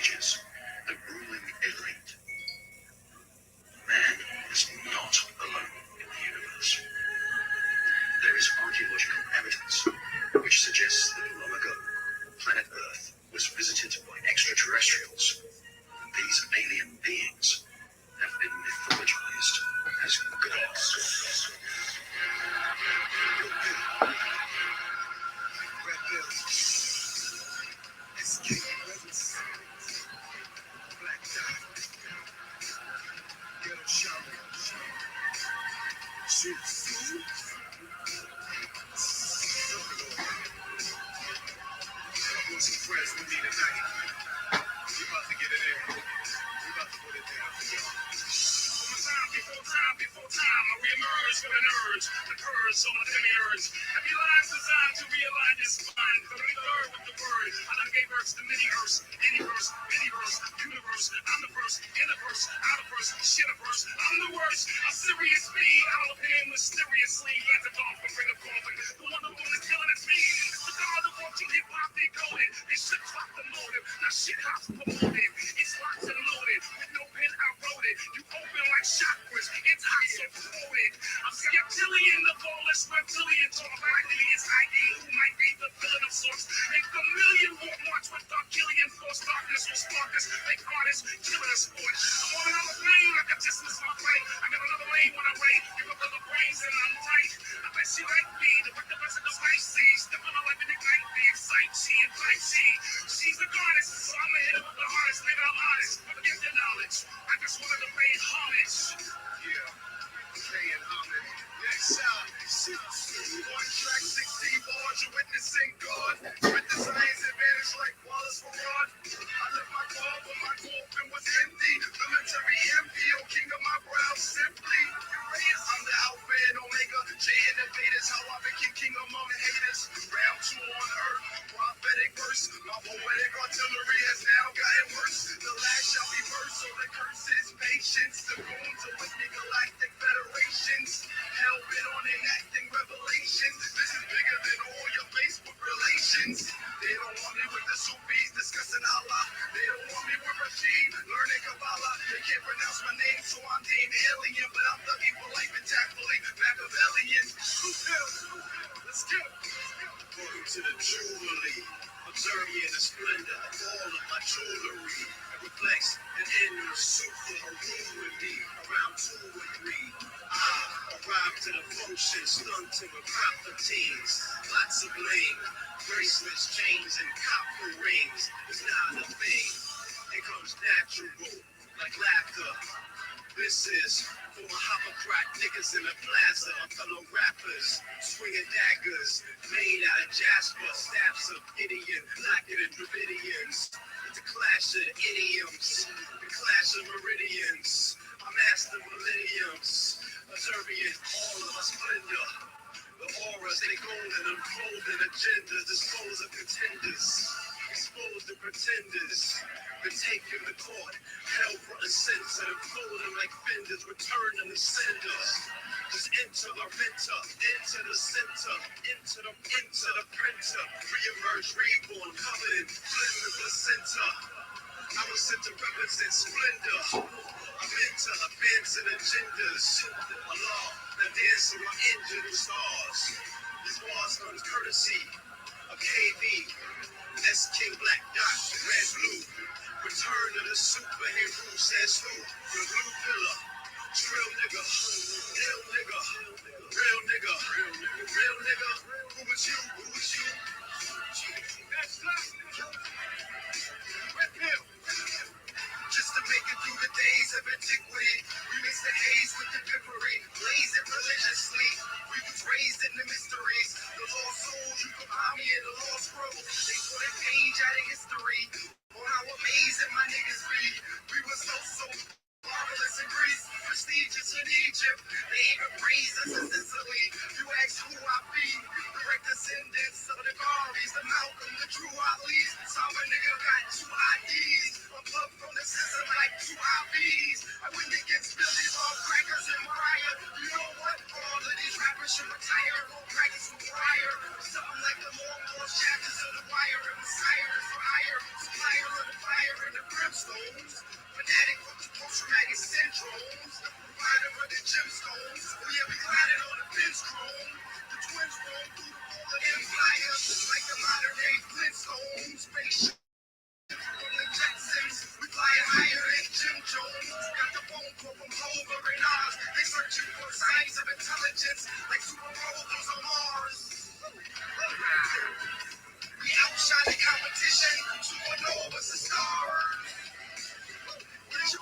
ages, the ruling elite. Man is not alone in the universe. There is archaeological evidence which suggests that long ago, planet Earth was visited by extraterrestrials. These alien beings have been mythologized as gods. Red Bill, escape presence, black dot, ghetto shaman, shoots. Want some friends with me tonight? We about to get it in. We about to put it down for y'all. Before time, I reemerge with an urge, the purge on my demiurge. Every line's designed to realign your spine, the third with the word. I done gave verse to mini-verse, any-verse, mini-verse, universe. I'm the first, in the verse, out of verse, shit-a-verse. I'm the worst, a serious being. I'll appear mysteriously, like the dolphin, bring a coffin. The one who is killing its me. It's the God of watching hip-hop decoded. They should drop the motive, now shit-hop's promoted. It's locked and loaded, with no pen I wrote it. You open like chakras, it's hot so quoted. I'm skeptilian, the ballers reptilian. Talk likely, it's ID who might be the villain of sorts. Make a million walk march with Darkillian force. Darkness will spark us, make artists killing a sport. I'm on another plane, like I just missed my plane. I got another lane when I wait. Give up other brains and I'm right. I bet she like me, the record of the spicy. Step on my life and ignite me, excite she, invite she. She's the goddess, so I'ma hit her with the hardest. Nigga, I'm honest, forget the knowledge. I just wanted to pay homage. Yeah, paying homage. Next out, on track 16 bars, you're witnessing God. With the science advantage like Wallace Farad. I left my car, but my coffin was empty. Military empty, oh king of my brow, simply. I'm the Alpha and Omega, J innovators, how I became king among haters. Round 2 on earth, prophetic verse. My poetic artillery has now gotten worse. The last shall be first, so the curse is patience. The bones of wicked galactic federations. Hell bent on enacting revelations. This is bigger than all your Facebook relations. They don't want me with the Sufis discussing Allah. They don't want me with Rashid learning Kabbalah. They can't pronounce my name, so I'm named Alien. But I'm thugging for life and tactfully Machiavellian. Let's go. According to the Jubilee, observing the splendor of all of my jewelry. It reflects an inner super room with me. Around 2 or 3. I arrive to the function, stunting with proper teams. Lots of bling, bracelets, chains, and copper rings. It's not a thing. It comes natural, like laughter. This is for my Hippocratic niggas in the plaza, my fellow rappers, swinging daggers, made out of jasper, stabs of Gideon, Lockett and Dravidians. It's a clash of idioms, the clash of meridians. I master millenniums, observing all of my splendor. The auras, they golden, unfolding agendas, dispose of contenders, expose the pretenders, been taken to court, held for a censor, folding like fenders, returning the senders. Just enter the renter, into the center, into the printer, re-emerge, reborn, covered in flame and placenta. I was sent to represent splendor. I'm into advancing agendas. A law that dance on my engine with stars. These bars comes courtesy of KB, S King Black Dot, Red Blue. Return of the superhero, says who? The blue pillar. Trill nigga, ill nigga, real nigga, real nigga. Who was you? Who was you? That's Red Pill. Just to make it through the days of antiquity, we mix the haze with the peppery, blaze it religiously. We was raised in the mysteries, the lost souls. You can find me in the lost scrolls. They put a page out of history on how amazing my niggas be. We was so marvelous in Greece, prestigious in Egypt. They even praised us in Sicily. You ask who I be, direct descendants of the Garis, the Malcolm, the Drew Ali's. Some nigga got 2 IDs, a plug from the system like 2 IVs. I went against Billy's all crackers and Mariah. You know what? All of these rappers should retire, go practice with prior. Something like the long lost chapters of the wire, and Messiah is for hire, supplier of the fire and the from Hova and Oz. They searching for signs of intelligence like supernovas on Mars. We outshine the competition. Supernovas are stars. Get your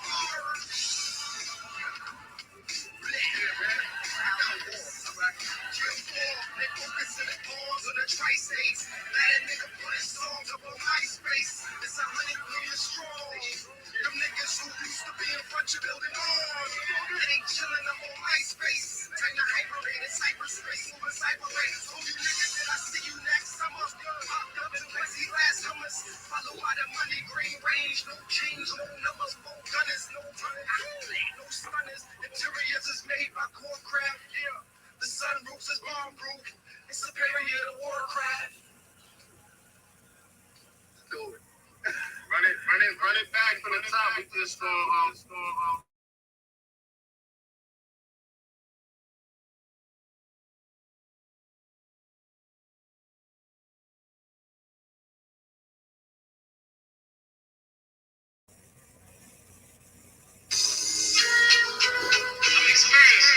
they focus in the arms of the tri-states. Now that nigga putting songs up on MySpace. It's 100 million strong. Them niggas who used to be in front of building arms. And they chilling up on MySpace. Time to hibernate in cyberspace. Moving cyberway. Told you niggas that I see you next summer. Popped up in Westy last summers. Follow by the money green range. No change, no numbers, no gunners, no runners, no stunners. Interiors is made by Corecraft. Yeah. The sunroofs is bomb-proof. It's superior to Warcraft. Do it. Run it back from the top with this I'm experienced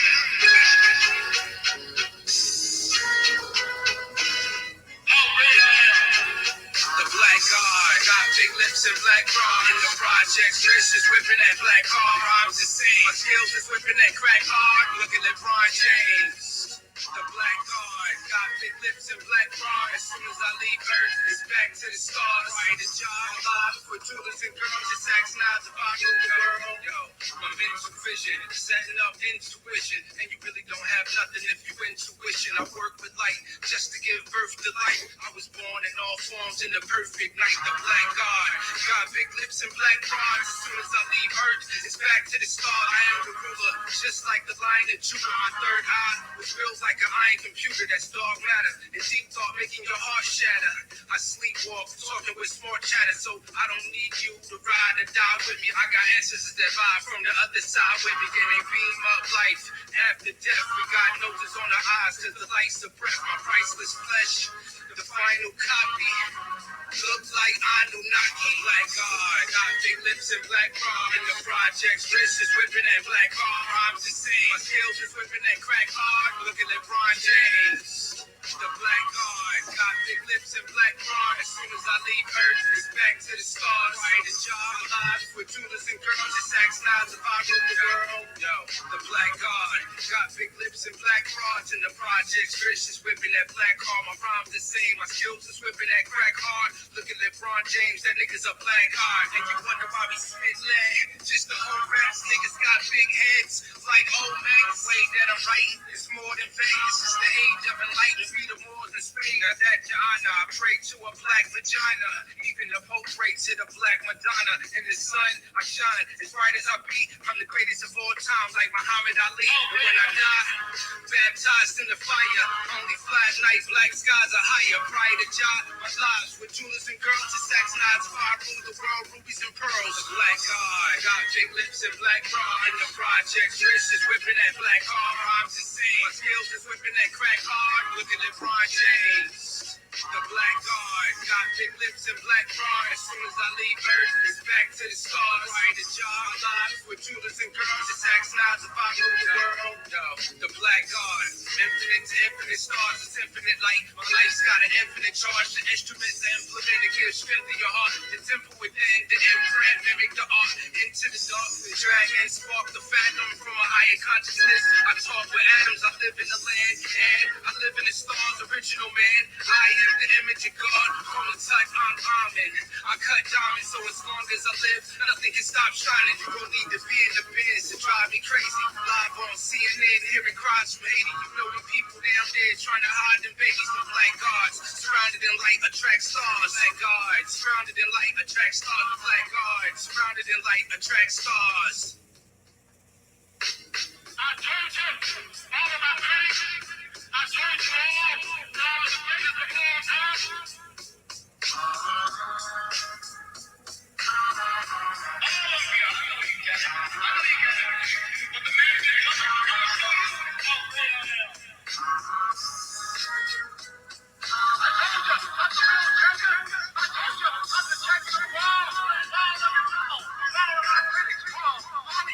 The black guard, got big lips and black bra. In the projects, Trish is whipping that black car. Rhymes the same, my skills is whipping that crack hard. Look at LeBron James. The black guard, got big lips and black bra. As soon as I leave Earth, it's back to the stars. Right a job, live for jewelers and girls. It's Axe Knives if I rule the world. Yo, my mental vision, setting up intuition. And you really don't have nothing if you intuition. I work with light just to give birth to light. I was born in all forms in the perfect night. The black god, got big lips and black bras. As soon as I leave Earth, it's back to the start. I am the ruler, just like the lion of Judah. My third eye, which feels like an iron computer. That's dark matter and deep thought making your heart shatter. I sleepwalk, talking with smart chatter, so I don't need you to ride or die with me. I got ancestors that vibe from the other side with me, and they beam up life after death. We got noses on our eyes, cause the lights of breath, my priceless flesh. The final copy looks like Anunnaki. Black God, got big lips and black bra. In the projects, wrist is whipping that black car. Rhymes the same, my skills is whipping that crack hard. Look at LeBron James. The black guard, got big lips and black bra. As soon as I leave Earth, it's back to the stars. Right a job, live with jewelers and girls. It's Axe Knives if I rule the world. Yo, the black guard, got big lips and black bras. In the projects, Trish is whipping that black car. My rhymes the same, my skills is whipping that crack hard. Look at LeBron James, that nigga's a black heart. And you wonder why we spit lead. Just the whole raps, niggas got big heads. Like old man, the way that I'm writing is more than fame. This is the age of enlightenment. Be the wars and Spain. Got that your honor. I pray to a black vagina. Even the Pope prays to the black Madonna. In the sun, I shine as bright as I be. I'm the greatest of all time, like Muhammad Ali. And when I die, baptized in the fire. Only fly at night, black skies are higher. Prior to job, my lives with jewelers and girls. It's Axe Knives, fire rule the world, rubies and pearls. The black guard, got big lips and black bra. In the projects, wrist is whipping that black car. Rhymes the same, my skills is whipping that crack hard. Look at LeBron James. The black guard, got big lips and black bra. As soon as I leave Earth, it's back to the stars. Right a job, live with jewelers and girls. It's Axe Knives if I rule the world. Yo, the black guard, infinite to infinite stars. It's infinite light. My life's got an infinite charge. The instruments are implemented, give strength to your heart. The temple within, the imprint, mimic the art. Into the dark, the dragon spark the phantom from a higher consciousness. I talk with atoms, I live in the land, and I live in the stars. Original man, I am the image of God. From the type I'm Amen. I cut diamonds, so as long as I live, nothing can stop shining. You don't need to be in the bins to drive me crazy. Live on CNN, hearing cries from Haiti. You know the people down there trying to hide them babies. The black guards, surrounded in light, attract stars. Black guards, surrounded in light, attract stars. Black guards, surrounded in light, attract stars. I told you, all of my friends, I told you all, now the greatest of all time. All of you, I know you get it. I know you get it. But the man didn't come out. I'm going to show you. Oh, I told you, I'm the real champion. I told you, I'm the champion of the world. All of you know, all of my critics call. All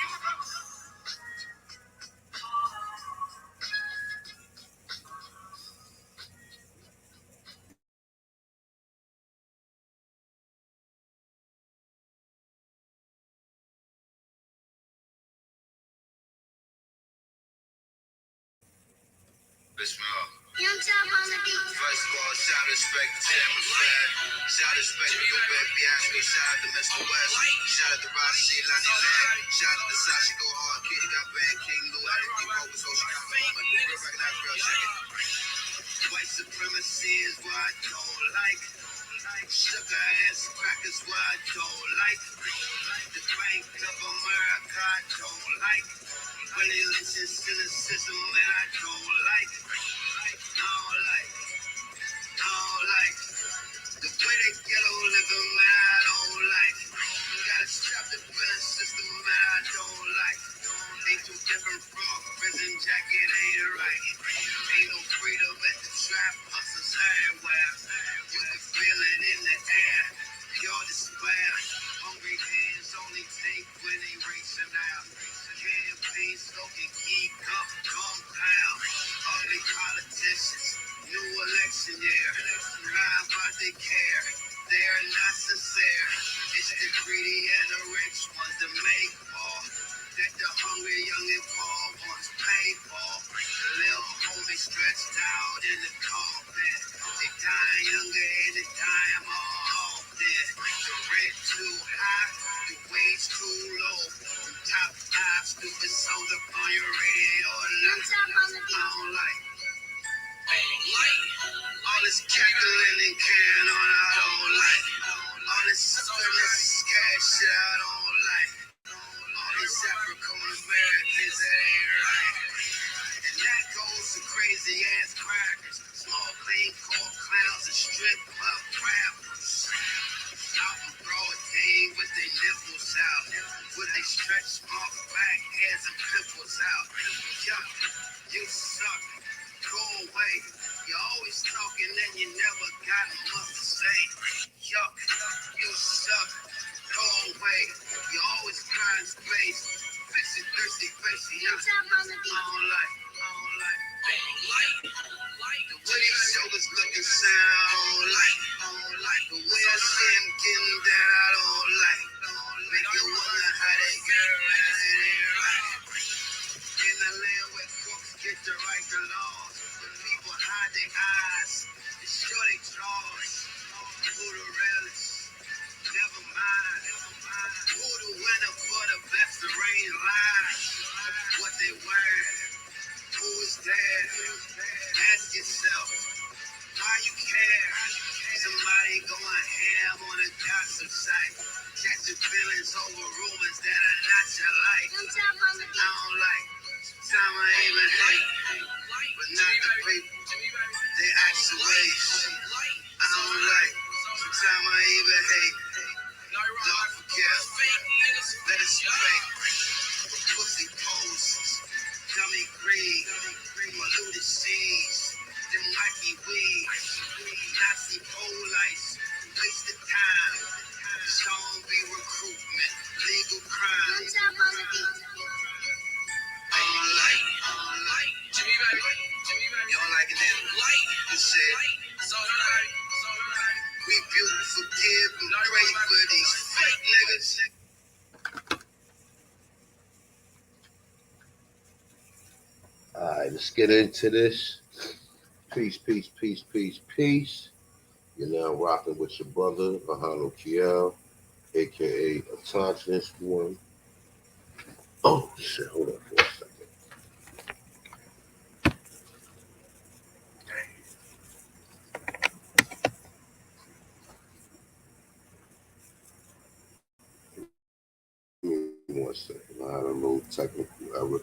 Young Chop on the beat. First of all, shout respect to Tampa Flag. Shout respect to Go Back Biasco. Shout out to Mr. West. Shout out to Rashi, Lonnie Land. Shout out to Sasha Go Hard. Kitty got bad. King Lou out of Deep Over Social Chicago. Recognize real shit. White supremacy is what I don't like. Sugar ass crackers what I don't like. The Bank of America I don't like. Willie Lynch's cynicism man I don't like. I don't like. I don't like. The way they ghetto living man I don't like. Gotta stop the prison system man I don't like. Ain't too different from a prison jacket, ain't it right? Ain't no freedom at the trap, hustles everywhere. You can feel it in the air, pure despair. Hungry hands only take when they reaching out. Campaign smoking, geek up, compound. Ugly politicians, new election year. How about they care? They are not sincere. It's the greedy and the rich ones that make more. That the hungry young and poor ones pay for. The little homie stretched out in the coffin. They die younger and they die more often. The rent too high, the wage too low. The top 5 stupid songs up on your radio. I don't like. All this cackling and carrying on, I don't like. All this supremacist cash shit, I don't like. All these African Americans, that ain't right. And that goes to crazy ass crackers, small plain cold clowns and strip club rappers. Out in broad day with their nipples out, with they stretch off back heads and pimples out. Yuck, you suck. Go away. You're always talking and you never got much to say. Yuck, you suck. Go away. You always crying space. Fix it, thirsty face. I don't like. The way these shoulders looking sound, I don't like. The way I see him getting down, I don't like. Make you wonder how they get around it ain't right. In the land where crooks get to write the laws, when people hide their eyes and show their jaws. Who the realest? Never mind. Who the winner for the best to rain lies? What they wear? Who is there? Ask yourself, why you care? Somebody going ham on a gossip site. Catching feelings over rumors that are not your life. I don't like. Time I even hate, but not the people. They actually. I don't like. Time I even hate. Lord forgive. Let us pray. Pussy poses. Dummy greed. Polluted seeds. Them wacky weeds. Nazi police. Wasted time. Zombie recruitment. Legal crime. I don't like. Jimmy baby. You don't like it then? You said. We built, forgive, and pray for these fake niggas. Alright, let's get into this. Peace, peace, peace, peace, peace. You're now rocking with your brother, Ahano Kiel, aka Autonomous One. Oh shit, hold on for a second. Give me 1 second. I had a little technical error.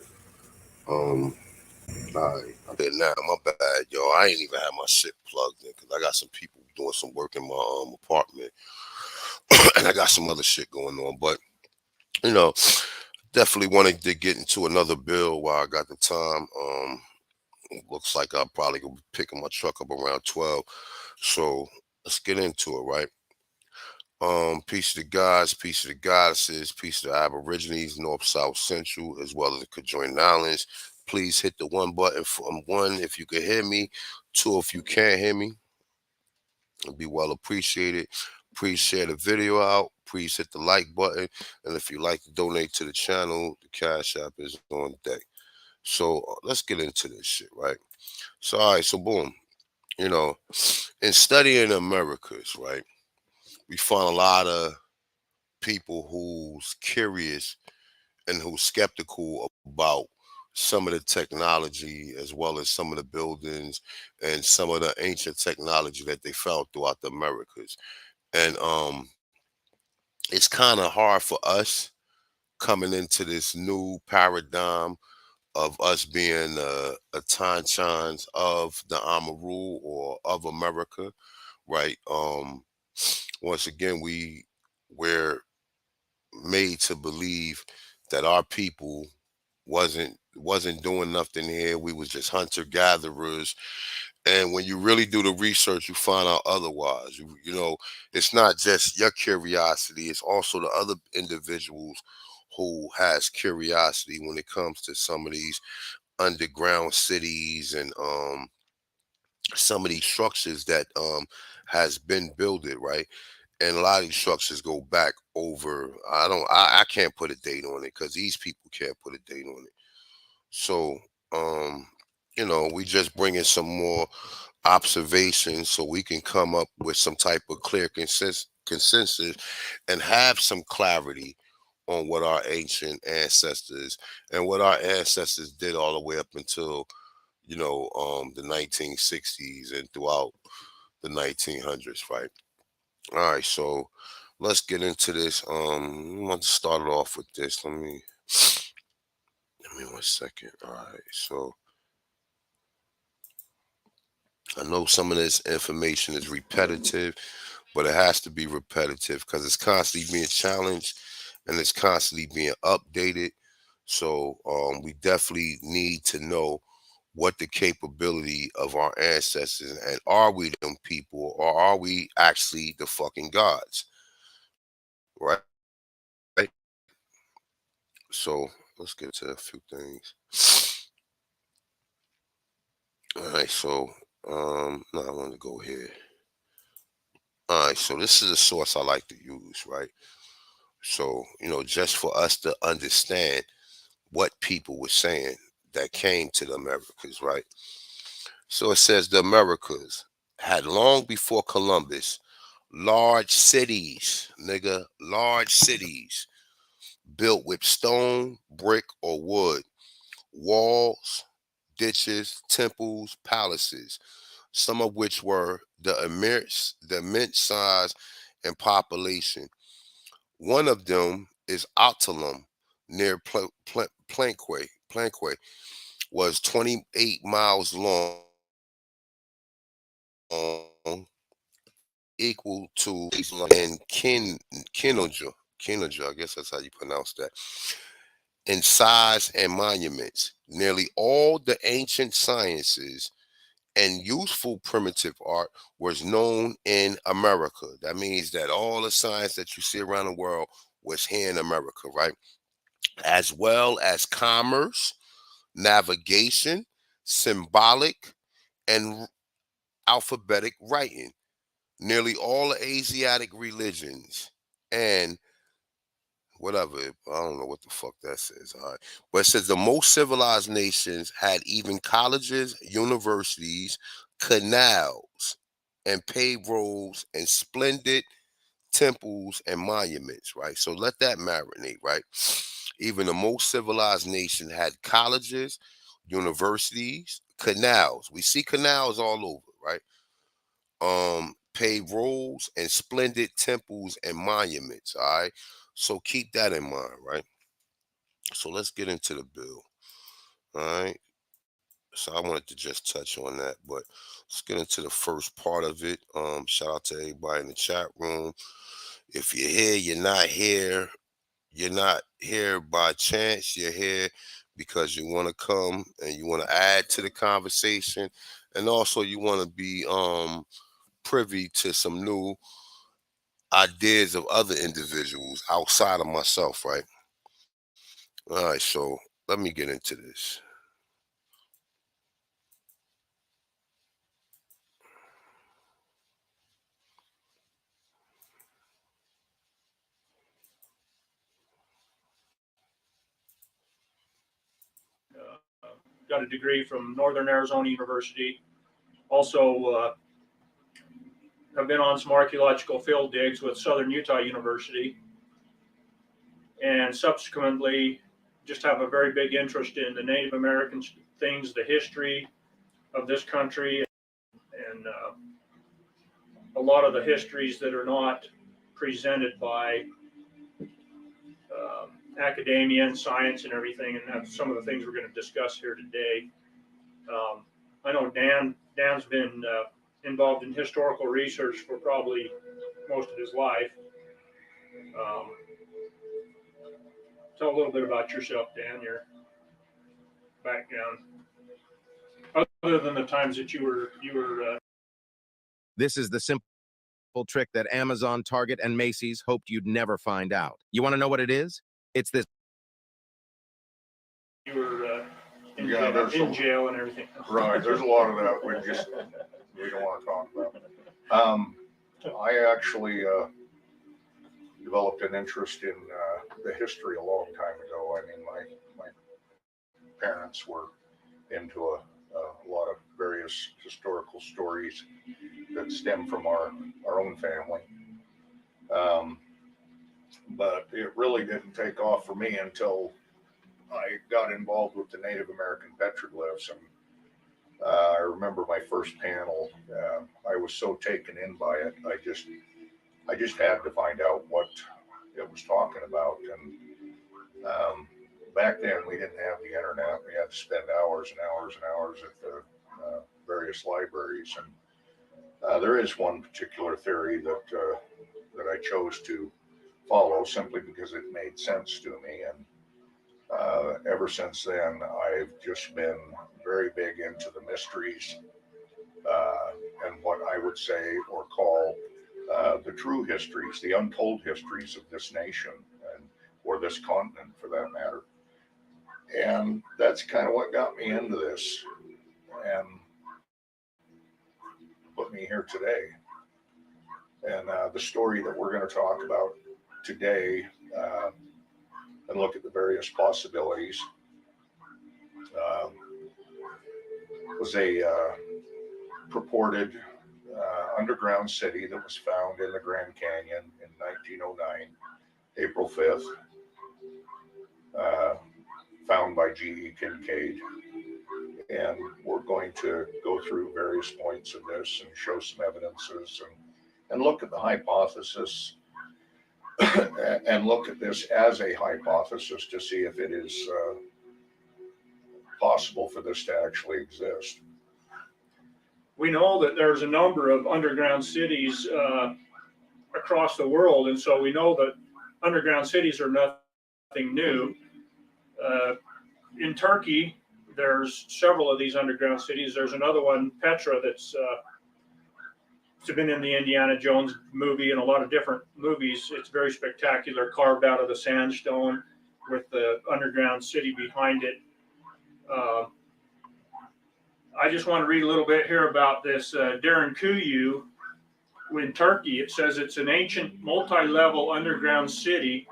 Alright, I'm there now. My bad, yo. I ain't even had my shit plugged in because I got some people doing some work in my apartment, and I got some other shit going on. But you know, definitely wanted to get into another bill while I got the time. Looks like I'll probably gonna be picking my truck up around 12. So let's get into it, right? Peace to the gods, peace to the goddesses, peace to the Aborigines, North, South, Central, as well as the Conjoined Islands. Please hit the one button from 1 if you can hear me, 2 if you can't hear me. It'd be well appreciated. Please share the video out. Please hit the like button. And if you'd like to donate to the channel, the Cash App is on deck. So let's get into this shit, right? So all right, so boom, you know, in studying Americas, right, we find a lot of people who's curious and who's skeptical about some of the technology as well as some of the buildings and some of the ancient technology that they found throughout the Americas. And it's kind of hard for us coming into this new paradigm of us being a Tanchans of the Amaru or of America, right? Once again, we're made to believe that our people wasn't doing nothing here. We was just hunter gatherers. And when you really do the research, you find out otherwise. You know, it's not just your curiosity; it's also the other individuals who has curiosity when it comes to some of these underground cities and some of these structures that has been builded, right? And a lot of these structures go back over. I can't put a date on it because these people can't put a date on it. So um, we just bring in some more observations so we can come up with some type of clear consensus and have some clarity on what our ancient ancestors and what our ancestors did all the way up until the 1960s and throughout the 1900s, right? All right, so let's get into this. I want to start it off with this. Let me 1 second. All right, so I know some of this information is repetitive, but it has to be repetitive because it's constantly being challenged and it's constantly being updated. So we definitely need to know what the capability of our ancestors and are we them people or are we actually the fucking gods, right? So let's get into a few things. All right, so no, I want to go here. All right, so this is a source I like to use, right? So, just for us to understand what people were saying that came to the Americas, right? So it says the Americas had long before Columbus large cities, nigga, large cities built with stone, brick, or wood, walls, ditches, temples, palaces, some of which were the immense size and population. One of them is Ottalam near Planquay, was 28 miles long, equal to and Kinoja, I guess that's how you pronounce that, in size and monuments. Nearly all the ancient sciences and useful primitive art was known in America. That means that all the science that you see around the world was here in America, right? As well as commerce, navigation, symbolic, and alphabetic writing. Nearly all the Asiatic religions and whatever, I don't know what the fuck that says. All right. But it says the most civilized nations had even colleges, universities, canals, and paved roads and splendid temples and monuments, right? So let that marinate, right? Even the most civilized nation had colleges, universities, canals. We see canals all over, right? Paved roads and splendid temples and monuments. All right. So keep that in mind, right? So let's get into the bill. All right. So I wanted to just touch on that, but let's get into the first part of it. Shout out to everybody in the chat room. If you're here, you're not here. You're not here by chance. You're here because you want to come and you want to add to the conversation, and also you want to be privy to some new ideas of other individuals outside of myself, right? All right, so let me get into this. got a degree from Northern Arizona University. Also, I've been on some archaeological field digs with Southern Utah University, and subsequently just have a very big interest in the Native American things, the history of this country, and a lot of the histories that are not presented by academia and science and everything, and that's some of the things we're going to discuss here today. I know Dan's been involved in historical research for probably most of his life. Tell a little bit about yourself, Dan, your background, other than the times that you were. This is the simple trick that Amazon, Target, and Macy's hoped you'd never find out. You want to know what it is? It's this. You were in jail and everything. Right, there's a lot of that we don't want to talk about. I actually developed an interest in the history a long time ago. I mean, my parents were into a lot of various historical stories that stem from our own family. But it really didn't take off for me until I got involved with the Native American petroglyphs. And I remember my first panel, I was so taken in by it. I just had to find out what it was talking about. And back then we didn't have the internet. We had to spend hours and hours and hours at the various libraries. And there is one particular theory that I chose to follow simply because it made sense to me. And ever since then, I've just been very big into the mysteries and what I would say or call the true histories, the untold histories of this nation or this continent for that matter. And that's kind of what got me into this and put me here today. And the story that we're going to talk about today and look at the various possibilities was a purported underground city that was found in the Grand Canyon in 1909, April 5th, found by G.E. Kincaid. And we're going to go through various points of this and show some evidences and look at the hypothesis and look at this as a hypothesis to see if it is possible for this to actually exist. We know that there's a number of underground cities across the world, and so we know that underground cities are nothing new. In Turkey, there's several of these underground cities. There's another one, Petra, that's been in the Indiana Jones movie and a lot of different movies. It's very spectacular, carved out of the sandstone with the underground city behind it. I just want to read a little bit here about this Derinkuyu in Turkey. It says it's an ancient multi-level underground city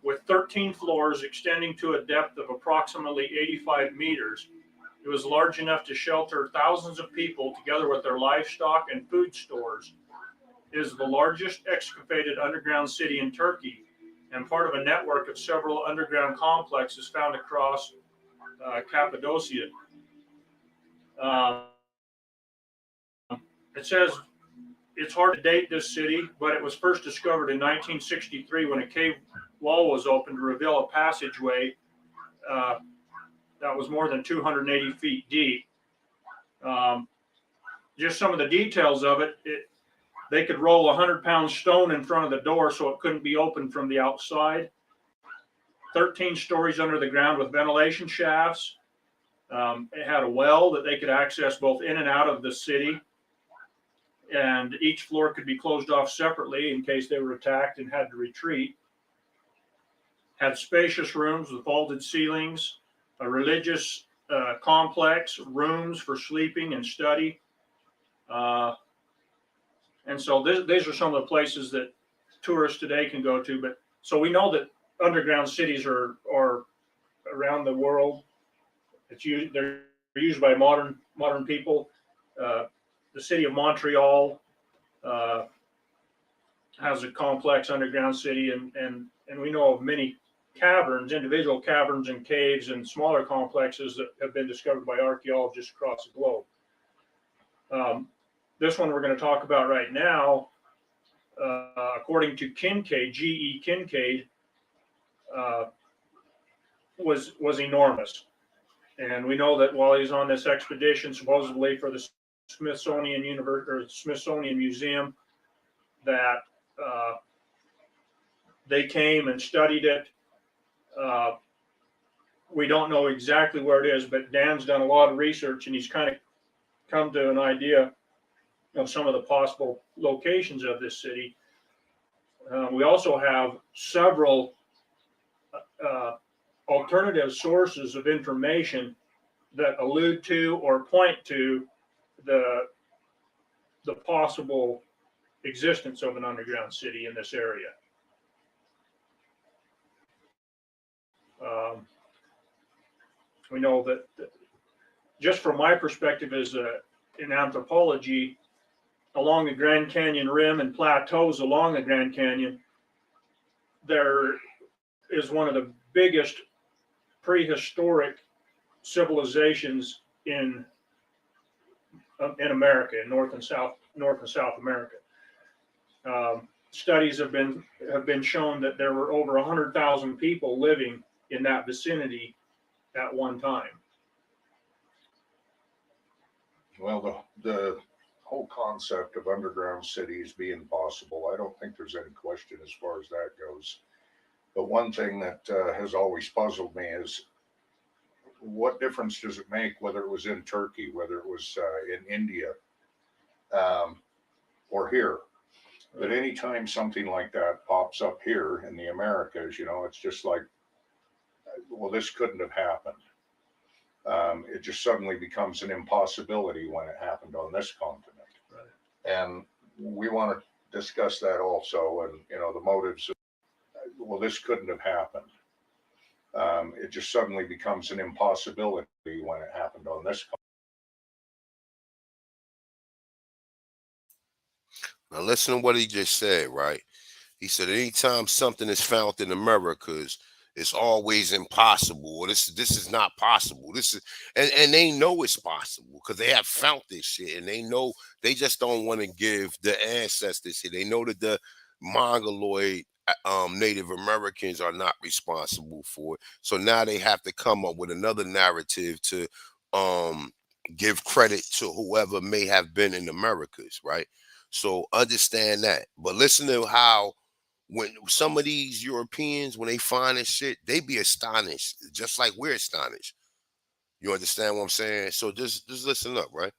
with 13 floors extending to a depth of approximately 85 meters. It was large enough to shelter thousands of people together with their livestock and food stores. It is the largest excavated underground city in Turkey and part of a network of several underground complexes found across Cappadocia. It says it's hard to date this city, but it was first discovered in 1963 when a cave wall was opened to reveal a passageway that was more than 280 feet deep. Just some of the details of it, they could roll a 100-pound stone in front of the door so it couldn't be opened from the outside. 13 stories under the ground with ventilation shafts. It had a well that they could access both in and out of the city. And each floor could be closed off separately in case they were attacked and had to retreat. Had spacious rooms with vaulted ceilings, a religious complex, rooms for sleeping and study. And so these are some of the places that tourists today can go to. But so we know that underground cities are around the world. They're used by modern people. The city of Montreal has a complex underground city, and we know of many caverns, individual caverns and caves and smaller complexes that have been discovered by archaeologists across the globe. This one we're going to talk about right now, according to Kincaid, G.E. Kincaid, was enormous. And we know that while he's on this expedition, supposedly for the Smithsonian Smithsonian Museum, that they came and studied it. We don't know exactly where it is, but Dan's done a lot of research and he's kind of come to an idea of some of the possible locations of this city. We also have several alternative sources of information that allude to or point to the possible existence of an underground city in this area. We know that just from my perspective as in anthropology, along the Grand Canyon rim and plateaus along the Grand Canyon, there is one of the biggest prehistoric civilizations in America, in North and South America. Studies have been shown that there were over 100,000 people living in that vicinity at one time. Well, the whole concept of underground cities being possible, I don't think there's any question as far as that goes. But one thing that has always puzzled me is what difference does it make whether it was in Turkey, whether it was in India, or here? But anytime something like that pops up here in the Americas, it's just like, well, this couldn't have happened. It just suddenly becomes an impossibility when it happened on this continent. Right. And we want to discuss that also, and the motives of, well, this couldn't have happened. It just suddenly becomes an impossibility when it happened on this continent. Now listen to what he just said, right? He said anytime something is found in Americas, it's always impossible. Or this is not possible. This is and they know it's possible because they have found this shit, and they know they just don't want to give the ancestors here. They know that the Mongoloid Native Americans are not responsible for it. So now they have to come up with another narrative to give credit to whoever may have been in Americas, right? So understand that. But listen to how when some of these Europeans, when they find this shit, they be astonished, just like we're astonished. You understand what I'm saying? So just listen up, right?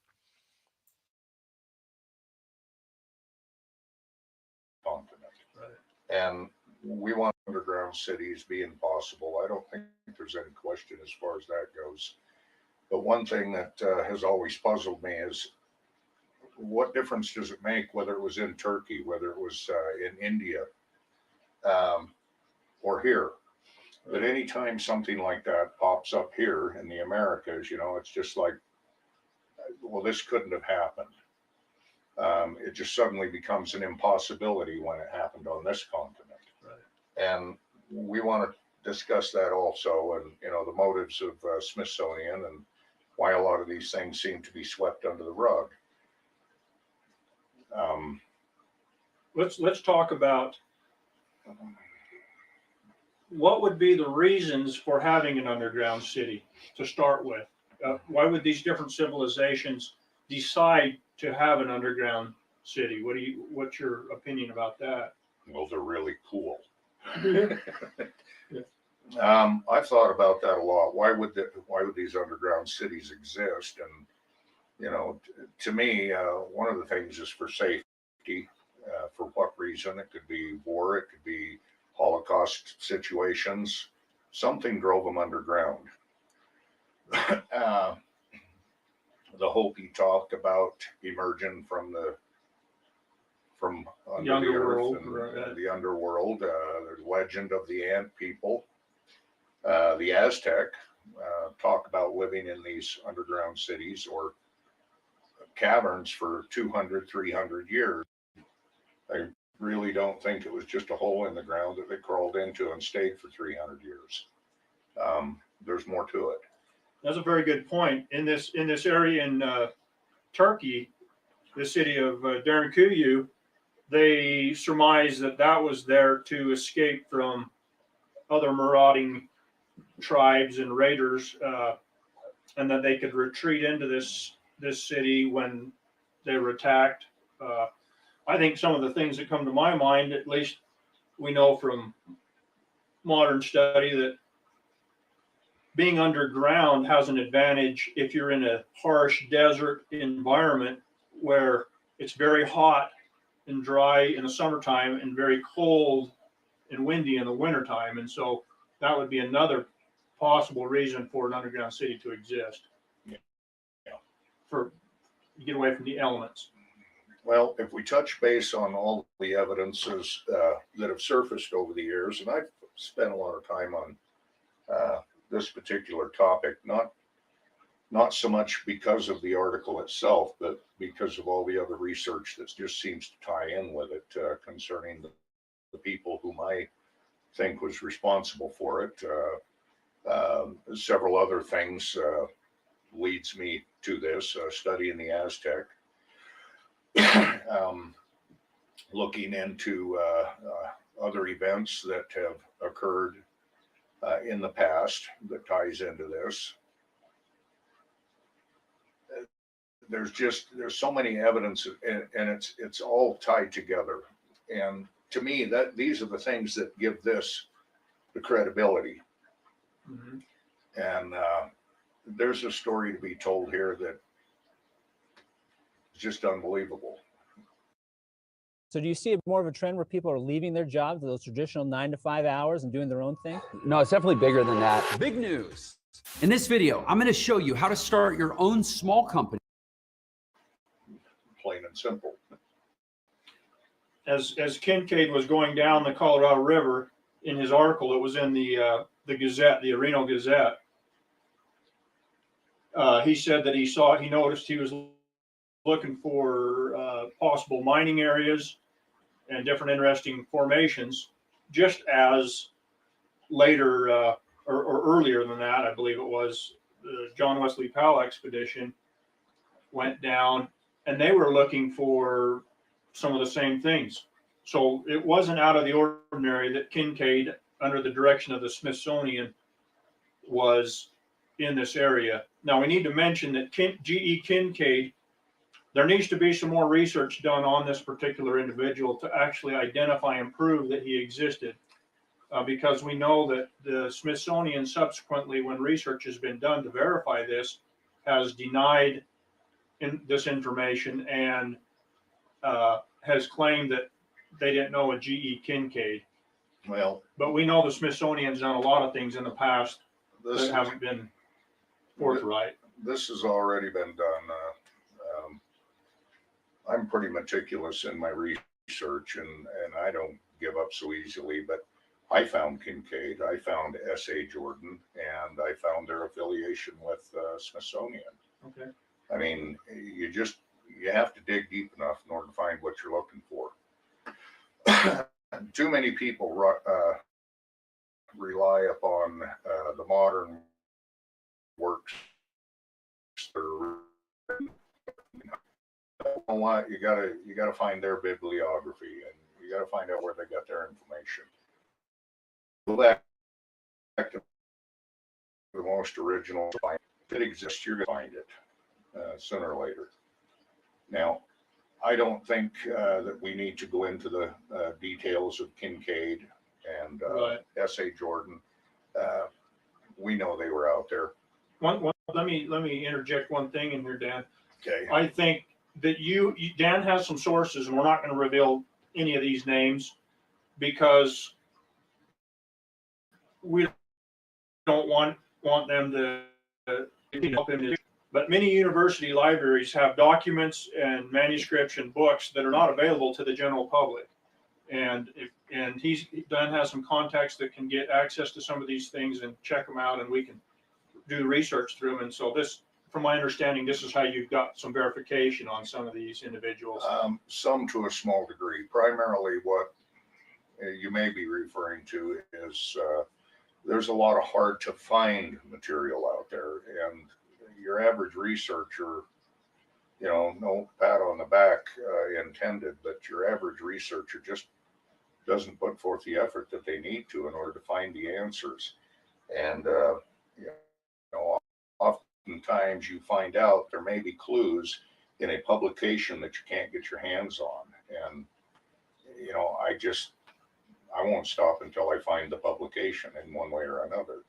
Continent. Right. And we want underground cities being possible. I don't think there's any question as far as that goes. But one thing that has always puzzled me is what difference does it make whether it was in Turkey, whether it was in India, or here? But anytime something like that pops up here in the Americas, it's just like, well, this couldn't have happened. It just suddenly becomes an impossibility when it happened on this continent. Right. And we want to discuss that also, and the motives of Smithsonian and why a lot of these things seem to be swept under the rug. Let's talk about what would be the reasons for having an underground city to start with. Why would these different civilizations decide to have an underground city? What's your opinion about that? Well, they're really cool. Yeah. I've thought about that a lot. Why would these underground cities exist? And to me, one of the things is for safety. For what reason? It could be war. It could be Holocaust situations. Something drove them underground. The Hopi talk about emerging from under the earth and right. the underworld. The legend of the ant people. The Aztec talk about about living in these underground cities or caverns for 200, 300 years. I really don't think it was just a hole in the ground that they crawled into and stayed for 300 years. There's more to it. That's a very good point. In this area in Turkey, the city of Derinkuyu, they surmise that was there to escape from other marauding tribes and raiders, and that they could retreat into this city when they were attacked. I think some of the things that come to my mind, at least we know from modern study, that being underground has an advantage if you're in a harsh desert environment where it's very hot and dry in the summertime and very cold and windy in the wintertime. And so that would be another possible reason for an underground city to exist. Yeah. For you get away from the elements. Well, if we touch base on all the evidences that have surfaced over the years, and I've spent a lot of time on this particular topic, not so much because of the article itself, but because of all the other research that just seems to tie in with it concerning the people whom I think was responsible for it. Several other things leads me to this, studying the Aztec, looking into other events that have occurred in the past that ties into this. There's so many evidence, and it's all tied together. And to me, that these are the things that give this the credibility. Mm-hmm. And there's a story to be told here that is just unbelievable. So do you see more of a trend where people are leaving their jobs, those traditional 9 to 5 hours, and doing their own thing? No, it's definitely bigger than that. Big news. In this video, I'm going to show you how to start your own small company. Plain and simple. As Kincaid was going down the Colorado River, in his article, it was in the Gazette, the Reno Gazette. He said that he noticed he was looking for possible mining areas and different interesting formations, just as later or earlier than that, I believe it was, the John Wesley Powell expedition went down, and they were looking for some of the same things. So it wasn't out of the ordinary that Kincaid, under the direction of the Smithsonian, was in this area. Now, we need to mention that G.E. Kincaid, there needs to be some more research done on this particular individual to actually identify and prove that he existed. Because we know that the Smithsonian subsequently, when research has been done to verify this, has denied this information and has claimed that they didn't know a G.E. Kincaid. Well, but we know the Smithsonian's done a lot of things in the past that haven't been forthright. This has already been done. I'm pretty meticulous in my research, and I don't give up so easily, but I found Kincaid, I found S.A. Jordan, and I found their affiliation with Smithsonian. Okay. I mean, you have to dig deep enough in order to find what you're looking for. Too many people rely upon the modern works. You gotta find their bibliography, and you gotta find out where they got their information. Go back to the most original. If it exists, you're gonna find it sooner or later. Now, I don't think that we need to go into the details of Kincaid and S.A. Jordan. We know they were out there. Let me interject one thing in here, Dan. Okay. I think that Dan has some sources, and we're not going to reveal any of these names because we don't want them to help him. But many university libraries have documents and manuscripts and books that are not available to the general public. And Dan has some contacts that can get access to some of these things and check them out, and we can do research through them. And so this, from my understanding, this is how you've got some verification on some of these individuals. Some to a small degree. Primarily what you may be referring to is there's a lot of hard to find material out there, and your average researcher, no pat on the back intended, but your average researcher just doesn't put forth the effort that they need to in order to find the answers. And oftentimes you find out there may be clues in a publication that you can't get your hands on. And I won't stop until I find the publication in one way or another.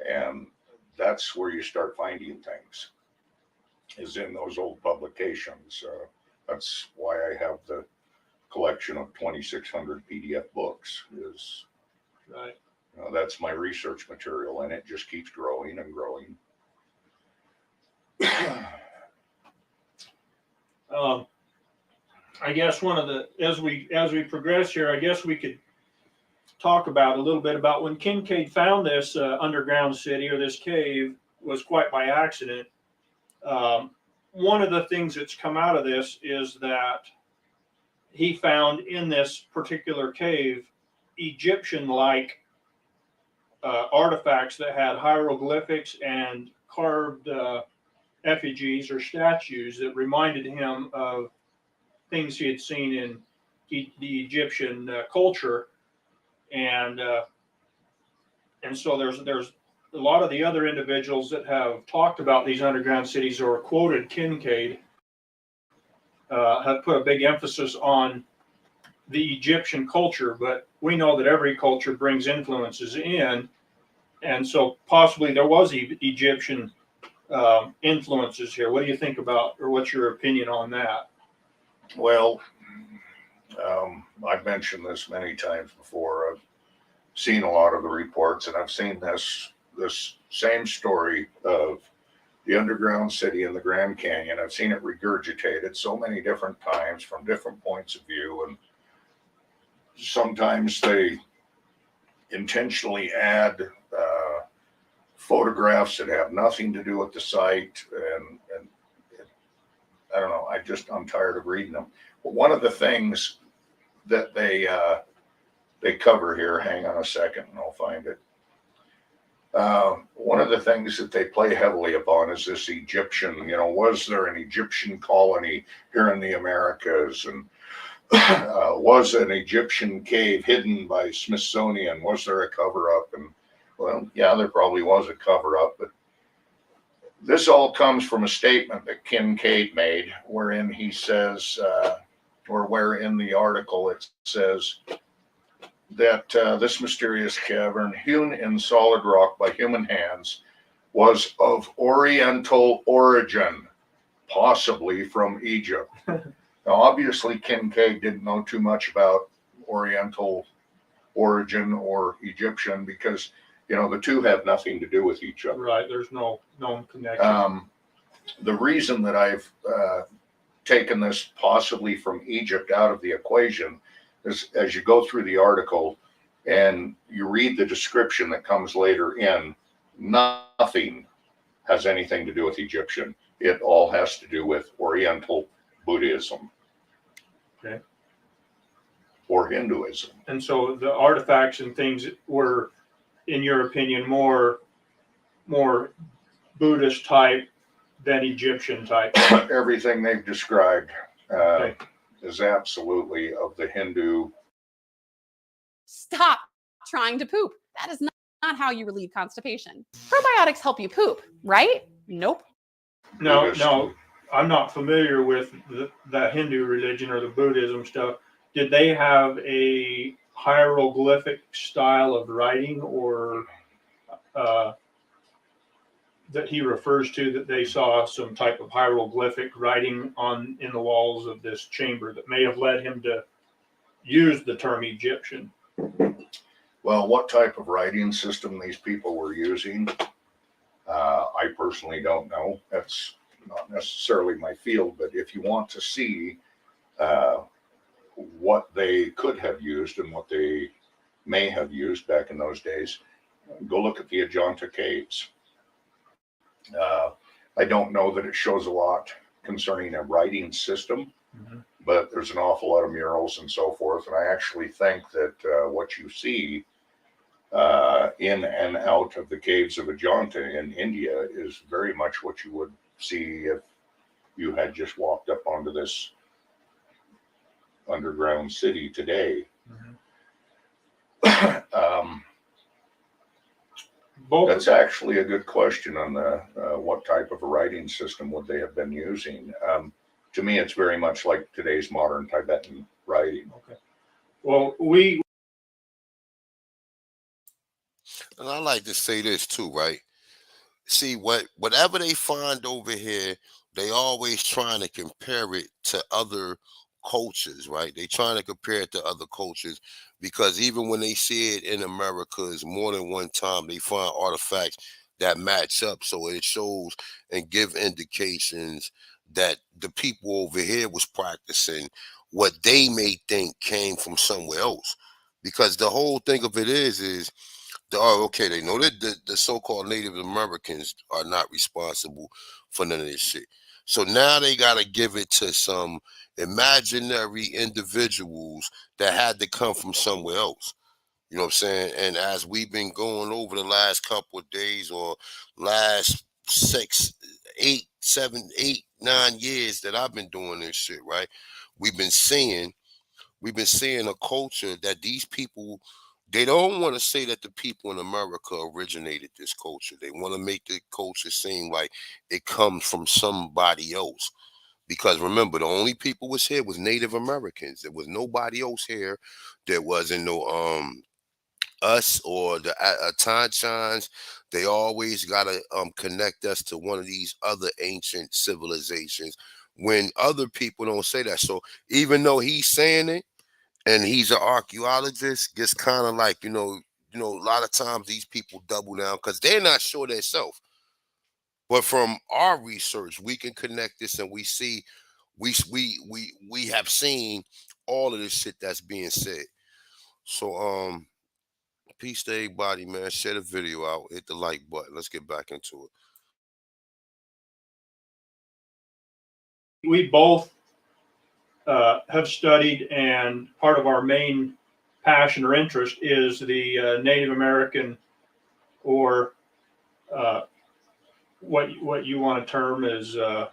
And that's where you start finding things, is in those old publications. That's why I have the collection of 2,600 PDF books. Is Right. That's my research material, and it just keeps growing and growing. I guess one of the, as we progress here, I guess we could talk about a little bit about when Kincaid found this underground city, or this cave, was quite by accident. One of the things that's come out of this is that he found in this particular cave Egyptian-like artifacts that had hieroglyphics and carved effigies or statues that reminded him of things he had seen in the Egyptian culture. And so there's a lot of the other individuals that have talked about these underground cities or quoted Kincaid have put a big emphasis on the Egyptian culture, but we know that every culture brings influences in, and so possibly there was Egyptian influences here. What do you think about, or what's your opinion on that? Well, I've mentioned this many times before. I've seen a lot of the reports, and I've seen this same story of the underground city in the Grand Canyon. I've seen it regurgitated so many different times from different points of view, and sometimes they intentionally add photographs that have nothing to do with the site, and I don't know. I'm tired of reading them. But one of the things that they cover here, hang on a second and I'll find it. One of the things that they play heavily upon is this Egyptian, was there an Egyptian colony here in the Americas? And was an Egyptian cave hidden by Smithsonian? Was there a cover up? And well, yeah, there probably was a cover up, but this all comes from a statement that Kincaid made, wherein he says, or where in the article it says that this mysterious cavern, hewn in solid rock by human hands, was of Oriental origin, possibly from Egypt. Now, obviously, Kincaid didn't know too much about Oriental origin or Egyptian, because the two have nothing to do with each other. Right. There's no known connection. The reason that I've taken this possibly from Egypt out of the equation is, as you go through the article and you read the description that comes later in, nothing has anything to do with Egyptian. It all has to do with Oriental Buddhism. Okay. Or Hinduism. And so the artifacts and things were, in your opinion, more Buddhist type than Egyptian type? Everything they've described Okay. is absolutely of the Hindu. Stop trying to poop. That is not how you relieve constipation. Probiotics help you poop, right? Nope. No, I'm not familiar with the Hindu religion or the Buddhism stuff. Did they have a hieroglyphic style of writing, or that he refers to, that they saw some type of hieroglyphic writing in the walls of this chamber that may have led him to use the term Egyptian? Well, what type of writing system these people were using, I personally don't know. That's not necessarily my field, but if you want to see what they could have used and what they may have used back in those days, go look at the Ajanta caves. I don't know that it shows a lot concerning a writing system, but there's an awful lot of murals and so forth. And I actually think that what you see in and out of the caves of Ajanta in India is very much what you would see if you had just walked up onto this underground city today. That's actually a good question on the what type of a writing system would they have been using. To me, it's very much like today's modern Tibetan writing. Okay. Well, And I like to say this too, right? See, whatever they find over here, they always trying to compare it to other cultures, right? They trying to compare it to other cultures because even when they see it in Americas more than one time, they find artifacts that match up. So it shows and give indications that the people over here was practicing what they may think came from somewhere else. Because the whole thing of it is okay, they know that the so-called Native Americans are not responsible for none of this shit. So now they got to give it to some imaginary individuals that had to come from somewhere else. You know what I'm saying? And as we've been going over the last couple of days or last 6, 8, 7, 8, 9 years that I've been doing this shit, right? We've been seeing a culture that these people, they don't want to say that the people in America originated this culture. They want to make the culture seem like it comes from somebody else. Because remember, the only people was here was Native Americans. There was nobody else here. There wasn't no us or the Tanchans. They always gotta connect us to one of these other ancient civilizations. When other people don't say that, so even though he's saying it, and he's an archaeologist, gets kind of like, a lot of times these people double down because they're not sure themselves. But from our research, we can connect this and we see, we have seen all of this shit that's being said. So peace to everybody, man. Share the video out, hit the like button. Let's get back into it. we both have studied, and part of our main passion or interest is the Native American, or what you want to term is I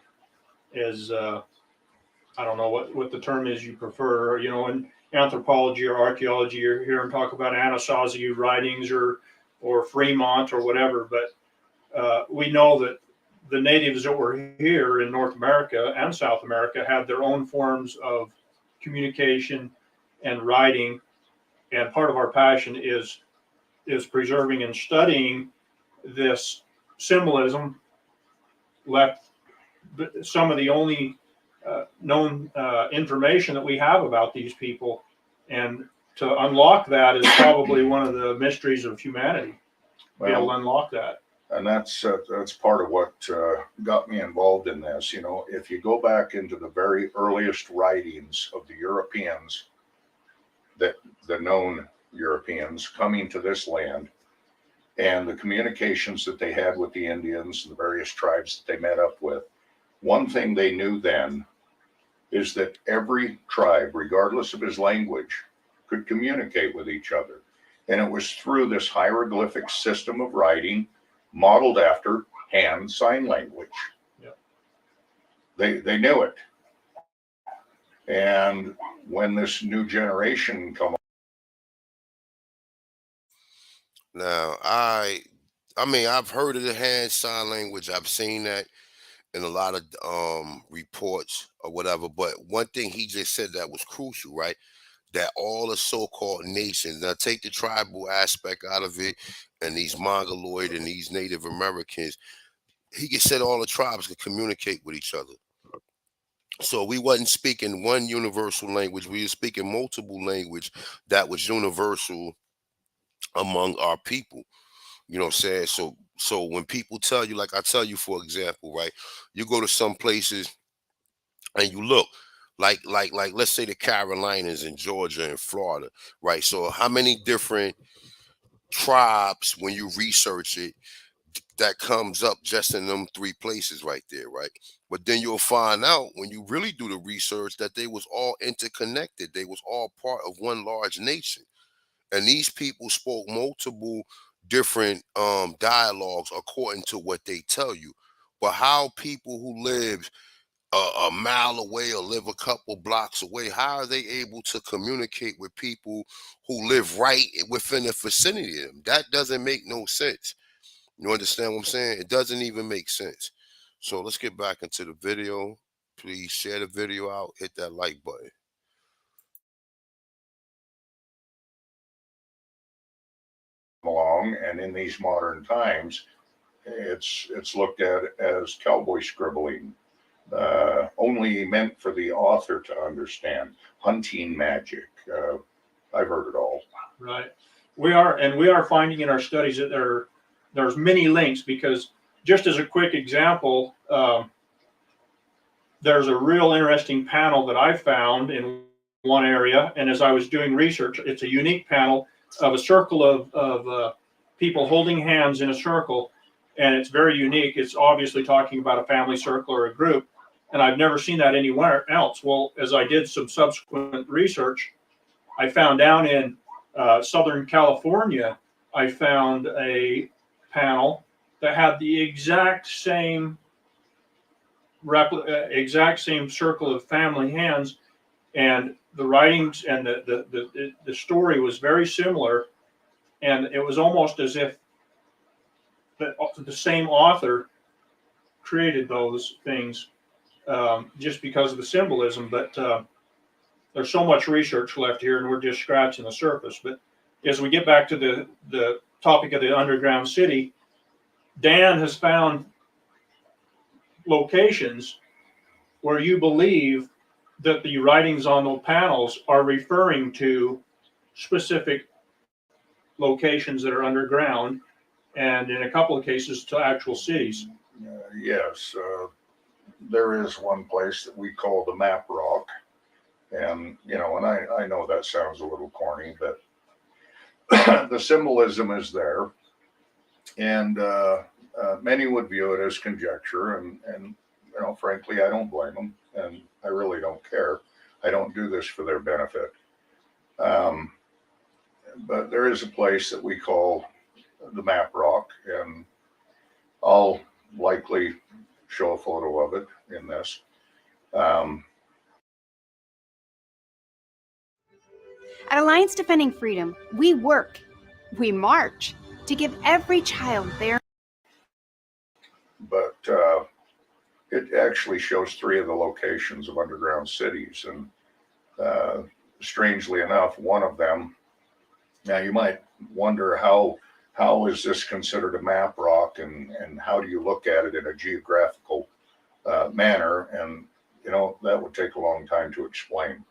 don't know what the term is you prefer. In anthropology or archaeology, you're here and talk about Anasazi writings or Fremont or whatever. But we know that the natives that were here in North America and South America had their own forms of communication and writing, and part of our passion is preserving and studying this symbolism, left some of the only known information that we have about these people, and to unlock that is probably one of the mysteries of humanity. Be able to unlock that. And that's part of what got me involved in this. If you go back into the very earliest writings of the Europeans, the known Europeans coming to this land, and the communications that they had with the Indians and the various tribes that they met up with, one thing they knew then is that every tribe, regardless of his language, could communicate with each other. And it was through this hieroglyphic system of writing modeled after hand sign language. Yep. They knew it. And when this new generation come Now, I mean, I've heard of the hand sign language. I've seen that in a lot of reports or whatever. But one thing he just said that was crucial, right? That all the so-called nations, now take the tribal aspect out of it, and these Mongoloid and these Native Americans, he just said all the tribes could communicate with each other. So we wasn't speaking one universal language. We were speaking multiple language that was universal among our people. You know what I'm saying? So when people tell you, like I tell you, for example, right, you go to some places and you look like let's say the Carolinas and Georgia and Florida, right? So how many different tribes, when you research it, that comes up just in them 3 places right there, right? But then you'll find out when you really do the research that they was all interconnected. They was all part of one large nation. And these people spoke multiple different dialogues according to what they tell you. But how people who live a mile away or live a couple blocks away, how are they able to communicate with people who live right within the vicinity of them? That doesn't make no sense. You understand what I'm saying? It doesn't even make sense. So let's get back into the video. Please share the video out, hit that like button. Along, and in these modern times, it's looked at as cowboy scribbling, only meant for the author to understand. Hunting magic. I've heard it all. Right. We are finding in our studies that there's many links, because just as a quick example, there's a real interesting panel that I found in one area, and as I was doing research, it's a unique panel of a circle of people holding hands in a circle, and it's very unique. It's obviously talking about a family circle or a group, and I've never seen that anywhere else. Well, as I did some subsequent research, I found down in Southern California, I found a panel that had the exact same circle of family hands, and the writings and the story was very similar, and it was almost as if the same author created those things, just because of the symbolism. But there's so much research left here, and we're just scratching the surface. But as we get back to the topic of the underground city, Dan has found locations where you believe that the writings on the panels are referring to specific locations that are underground, and in a couple of cases to actual cities. Yes, there is one place that we call the Map Rock, and and I know that sounds a little corny, but the symbolism is there, and many would view it as conjecture, and frankly, I don't blame them, and I really don't care. I don't do this for their benefit. But there is a place that we call the Map Rock, and I'll likely show a photo of it in this. At Alliance Defending Freedom, we work, we march to give every child their. But it actually shows 3 of the locations of underground cities, and strangely enough, one of them. Now you might wonder how is this considered a map rock, and how do you look at it in a geographical manner? And that would take a long time to explain.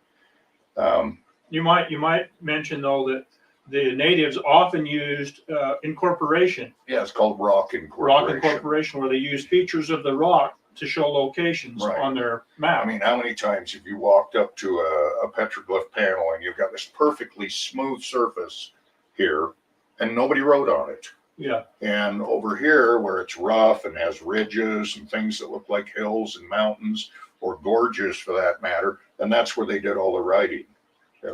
You might mention though that the natives often used incorporation. Yeah, it's called rock incorporation. Rock incorporation, where they use features of the rock to show locations on their map. I mean, how many times have you walked up to a petroglyph panel and you've got this perfectly smooth surface here, and nobody wrote on it? Yeah. And over here, where it's rough and has ridges and things that look like hills and mountains, or gorges for that matter, and that's where they did all the writing.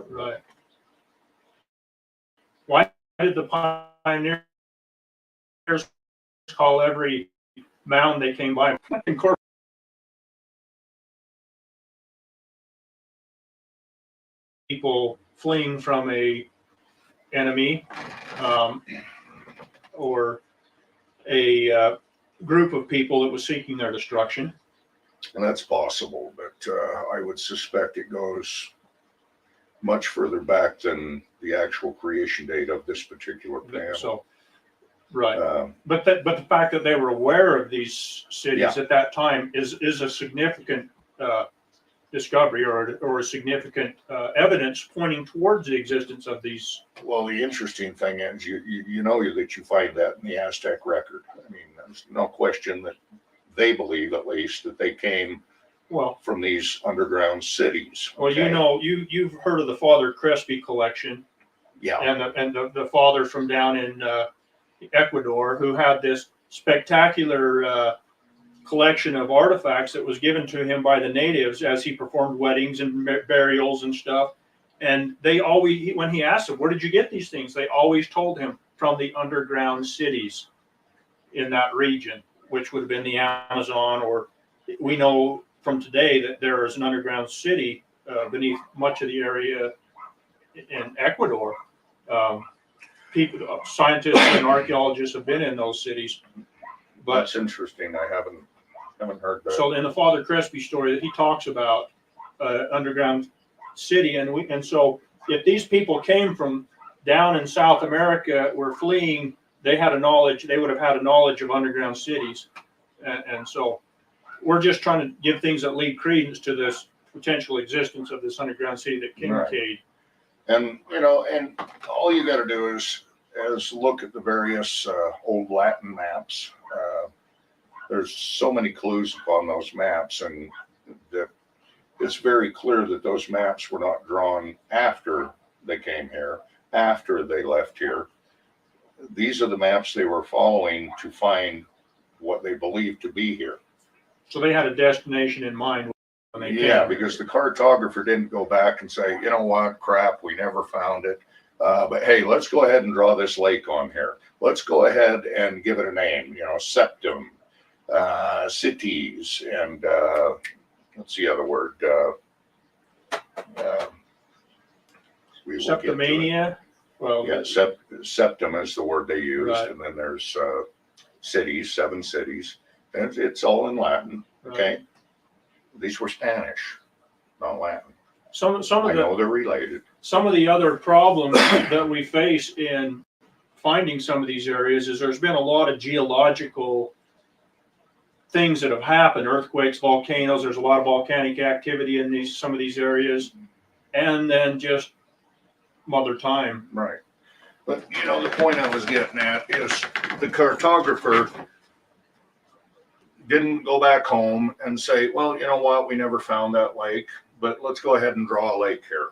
Right. Why did the pioneers call every mound they came by people fleeing from a enemy, or a group of people that was seeking their destruction? And that's possible, but I would suspect it goes much further back than the actual creation date of this particular panel. So, right. But the fact that they were aware of these cities at that time is a significant discovery, or a significant evidence pointing towards the existence of these. Well, the interesting thing is you know that you find that in the Aztec record. I mean, there's no question that they believe, at least, that they came from these underground cities. Well, you've heard of the Father Crespi collection. Yeah. And the father from down in Ecuador, who had this spectacular collection of artifacts that was given to him by the natives as he performed weddings and burials and stuff. And they always, when he asked them, where did you get these things? They always told him from the underground cities in that region, which would have been the Amazon, or we know from today that there is an underground city beneath much of the area in Ecuador. People, scientists and archaeologists have been in those cities. But That's interesting. I haven't heard that. so in the Father Crespi story, he talks about underground city, and so if these people came from down in South America, were fleeing, they had a knowledge. They would have had a knowledge of underground cities, and so we're just trying to give things that lead credence to this potential existence of this underground city that Kincaid. And and all you got to do is look at the various old Latin maps. There's so many clues upon those maps, and that it's very clear that those maps were not drawn after they came here, after they left here. These are the maps they were following to find what they believed to be here. So they had a destination in mind when they came. Yeah, because the cartographer didn't go back and say, you know what, crap, we never found it. But hey, let's go ahead and draw this lake on here. Let's go ahead and give it a name, septum, cities, and what's the other word? Septimania. Well, yeah, septum is the word they used, right. And then there's cities, 7 cities. And it's all in Latin. Okay, right. These were Spanish, not Latin. Some of I know they're related. Some of the other problems that we face in finding some of these areas is there's been a lot of geological things that have happened, earthquakes, volcanoes. There's a lot of volcanic activity in some of these areas, and then just Mother Time. Right. But the point I was getting at is the cartographer didn't go back home and say, well, you know what, we never found that lake, but let's go ahead and draw a lake here.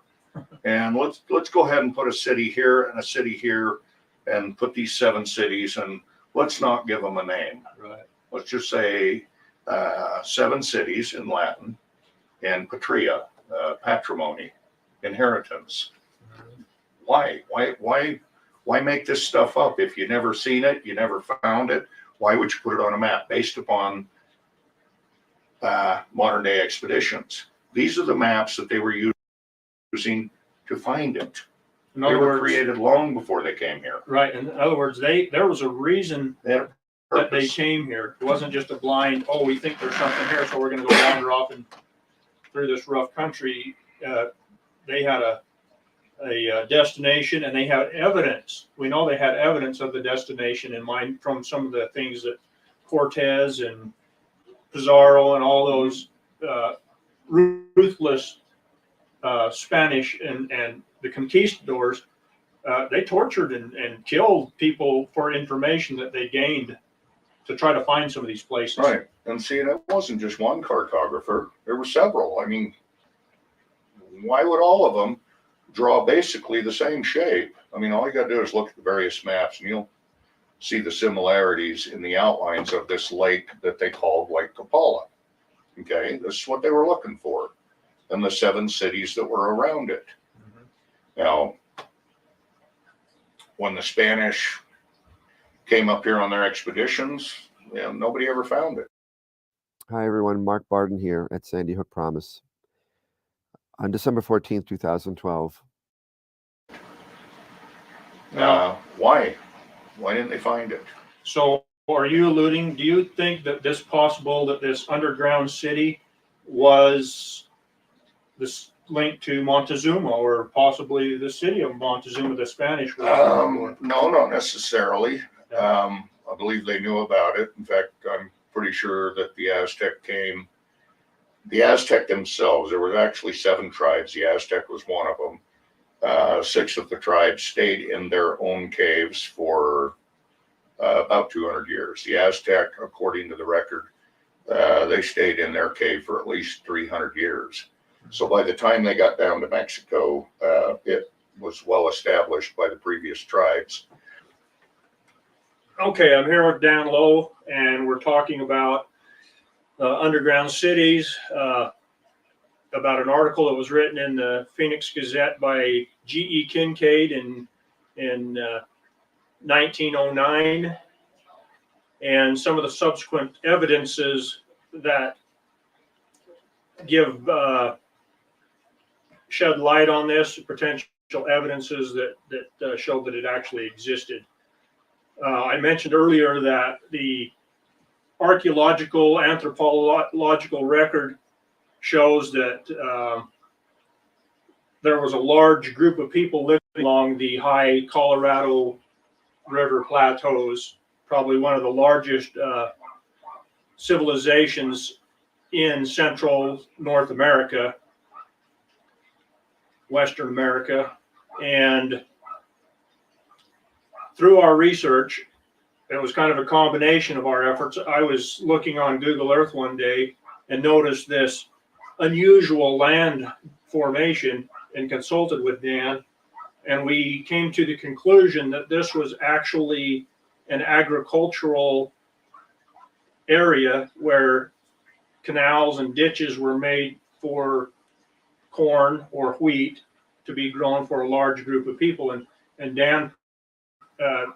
And let's go ahead and put a city here and a city here and put these 7 cities, and let's not give them a name. Right. Let's just say 7 cities in Latin, and patria, patrimony, inheritance. Why make this stuff up? If you never seen it, you never found it, why would you put it on a map based upon modern day expeditions? These are the maps that they were using to find it. They were created long before they came here. Right. In other words, there was a reason that they came here. It wasn't just a blind, oh, we think there's something here, so we're going to go wander off and through this rough country. They had a destination, and they had evidence. We know they had evidence of the destination in mind from some of the things that Cortez and Pizarro and all those ruthless Spanish and the conquistadors, they tortured and killed people for information that they gained to try to find some of these places. Right. And see, that wasn't just one cartographer. There were several. I mean, why would all of them draw basically the same shape? I mean, all you got to do is look at the various maps, and you'll see the similarities in the outlines of this lake that they called Lake Copala. Okay, this is what they were looking for, and the 7 cities that were around it. Mm-hmm. Now, when the Spanish came up here on their expeditions, nobody ever found it. Hi, everyone. Mark Barden here at Sandy Hook Promise. On December 14th, 2012. Why? Why didn't they find it? So are you alluding, do you think that this possible that this underground city was this linked to Montezuma, or possibly the city of Montezuma, the Spanish? No, not necessarily. I believe they knew about it. In fact, I'm pretty sure that the Aztec themselves, there were actually 7 tribes. The Aztec was one of them. 6 of the tribes stayed in their own caves for about 200 years. The Aztec, according to the record, they stayed in their cave for at least 300 years. So by the time they got down to Mexico, it was well established by the previous tribes. Okay, I'm here with Dan Lowe, and we're talking about underground cities, about an article that was written in the Phoenix Gazette by G.E. Kincaid in 1909, and some of the subsequent evidences that give shed light on this, potential evidences that show that it actually existed. I mentioned earlier that the archaeological, anthropological record shows that there was a large group of people living along the high Colorado River plateaus, probably one of the largest civilizations in Central North America, Western America. And through our research, it was kind of a combination of our efforts. I was looking on Google Earth one day and noticed this unusual land formation and consulted with Dan. And we came to the conclusion that this was actually an agricultural area where canals and ditches were made for corn or wheat to be grown for a large group of people. And Dan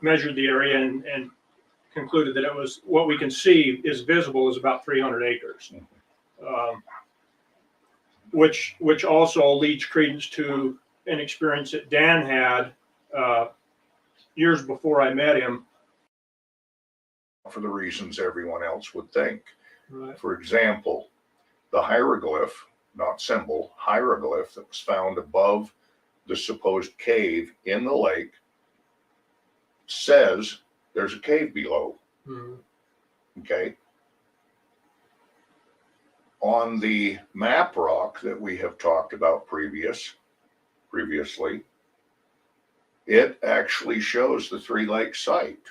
measured the area and concluded that it was, what we can see is visible is about 300 acres, which also leads credence to an experience that Dan had years before I met him. For the reasons everyone else would think. Right. For example, the hieroglyph, not symbol, hieroglyph that was found above the supposed cave in the lake says there's a cave below. Mhm. Okay. On the map rock that we have talked about previously, it actually shows the Three Lakes site.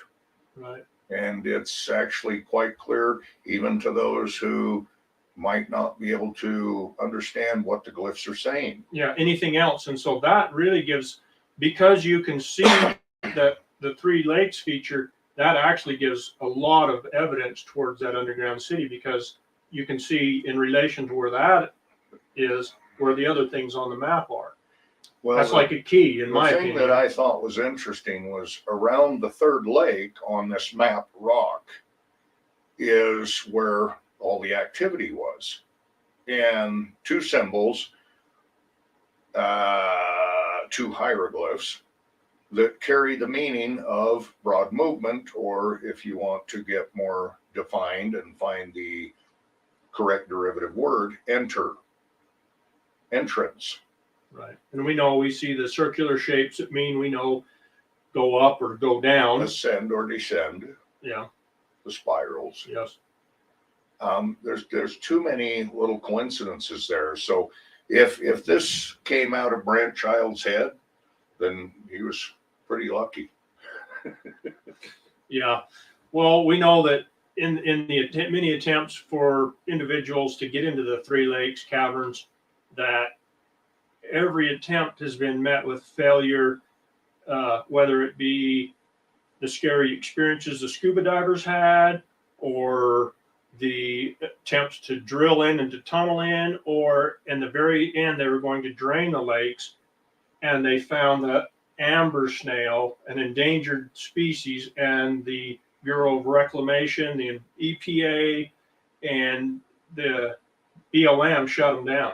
Right. And it's actually quite clear, even to those who might not be able to understand what the glyphs are saying. Yeah, anything else. And so that really gives, because you can see that the Three Lakes feature, that actually gives a lot of evidence towards that underground city, because you can see in relation to where that is, where the other things on the map are. Well, That's like a key, in my the thing opinion. that I thought was interesting was around the third lake on this map rock is where all the activity was. And two symbols, two hieroglyphs that carry the meaning of broad movement, or if you want to get more defined and find the correct derivative word, entrance. Right. And we see the circular shapes that mean, we know, go up or go down. Ascend or descend. Yeah. The spirals. Yes. There's too many little coincidences there. So if this came out of Brent Child's head, then he was pretty lucky. Yeah. Well, we know that in the many attempts for individuals to get into the Three Lakes caverns, that every attempt has been met with failure, whether it be the scary experiences the scuba divers had, or the attempts to drill in and to tunnel in, or in the very end, they were going to drain the lakes, and they found that amber snail, an endangered species, and the Bureau of Reclamation, the EPA, and the BLM shut them down.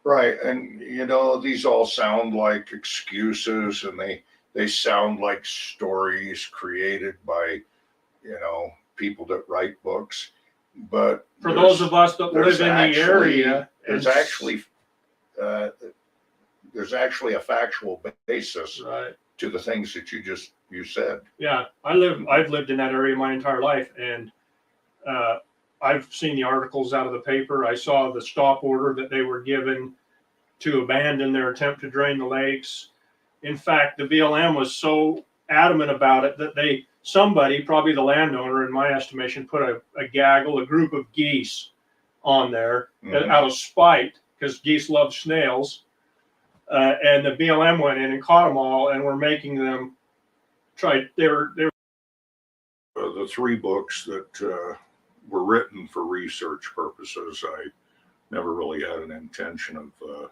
Right. And, these all sound like excuses, and they sound like stories created by, people that write books. But for those of us that live in the area, there's actually a factual basis right to the things that you said. Yeah, I've lived in that area my entire life, and I've seen the articles out of the paper. I saw the stop order that they were given to abandon their attempt to drain the lakes. In fact, the BLM was so adamant about it that somebody, probably the landowner in my estimation, put a group of geese on there out of spite, because geese love snails. And the BLM went in and caught them all, and were making them they were 3 books that were written for research purposes. I never really had an intention of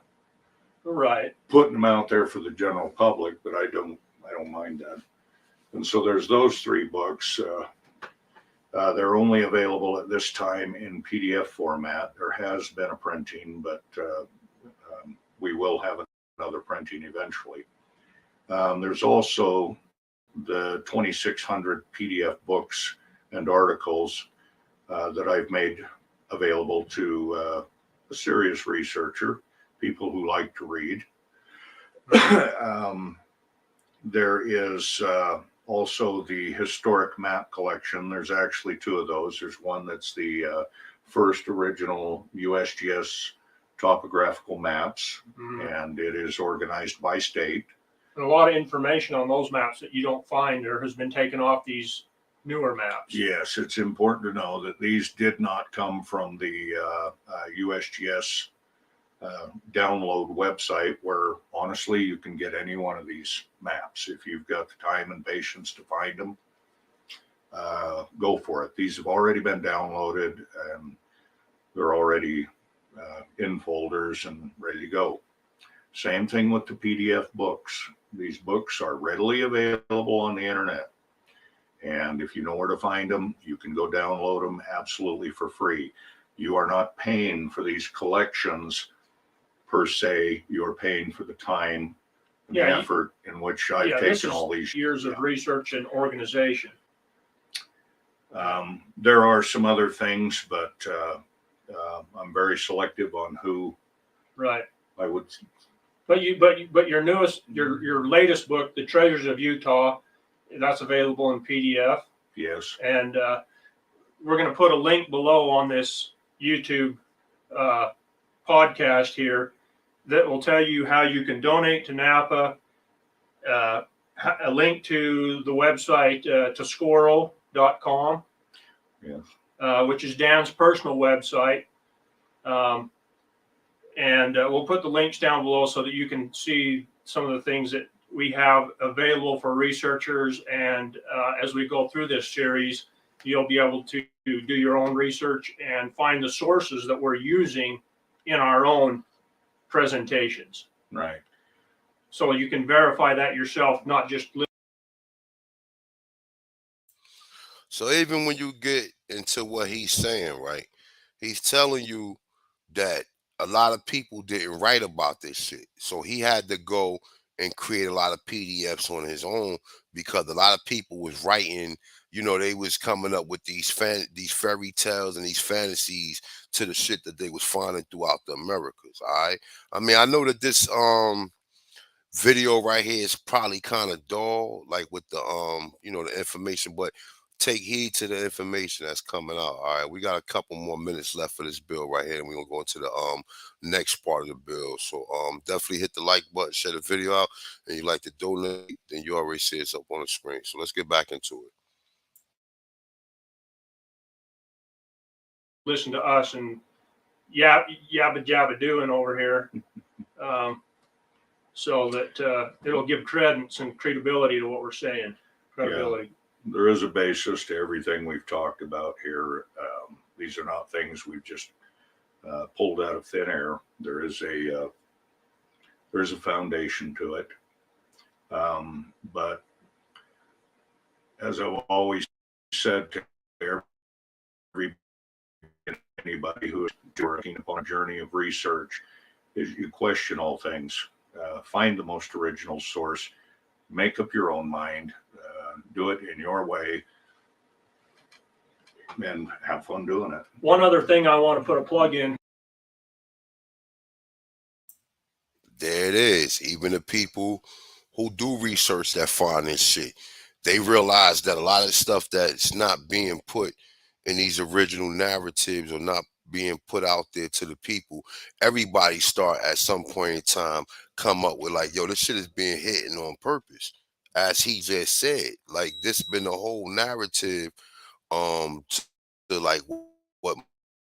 Right. putting them out there for the general public, but I don't mind that. And so there's those 3 books. They're only available at this time in PDF format. There has been a printing, but we will have another printing eventually. There's also the 2,600 PDF books and articles that I've made available to a serious researcher, people who like to read. There is also the historic map collection. There's actually 2 of those. There's one that's the first original USGS topographical maps, and it is organized by state. And a lot of information on those maps that you don't find or has been taken off these newer maps. Yes, it's important to know that these did not come from the USGS download website, where honestly you can get any one of these maps if you've got the time and patience to find them. Go for it. These have already been downloaded and they're already in folders and ready to go. Same thing with the PDF books. These books are readily available on the internet, and if you know where to find them, you can go download them absolutely for free. You are not paying for these collections per se. You're paying for the time and the effort in which I've taken all these years of research and organization. There are some other things, but I'm very selective on who I would. But your your latest book, The Treasures of Utah, that's available in PDF. Yes. And we're going to put a link below on this YouTube podcast here that will tell you how you can donate to NAPA. A link to the website Toscoro.com, yes, which is Dan's personal website. And we'll put the links down below so that you can see some of the things that we have available for researchers. And as we go through this series, you'll be able to do your own research and find the sources that we're using in our own presentations. Right. So you can verify that yourself, not just. So even when you get into what he's saying, right, he's telling you that a lot of people didn't write about this shit. So he had to go and create a lot of PDFs on his own, because a lot of people was writing, you know, they was coming up with these fairy tales and these fantasies to the shit that they was finding throughout the Americas. All right. I mean, I know that this video right here is probably kind of dull, like with the you know, the information, but take heed to the information that's coming out. All right, we got a couple more minutes left for this bill right here, and we're gonna go into the next part of the bill. So definitely hit the like button, share the video out, and you like to donate, then you already see it's up on the screen. So let's get back into it. Listen to us and yabba jabba doing over here, so that it'll give credence and credibility to what we're saying. Credibility. Yeah. There is a basis to everything we've talked about here. These are not things we've just pulled out of thin air. There is a foundation to it. But as I've always said to anybody who is working upon a journey of research, is you question all things. Find the most original source. Make up your own mind. Do it in your way and have fun doing it. One other thing I want to put a plug in. There it is. Even the people who do research that find this shit, they realize that a lot of stuff that's not being put in these original narratives or not being put out there to the people, everybody start at some point in time come up with like, yo, this shit is being hidden on purpose. As he just said, like this been the whole narrative to like what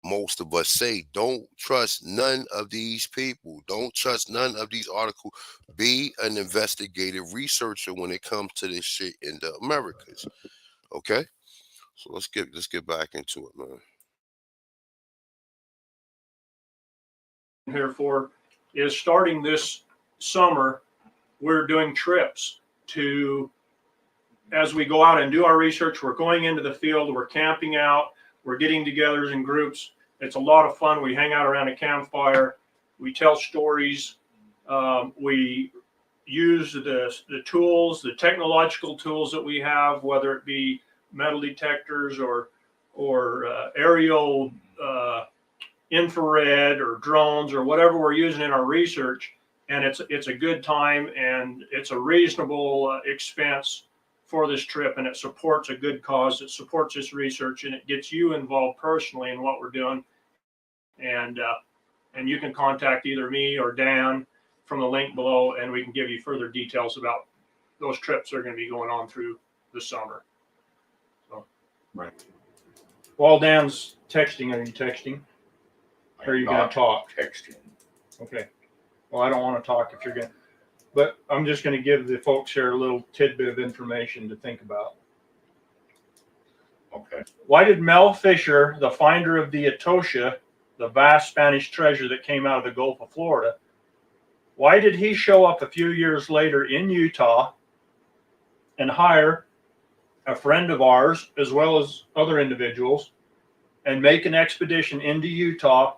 most of us say. Don't trust none of these people. Don't trust none of these articles. Be an investigative researcher when it comes to this shit in the Americas. Okay? So let's get back into it, man. Here for is starting this summer. We're doing trips to, as we go out and do our research, we're going into the field, we're camping out, we're getting together in groups. It's a lot of fun. We hang out around a campfire, we tell stories, we use the tools, the technological tools that we have, whether it be metal detectors or aerial infrared or drones or whatever we're using in our research. And it's a good time, and it's a reasonable expense for this trip, and it supports a good cause. It supports this research, and it gets you involved personally in what we're doing. And you can contact either me or Dan from the link below, and we can give you further details about those trips that are going to be going on through the summer. So, Right. While Dan's texting, are you texting? Or are you going to talk? Texting. Okay. Well, I don't want to talk if you're going to, but I'm just going to give the folks here a little tidbit of information to think about. Okay. Why did Mel Fisher, the finder of the Etosha, the vast Spanish treasure that came out of the Gulf of Florida, why did he show up a few years later in Utah and hire a friend of ours, as well as other individuals, and make an expedition into Utah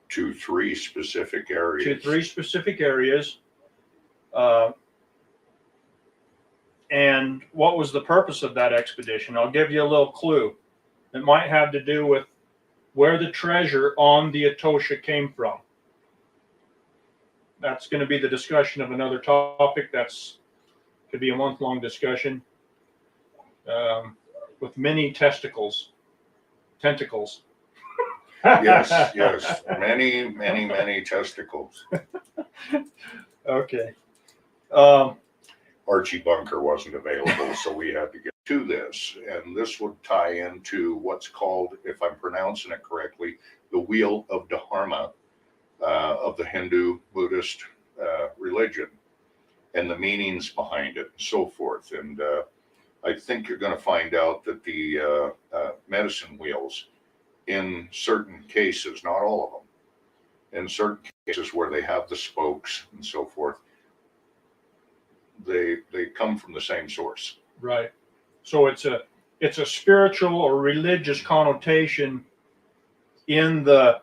To 3 specific areas. to 3 specific areas? And what was the purpose of that expedition? I'll give you a little clue. It might have to do with where the treasure on the Etosha came from. That's going to be the discussion of another topic. Could be a month-long discussion with many tentacles. Yes. Many testicles. Okay. Archie Bunker wasn't available, so we had to get to this. And this would tie into what's called, if I'm pronouncing it correctly, the Wheel of Dharma of the Hindu Buddhist religion, and the meanings behind it and so forth. And I think you're going to find out that the medicine wheels, in certain cases, not all of them, in certain cases where they have the spokes and so forth, they come from the same source. Right. So it's a spiritual or religious connotation in the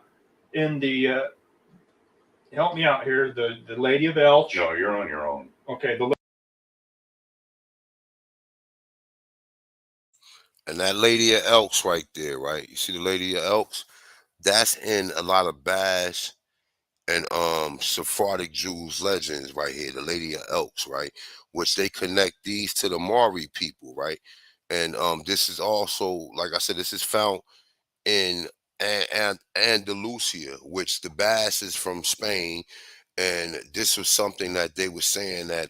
help me out here, the Lady of Elch. No, you're on your own. Okay, And that Lady of Elks right there, right? You see the Lady of Elks? That's in a lot of Bash and Sephardic Jews legends right here, the Lady of Elks, right? Which they connect these to the Mari people, right? And this is also, like I said, this is found in Andalusia, which the Bass is from Spain. And this was something that they were saying that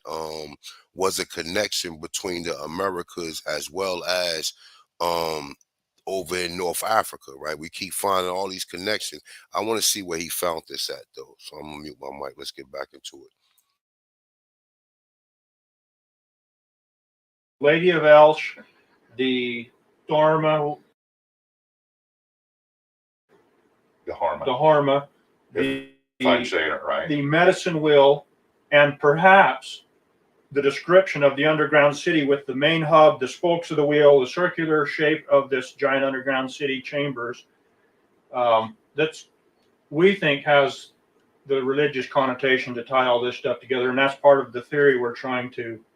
was a connection between the Americas as well as over in North Africa, right? We keep finding all these connections. I want to see where he found this at, though. So I'm gonna mute my mic. Let's get back into it. Lady of Elch, the Dharma, If I'm saying it right. the medicine wheel, and perhaps the description of the underground city with the main hub, the spokes of the wheel, the circular shape of this giant underground city chambers. That's, we think, has the religious connotation to tie all this stuff together, and that's part of the theory we're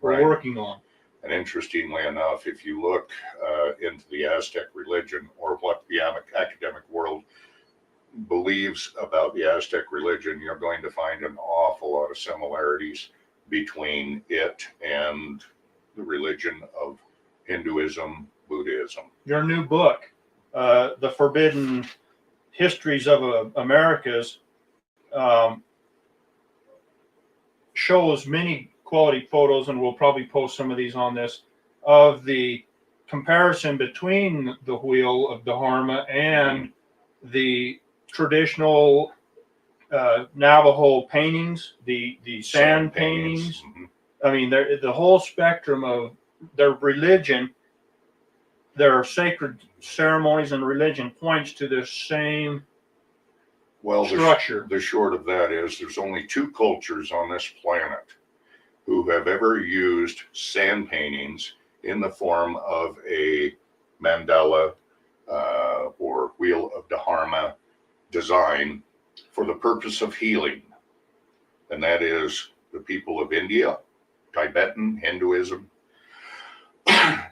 working on. And interestingly enough, if you look into the Aztec religion, or what the academic world believes about the Aztec religion, you're going to find an awful lot of similarities between it and the religion of Hinduism, Buddhism. Your new book, The Forbidden Histories of Americas, shows many quality photos, and we'll probably post some of these on this, of the comparison between the Wheel of Dharma and the traditional Navajo paintings, the sand paintings. Mm-hmm. I mean, the whole spectrum of their religion their sacred ceremonies and religion points to the same Well, structure. the short of that is there's only two cultures on this planet who have ever used sand paintings in the form of a mandala or wheel of Dharma design for the purpose of healing. And that is the people of India, Tibetan Hinduism,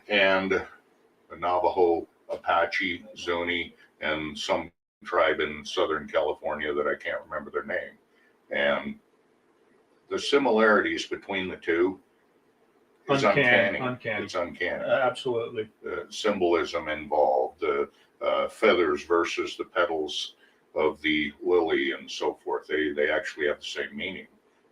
and the Navajo, Apache, Zuni, and some tribe in Southern California that I can't remember their name. And the similarities between the two is uncanny. It's uncanny. Absolutely. The symbolism involved, the feathers versus the petals of the lily and so forth. They actually have the same meaning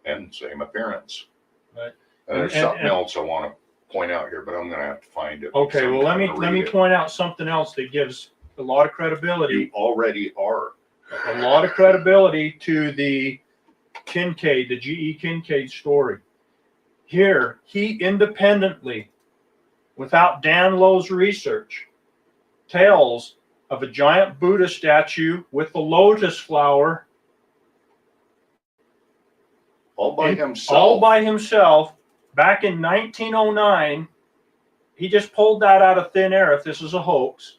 and same appearance. Right. And there's something else I want to point out here, but I'm going to have to find it. Okay, well, let me it. point out something else that gives a lot of credibility. You already are. A lot of credibility to the Kincaid, the G.E. Kincaid story. Here, he independently, without Dan Lowe's research, tells of a giant Buddha statue with the lotus flower. All by himself. All by himself. Back in 1909, he just pulled that out of thin air if this is a hoax.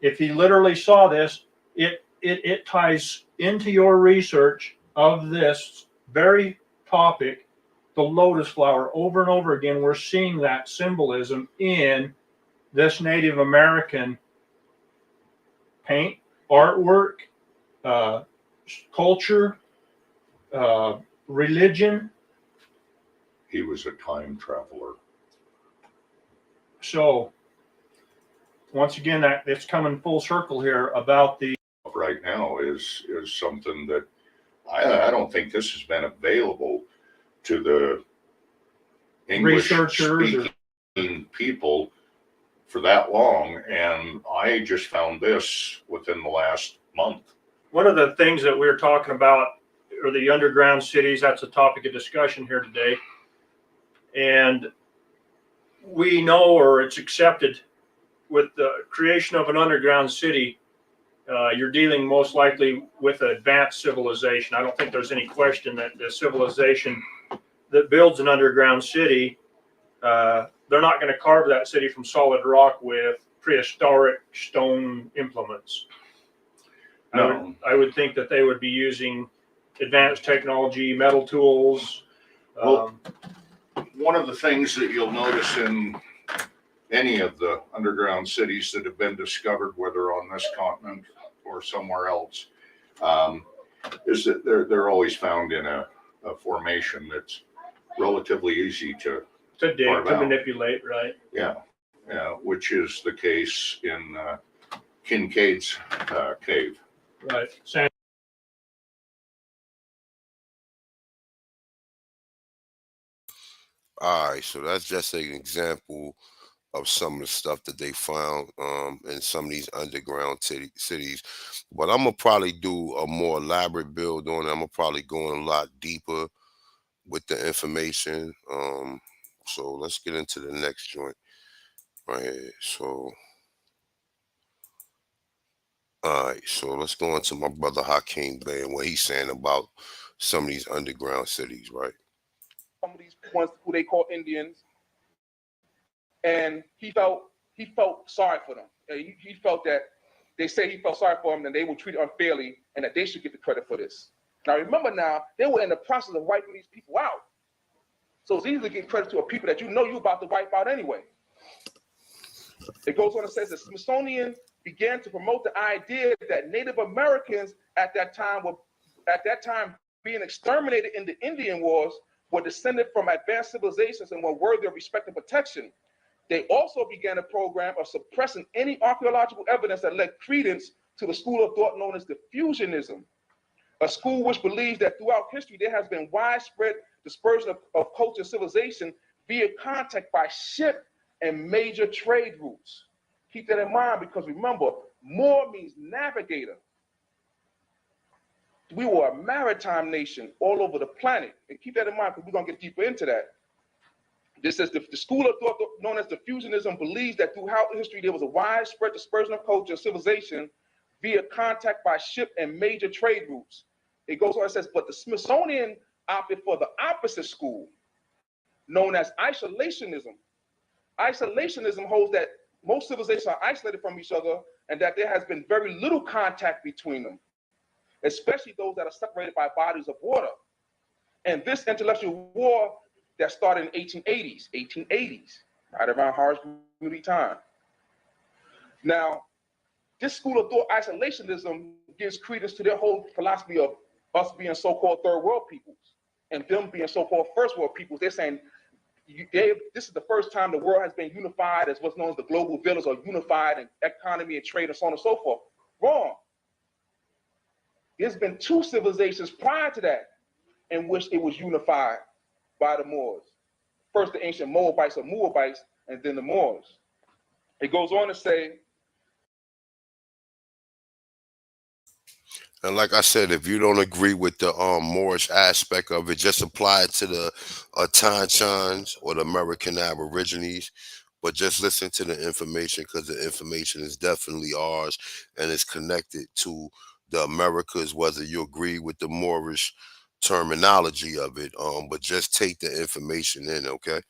If he literally saw this, it ties into your research of this very topic, the lotus flower. Over and over again, we're seeing that symbolism in this Native American paint, artwork, culture, religion. He was a time traveler. So once again, it's coming full circle here about the right now is something that I don't think this has been available to the English speaking people for that long, and I just found this within the last month. One of the things that we're talking about are the underground cities. That's a topic of discussion here today. And we know, or it's accepted, with the creation of an underground city, you're dealing most likely with advanced civilization. I don't think there's any question that the civilization that builds an underground city, they're not going to carve that city from solid rock with prehistoric stone implements. No. I would think that they would be using advanced technology, metal tools. Well, one of the things that you'll notice in any of the underground cities that have been discovered, whether on this continent or somewhere else, is that they're always found in a formation that's relatively easy to dig, to manipulate, right? Yeah, which is the case in Kincaid's cave. Right. All right, so that's just an example of some of the stuff that they found in some of these underground cities. But I'm gonna probably do a more elaborate build on it. I'm gonna probably go in a lot deeper with the information. So let's get into the next joint right here. So all right, so let's go into my brother Hakeem Bey and what he's saying about some of these underground cities, right? Some of these ones who they call Indians, and he felt sorry for them. He felt that they say he felt sorry for them and they were treated unfairly and that they should get the credit for this. Now remember, they were in the process of wiping these people out. So it's easy to give credit to a people that you know you're about to wipe out anyway. It goes on and says the Smithsonian began to promote the idea that Native Americans at that time being exterminated in the Indian Wars were descended from advanced civilizations and were worthy of respect and protection. They also began a program of suppressing any archaeological evidence that led credence to the school of thought known as diffusionism, a school which believes that throughout history there has been widespread dispersion of culture and civilization via contact by ship and major trade routes. Keep that in mind because remember, Moor means navigator. We were a maritime nation all over the planet. And keep that in mind because we're going to get deeper into that. This says the school of thought known as diffusionism believes that throughout history there was a widespread dispersion of culture and civilization via contact by ship and major trade routes. It goes on and says, but the Smithsonian opted for the opposite school, known as isolationism. Isolationism holds that most civilizations are isolated from each other and that there has been very little contact between them, especially those that are separated by bodies of water. And this intellectual war that started in 1880s, right around Horace Greeley time. Now, this school of thought, isolationism, gives credence to their whole philosophy of us being so-called third world peoples and them being so-called first world peoples. They're saying this is the first time the world has been unified as what's known as the global village, or unified in economy and trade and so on and so forth. Wrong. There's been two civilizations prior to that in which it was unified by the Moors. First, the ancient Moabites or Moabites, and then the Moors. It goes on to say, and like I said, if you don't agree with the Moorish aspect of it, just apply it to the Tanchans or the American Aborigines. But just listen to the information, because the information is definitely ours and it's connected to the Americas, whether you agree with the Moorish terminology of it. But just take the information in, okay?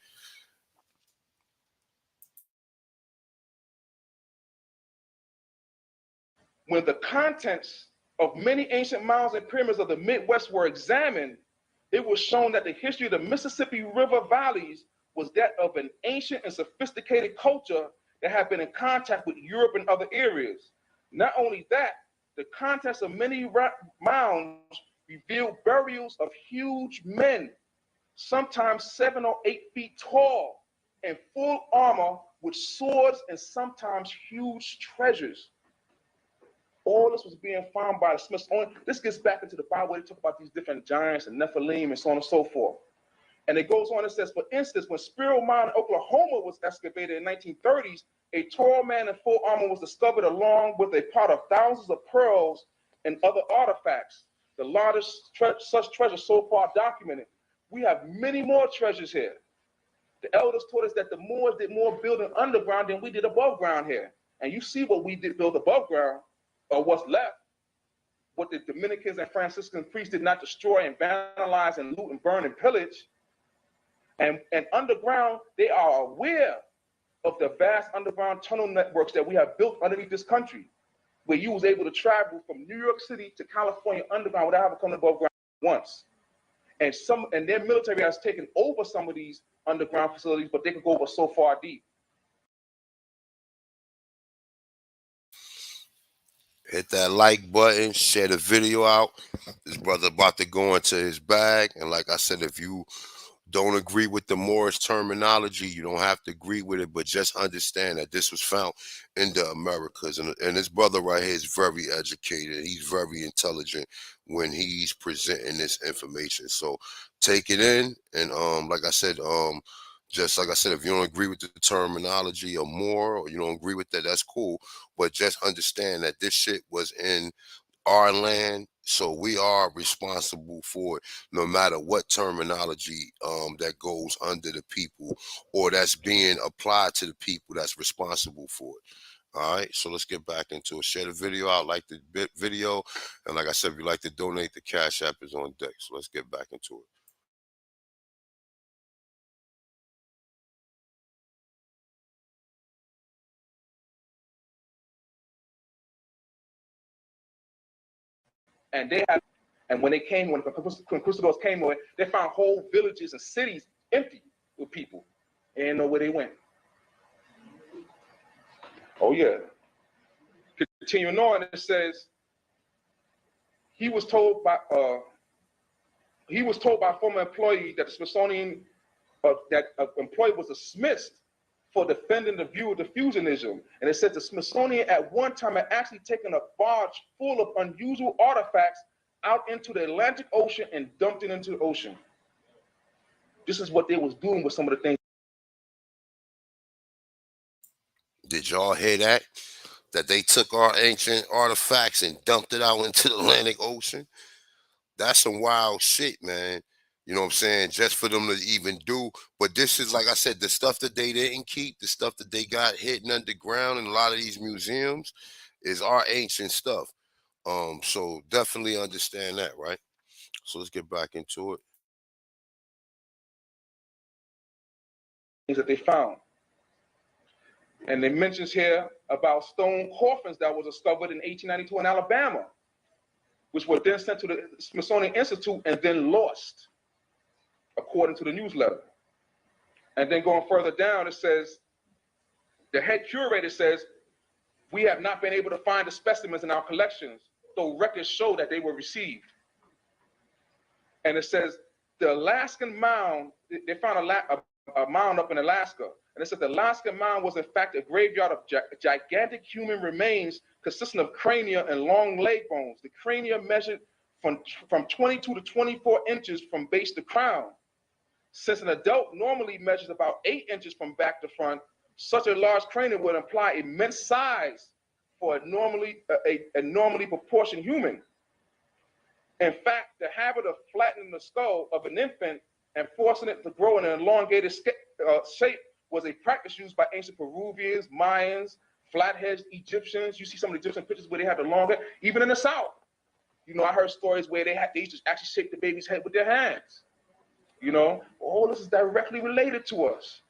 when the contents of many ancient mounds and pyramids of the Midwest were examined, it was shown that the history of the Mississippi River valleys was that of an ancient and sophisticated culture that had been in contact with Europe and other areas. Not only that, the contents of many mounds revealed burials of huge men, sometimes 7 or 8 feet tall, in full armor with swords and sometimes huge treasures. All this was being found by the Smithsonian. This gets back into the Bible where they talk about these different giants and Nephilim and so on and so forth. And it goes on and says, for instance, when Spiro Mine in Oklahoma was excavated in the 1930s, a tall man in full armor was discovered along with a pot of thousands of pearls and other artifacts, the largest such treasure so far documented. We have many more treasures here. The elders taught us that the Moors did more building underground than we did above ground here. And you see what we did build above ground, or what's left, what the Dominicans and Franciscan priests did not destroy and vandalize and loot and burn and pillage. And underground, they are aware of the vast underground tunnel networks that we have built underneath this country, where you was able to travel from New York City to California underground without having to come above ground once. And their military has taken over some of these underground facilities, but they could go over so far deep. Hit that like button, share the video out. This brother about to go into his bag. And like I said, if you don't agree with the Moorish terminology, you don't have to agree with it, but just understand that this was found in the Americas. And this brother right here is very educated. He's very intelligent when he's presenting this information. So take it in. And like I said, just like I said, if you don't agree with the terminology or more, or you don't agree with that, that's cool. But just understand that this shit was in our land, so we are responsible for it, no matter what terminology that goes under the people or that's being applied to the people that's responsible for it. All right, so let's get back into it. Share the video out, like the video, and like I said, if you like to donate, the Cash App is on deck. So let's get back into it. And they have, and when conquistadors came away, they found whole villages and cities empty with people. They didn't know where they went. Oh yeah. Continuing on, it says he was told by a former employee that the Smithsonian employee was dismissed for defending the view of diffusionism. And it said the Smithsonian at one time had actually taken a barge full of unusual artifacts out into the Atlantic Ocean and dumped it into the ocean. This is what they was doing with some of the things. Did y'all hear that? That they took our ancient artifacts and dumped it out into the Atlantic Ocean? That's some wild shit, man. You know what I'm saying? Just for them to even do. But this is, like I said, the stuff that they didn't keep, the stuff that they got hidden underground in a lot of these museums is our ancient stuff. So definitely understand that, right? So let's get back into it. Things that they found. And they mentions here about stone coffins that was discovered in 1892 in Alabama, which were then sent to the Smithsonian Institute and then lost, according to the newsletter. And then going further down, it says, the head curator says, we have not been able to find the specimens in our collections, though records show that they were received. And it says, the Alaskan mound, they found a mound up in Alaska. And it said the Alaskan mound was in fact a graveyard of gigantic human remains consisting of crania and long leg bones. The crania measured from 22 to 24 inches from base to crown. Since an adult normally measures about 8 inches from back to front, such a large cranium would imply immense size for a normally proportioned human. In fact, the habit of flattening the skull of an infant and forcing it to grow in an elongated shape was a practice used by ancient Peruvians, Mayans, Flatheads, Egyptians. You see some of the Egyptian pictures where they have the longer, even in the South. You know, I heard stories where they used to actually shake the baby's head with their hands. You know, all this is directly related to us.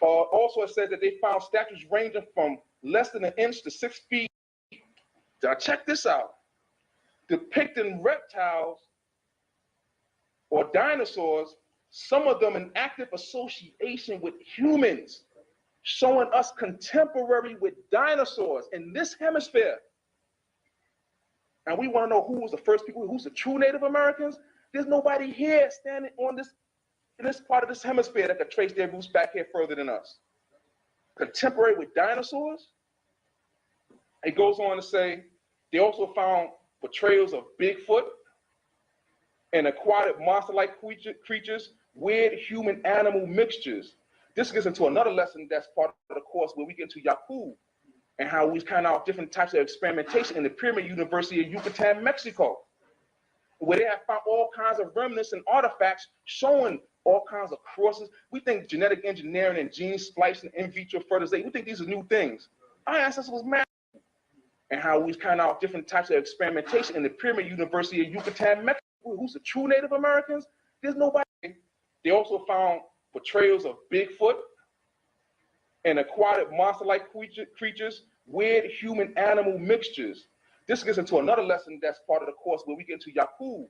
Also, it says that they found statues ranging from less than 1 inch to 6 feet. Now, check this out. Depicting reptiles or dinosaurs, some of them in active association with humans, showing us contemporary with dinosaurs in this hemisphere. And we want to know who was the first people, who's the true Native Americans. There's nobody here standing on this, in this part of this hemisphere that could trace their roots back here further than us. Contemporary with dinosaurs. It goes on to say, they also found portrayals of Bigfoot and aquatic monster-like creatures, weird human-animal mixtures. This gets into another lesson that's part of the course where we get into Yakub and how we kind of different types of experimentation in the Pyramid University of Yucatan, Mexico, where they have found all kinds of remnants and artifacts showing all kinds of crosses. We think genetic engineering and gene splicing, in vitro fertilization, we think these are new things. Our ancestors was mad. And how we kind of different types of experimentation in the Pyramid University of Yucatan, Mexico. Who's the true Native Americans? There's nobody. They also found portrayals of Bigfoot and aquatic monster-like creatures, weird human-animal mixtures. This gets into another lesson that's part of the course where we get into Yakub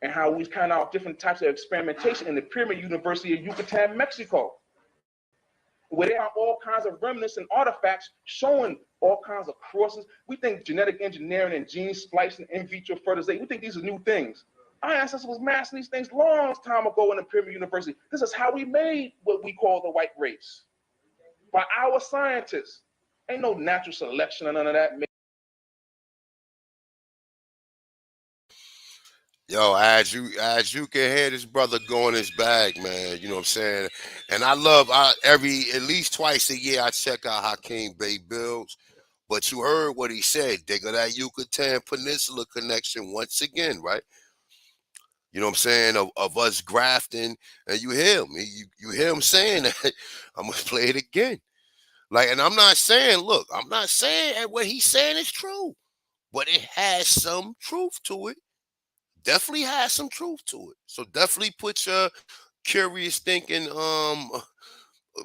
and how we kind of different types of experimentation in the Pyramid University of Yucatan, Mexico, where they have all kinds of remnants and artifacts showing all kinds of crosses. We think genetic engineering and gene splicing, in vitro fertilization, we think these are new things. Our ancestors was mastering these things long time ago in the Pyramid University. This is how we made what we call the white race. By our scientists. Ain't no natural selection or none of that. Yo, as you can hear this brother go in his bag, man. You know what I'm saying? And I love at least twice a year I check out Hakeem Bey builds. But you heard what he said. They got that Yucatan Peninsula connection once again, right? You know what I'm saying? Of us grafting, and you hear him. You hear him saying that. I'm gonna play it again. Like, and I'm not saying what he's saying is true, but it has some truth to it. Definitely has some truth to it. So definitely put your curious thinking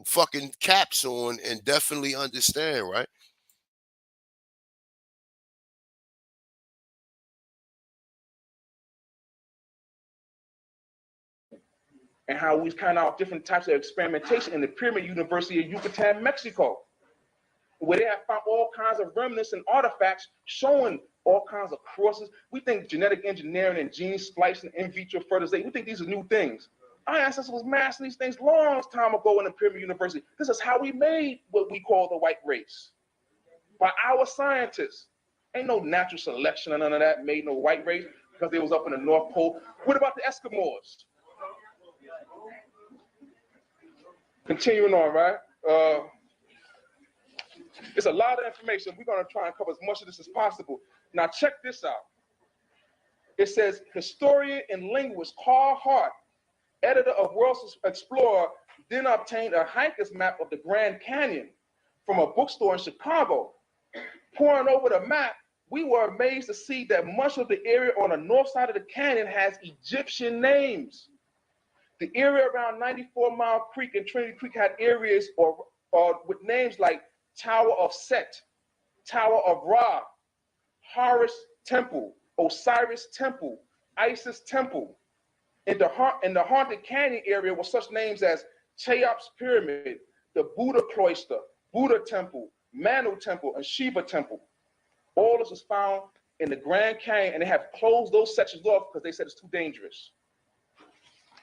fucking caps on and definitely understand, right? And how we kind of different types of experimentation in the Pyramid University of Yucatan, Mexico, where they have found all kinds of remnants and artifacts showing all kinds of crosses. We think genetic engineering and gene splicing, in vitro fertilization, we think these are new things. Our ancestors was mastering these things long time ago in the Pyramid University. This is how we made what we call the white race. By our scientists. Ain't no natural selection or none of that made no white race because they was up in the North Pole. What about the Eskimos? Continuing on, right? It's a lot of information. We're going to try and cover as much of this as possible. Now, check this out. It says, historian and linguist Carl Hart editor of World Explorer, then obtained a hiker's map of the Grand Canyon from a bookstore in Chicago. Pouring over the map, we were amazed to see that much of the area on the north side of the canyon has Egyptian names. The area around 94 Mile Creek and Trinity Creek had areas or with names like Tower of Set, Tower of Ra, Horus Temple, Osiris Temple, Isis Temple. In the Haunted Canyon area were such names as Cheops Pyramid, the Buddha Cloister, Buddha Temple, Manu Temple, and Shiva Temple. All this was found in the Grand Canyon, and they have closed those sections off because they said it's too dangerous.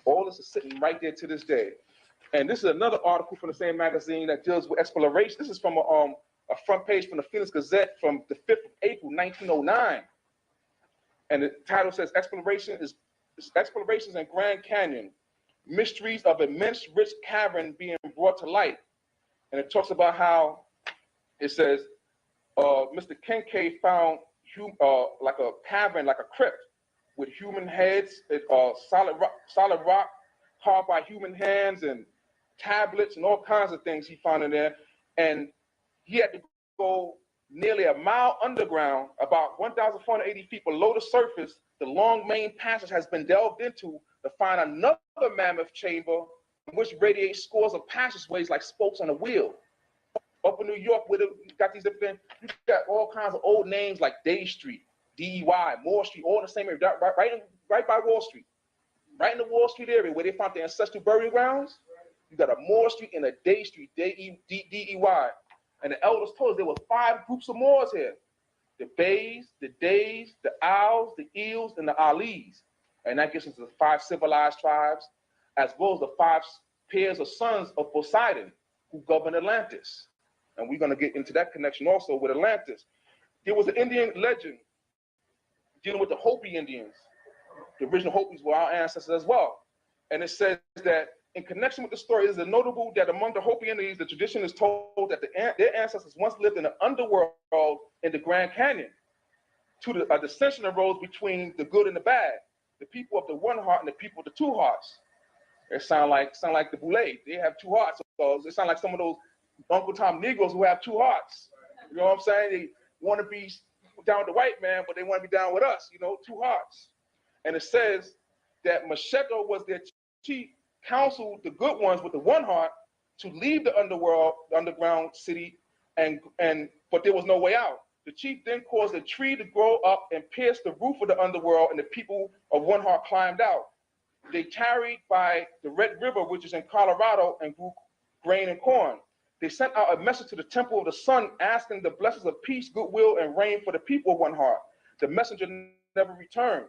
All this is sitting right there to this day. And this is another article from the same magazine that deals with exploration. This is from a front page from the Phoenix Gazette from the 5th of April, 1909. And the title says, Explorations in Grand Canyon, Mysteries of Immense Rich Cavern Being Brought to Light. And it talks about how it says, Mr. Kincaid found like a cavern, like a crypt, with human heads, solid rock carved by human hands, and tablets and all kinds of things he found in there. And he had to go nearly a mile underground, about 1,480 feet below the surface. The long main passage has been delved into to find another mammoth chamber, which radiates scores of passageways like spokes on a wheel. Up in New York, where you got these different, you got all kinds of old names like Day Street, DEY, Moore Street, all in the same area, right by Wall Street, right in the Wall Street area where they found the ancestral burial grounds. You got a Moore Street and a Day Street, DEY. And the elders told us there were 5 groups of Moors here: the Bays, the Days, the Owls, the Eels, and the Alis. And that gets into the 5 civilized tribes, as well as the 5 pairs of sons of Poseidon who governed Atlantis. And we're going to get into that connection also with Atlantis. There was an Indian legend dealing with the Hopi Indians. The original Hopis were our ancestors as well. And it says that in connection with the story, it is notable that among the Hopi Indians, the tradition is told that their ancestors once lived in the underworld in the Grand Canyon. A dissension arose between the good and the bad, the people of the one heart and the people of the 2 hearts. It sound like the Boule. They have 2 hearts. So it sound like some of those Uncle Tom Negroes who have 2 hearts. You know what I'm saying? They want to be down with the white man, but they want to be down with us, 2 hearts. And it says that Macheto was their chief, counseled the good ones with the 1 heart to leave the underworld, the underground city, but there was no way out. The chief then caused a tree to grow up and pierce the roof of the underworld, and the people of 1 heart climbed out. They tarried by the Red River, which is in Colorado, and grew grain and corn. They sent out a message to the Temple of the Sun, asking the blessings of peace, goodwill, and rain for the people of 1 heart. The messenger never returned.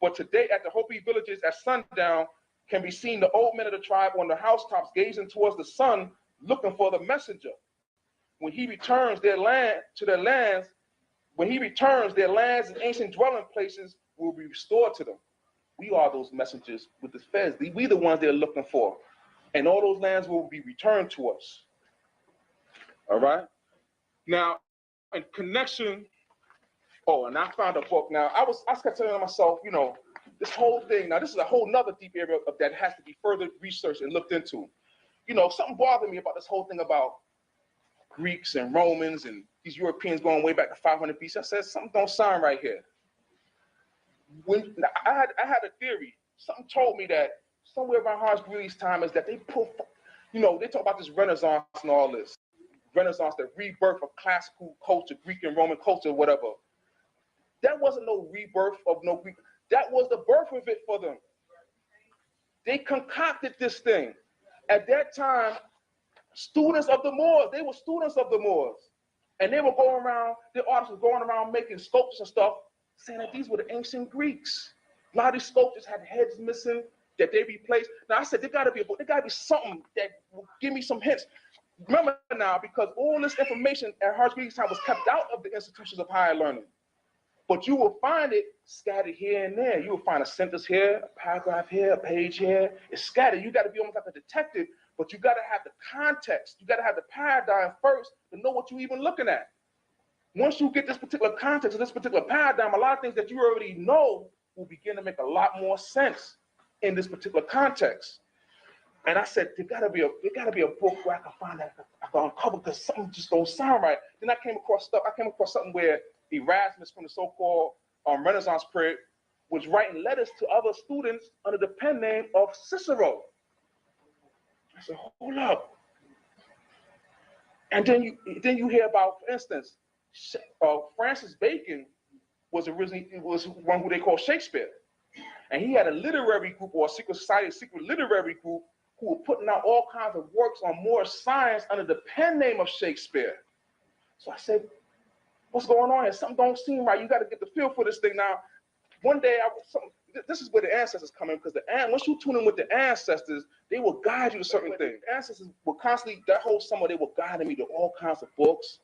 But today at the Hopi villages at sundown can be seen the old men of the tribe on the housetops gazing towards the sun, looking for the messenger. When he returns their lands and ancient dwelling places will be restored to them. We are those messengers with the feds. We the ones they're looking for. And all those lands will be returned to us. All right. Now, in connection, and I found a book. Now, I kept telling myself, this whole thing, now this is a whole nother deep area that has to be further researched and looked into. Something bothered me about this whole thing about Greeks and Romans and these Europeans going way back to 500 BC. I said, something don't sound right here. I had a theory. Something told me that somewhere around Horace Greeley's time is that they they talk about this Renaissance and all this. Renaissance, the rebirth of classical culture, Greek and Roman culture, whatever. That wasn't no rebirth of no Greek. That was the birth of it for them. They concocted this thing. At that time, students of the Moors, they were students of the Moors. And they were going around, the artists were going around making sculptures and stuff, saying that these were the ancient Greeks. A lot of these sculptures had heads missing that they replaced. Now I said, there gotta be something that will give me some hints. Remember now, because all this information at Horace Greeley's time was kept out of the institutions of higher learning. But you will find it scattered here and there. You will find a sentence here, a paragraph here, a page here. It's scattered. You got to be almost like a detective, but you got to have the context. You got to have the paradigm first to know what you're even looking at. Once you get this particular context or this particular paradigm, a lot of things that you already know will begin to make a lot more sense. in this particular context. And I said, there gotta be a book where I can find that I can uncover, because something just don't sound right. Then I came across something where Erasmus from the so-called Renaissance period was writing letters to other students under the pen name of Cicero. I said, hold up. And then you hear about, for instance, Francis Bacon was one who they call Shakespeare. And he had a literary group, or a secret society, a secret literary group, who were putting out all kinds of works on more science under the pen name of Shakespeare. So I said, what's going on here? Something don't seem right. You got to get the feel for this thing. Now, one day, this is where the ancestors come in, because once you tune in with the ancestors, they will guide you to certain things. The ancestors were constantly, that whole summer, they were guiding me to all kinds of books,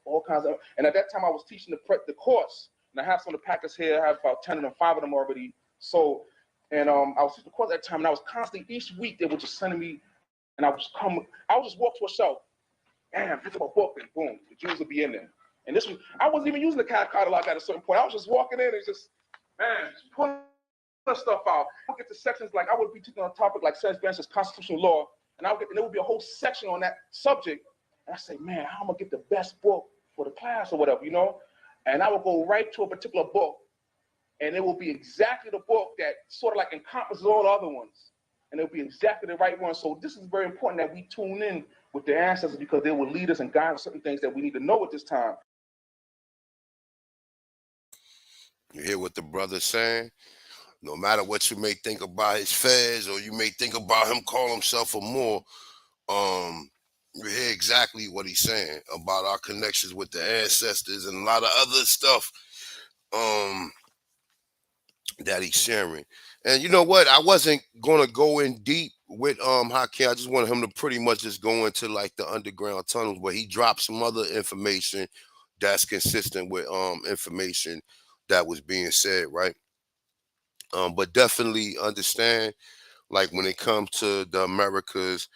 and at that time I was teaching the course, and I have some of the packets here. I have about 10 of them, 5 of them already sold. And I was teaching the course at that time, and I was constantly, each week, they were just sending me, and I would just walk to a shelf, bam, pick up a book, and boom, the jewels would be in there. And this was, I wasn't even using the catalog at a certain point. I was just walking in and just pulling stuff out. I'll get to sections, like I would be teaching on a topic like Senator Ben's constitutional law, and there would be a whole section on that subject. And I say, man, how am I gonna get the best book for the class or whatever, And I would go right to a particular book, and it will be exactly the book that sort of like encompasses all the other ones. And it'll be exactly the right one. So this is very important that we tune in with the ancestors, because they will lead us and guide us certain things that we need to know at this time. You hear what the brother's saying? No matter what you may think about his feds, or you may think about him calling himself a Moor, you hear exactly what he's saying about our connections with the ancestors and a lot of other stuff that he's sharing. And you know what? I wasn't gonna go in deep with Hakeem. I just wanted him to pretty much just go into like the underground tunnels, but he dropped some other information that's consistent with information that was being said, right? But definitely understand, like when it comes to the Americas,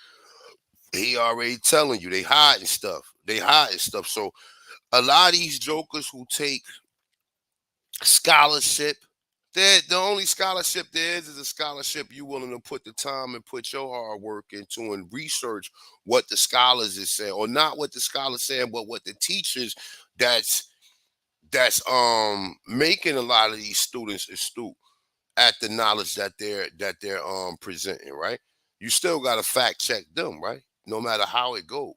he already telling you they hiding stuff. So a lot of these jokers who take scholarship, the only scholarship there is a scholarship you willing to put the time and put your hard work into and research what the scholars is saying, or not what the scholars saying, but what the teachers that's making a lot of these students astute at the knowledge that they're presenting, right? You still got to fact check them, right? No matter how it goes.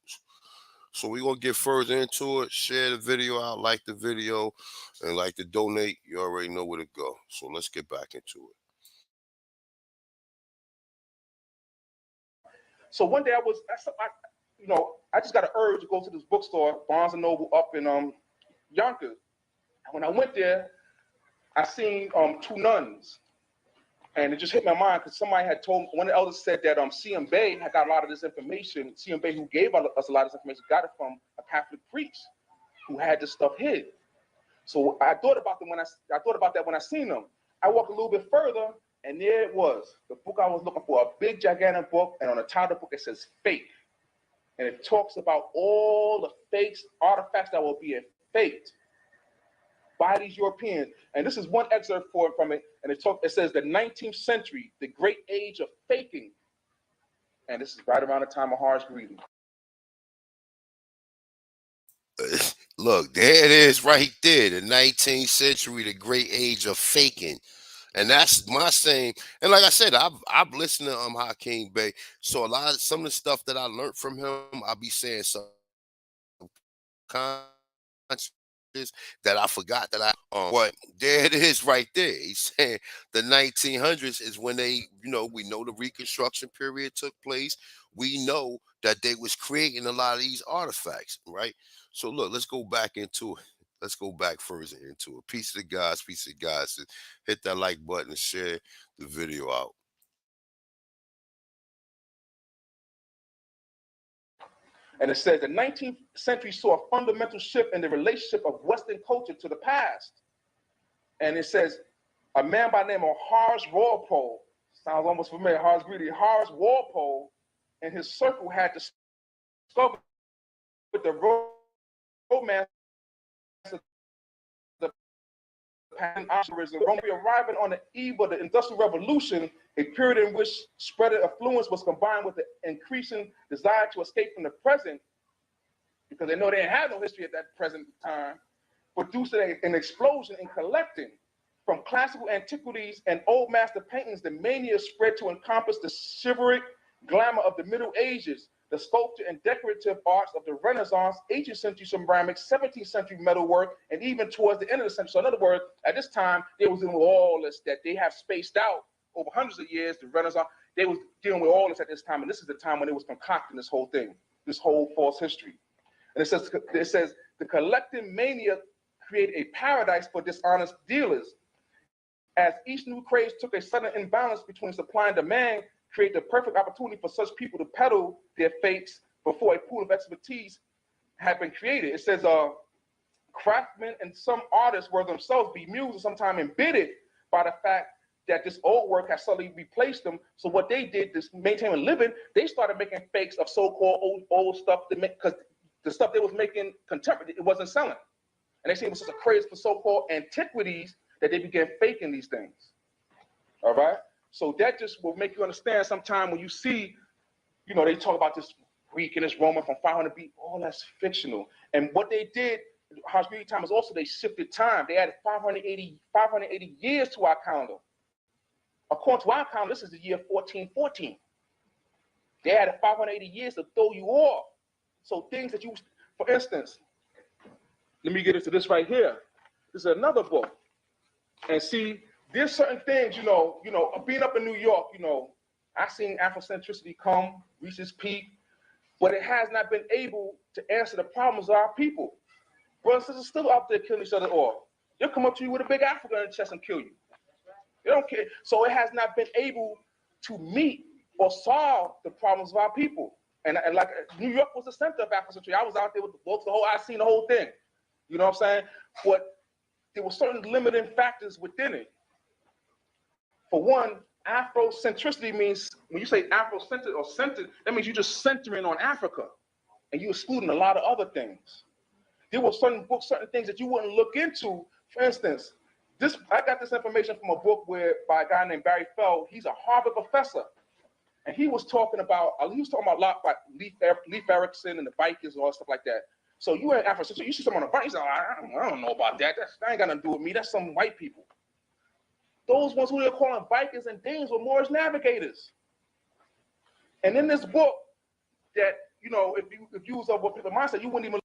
So we're gonna get further into it. Share the video out, like the video, and like to donate. You already know where to go. So let's get back into it. So one day I just got an urge to go to this bookstore, Barnes and Noble, up in Yonkers. And when I went there, I seen 2 nuns. And it just hit my mind, because somebody had told me, one of the elders said that C.M. Bay had got a lot of this information. C.M. Bay, who gave us a lot of this information, got it from a Catholic priest who had this stuff hid. So I thought about them when I seen them. I walked a little bit further, and there it was, the book I was looking for, a big, gigantic book, and on the top of the book it says fake. And it talks about all the fakes, artifacts that were being faked by these Europeans. And this is one excerpt from it, and it says the 19th century, the great age of faking. And this is right around the time of Horace Greeley. Look, there it is right there, the 19th century, the great age of faking. And that's my same. And like I said, I've listened to Hakeem Bey. So some of the stuff that I learned from him, I'll be saying some conscious that I forgot that but there it is right there. He's saying the 1900s is when we know the Reconstruction period took place. We know that they was creating a lot of these artifacts, right? So look, let's go back into it. Let's go back further into it. Peace to the guys. Hit that like button and share the video out. And it says the 19th century saw a fundamental shift in the relationship of Western culture to the past. And it says a man by the name of Horace Walpole, sounds almost familiar, Horace Greeley, Horace Walpole and his circle had discovered the romance of the patent optimism, going to be arriving on the eve of the Industrial Revolution, a period in which spread of affluence was combined with the increasing desire to escape from the present, because they know they didn't have no history at that present time, producing an explosion in collecting. From classical antiquities and old master paintings, the mania spread to encompass the chivalric glamour of the Middle Ages, the sculpture and decorative arts of the Renaissance, 18th century ceramics, 17th century metalwork, and even towards the end of the century. So in other words, at this time, they was doing all this that they have spaced out over hundreds of years, the Renaissance, they was dealing with all this at this time. And this is the time when they was concocting this whole thing, this whole false history. And it says the collecting mania created a paradise for dishonest dealers. As each new craze took a sudden imbalance between supply and demand, create the perfect opportunity for such people to peddle their fakes before a pool of expertise had been created. It says, craftsmen and some artists were themselves bemused and sometimes embittered by the fact that this old work has suddenly replaced them. So what they did to maintain a living, they started making fakes of so-called old stuff because the stuff they was making contemporary, it wasn't selling. And they say it was such a craze for so-called antiquities that they began faking these things. All right? So that just will make you understand sometime when you see, you know, they talk about this Greek and this Roman from 500 BC, all that's fictional. And what they did, Greek time is also they shifted time. They added 580 years to our calendar. According to our calendar, this is the year 1414. They added 580 years to throw you off. So things that you, for instance, let me get into this right here. This is another book. And see, there's certain things, you know, being up in New York, you know, I've seen Afrocentricity come, reach its peak, but it has not been able to answer the problems of our people. Brothers and sisters still out there killing each other off. They'll come up to you with a big Africa in the chest and kill you. They don't care. So it has not been able to meet or solve the problems of our people. And like New York was the center of Afrocentricity. I was out there with the books, I seen the whole thing. You know what I'm saying? But there were certain limiting factors within it. For one, Afrocentricity means, when you say Afrocentric or centered, that means you're just centering on Africa and you're excluding a lot of other things. There were certain books, certain things that you wouldn't look into. For instance, I got this information from a book by a guy named Barry Feld. He's a Harvard professor. And he was talking about a lot about Leif Erikson and the Vikings and all stuff like that. So you in Afrocentricity, you see someone on the Vikings, I don't know about that. That ain't got nothing to do with me. That's some white people. Those ones who they're calling Vikings and Danes were Moorish navigators. And in this book, that, you know, if you was of what people mindset, you wouldn't even.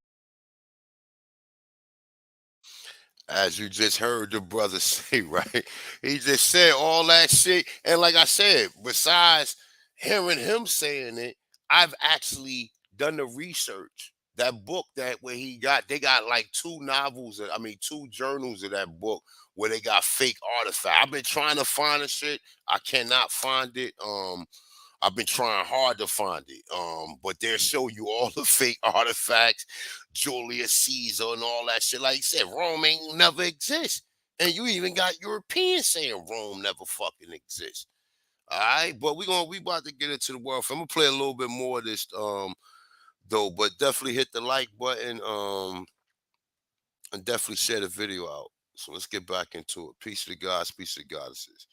As you just heard the brother say, right? He just said all that shit. And like I said, besides hearing him saying it, I've actually done the research. That book where they got like two journals of that book where they got fake artifacts. I've been trying to find the shit. I cannot find it. I've been trying hard to find it. But they'll show you all the fake artifacts, Julius Caesar and all that shit. Like you said, Rome ain't never exist. And you even got Europeans saying Rome never fucking exists. All right, but we about to get into the world. I'm gonna play a little bit more of this though, but definitely hit the like button and definitely share the video out. So let's get back into it. Peace to the gods, peace to the goddesses.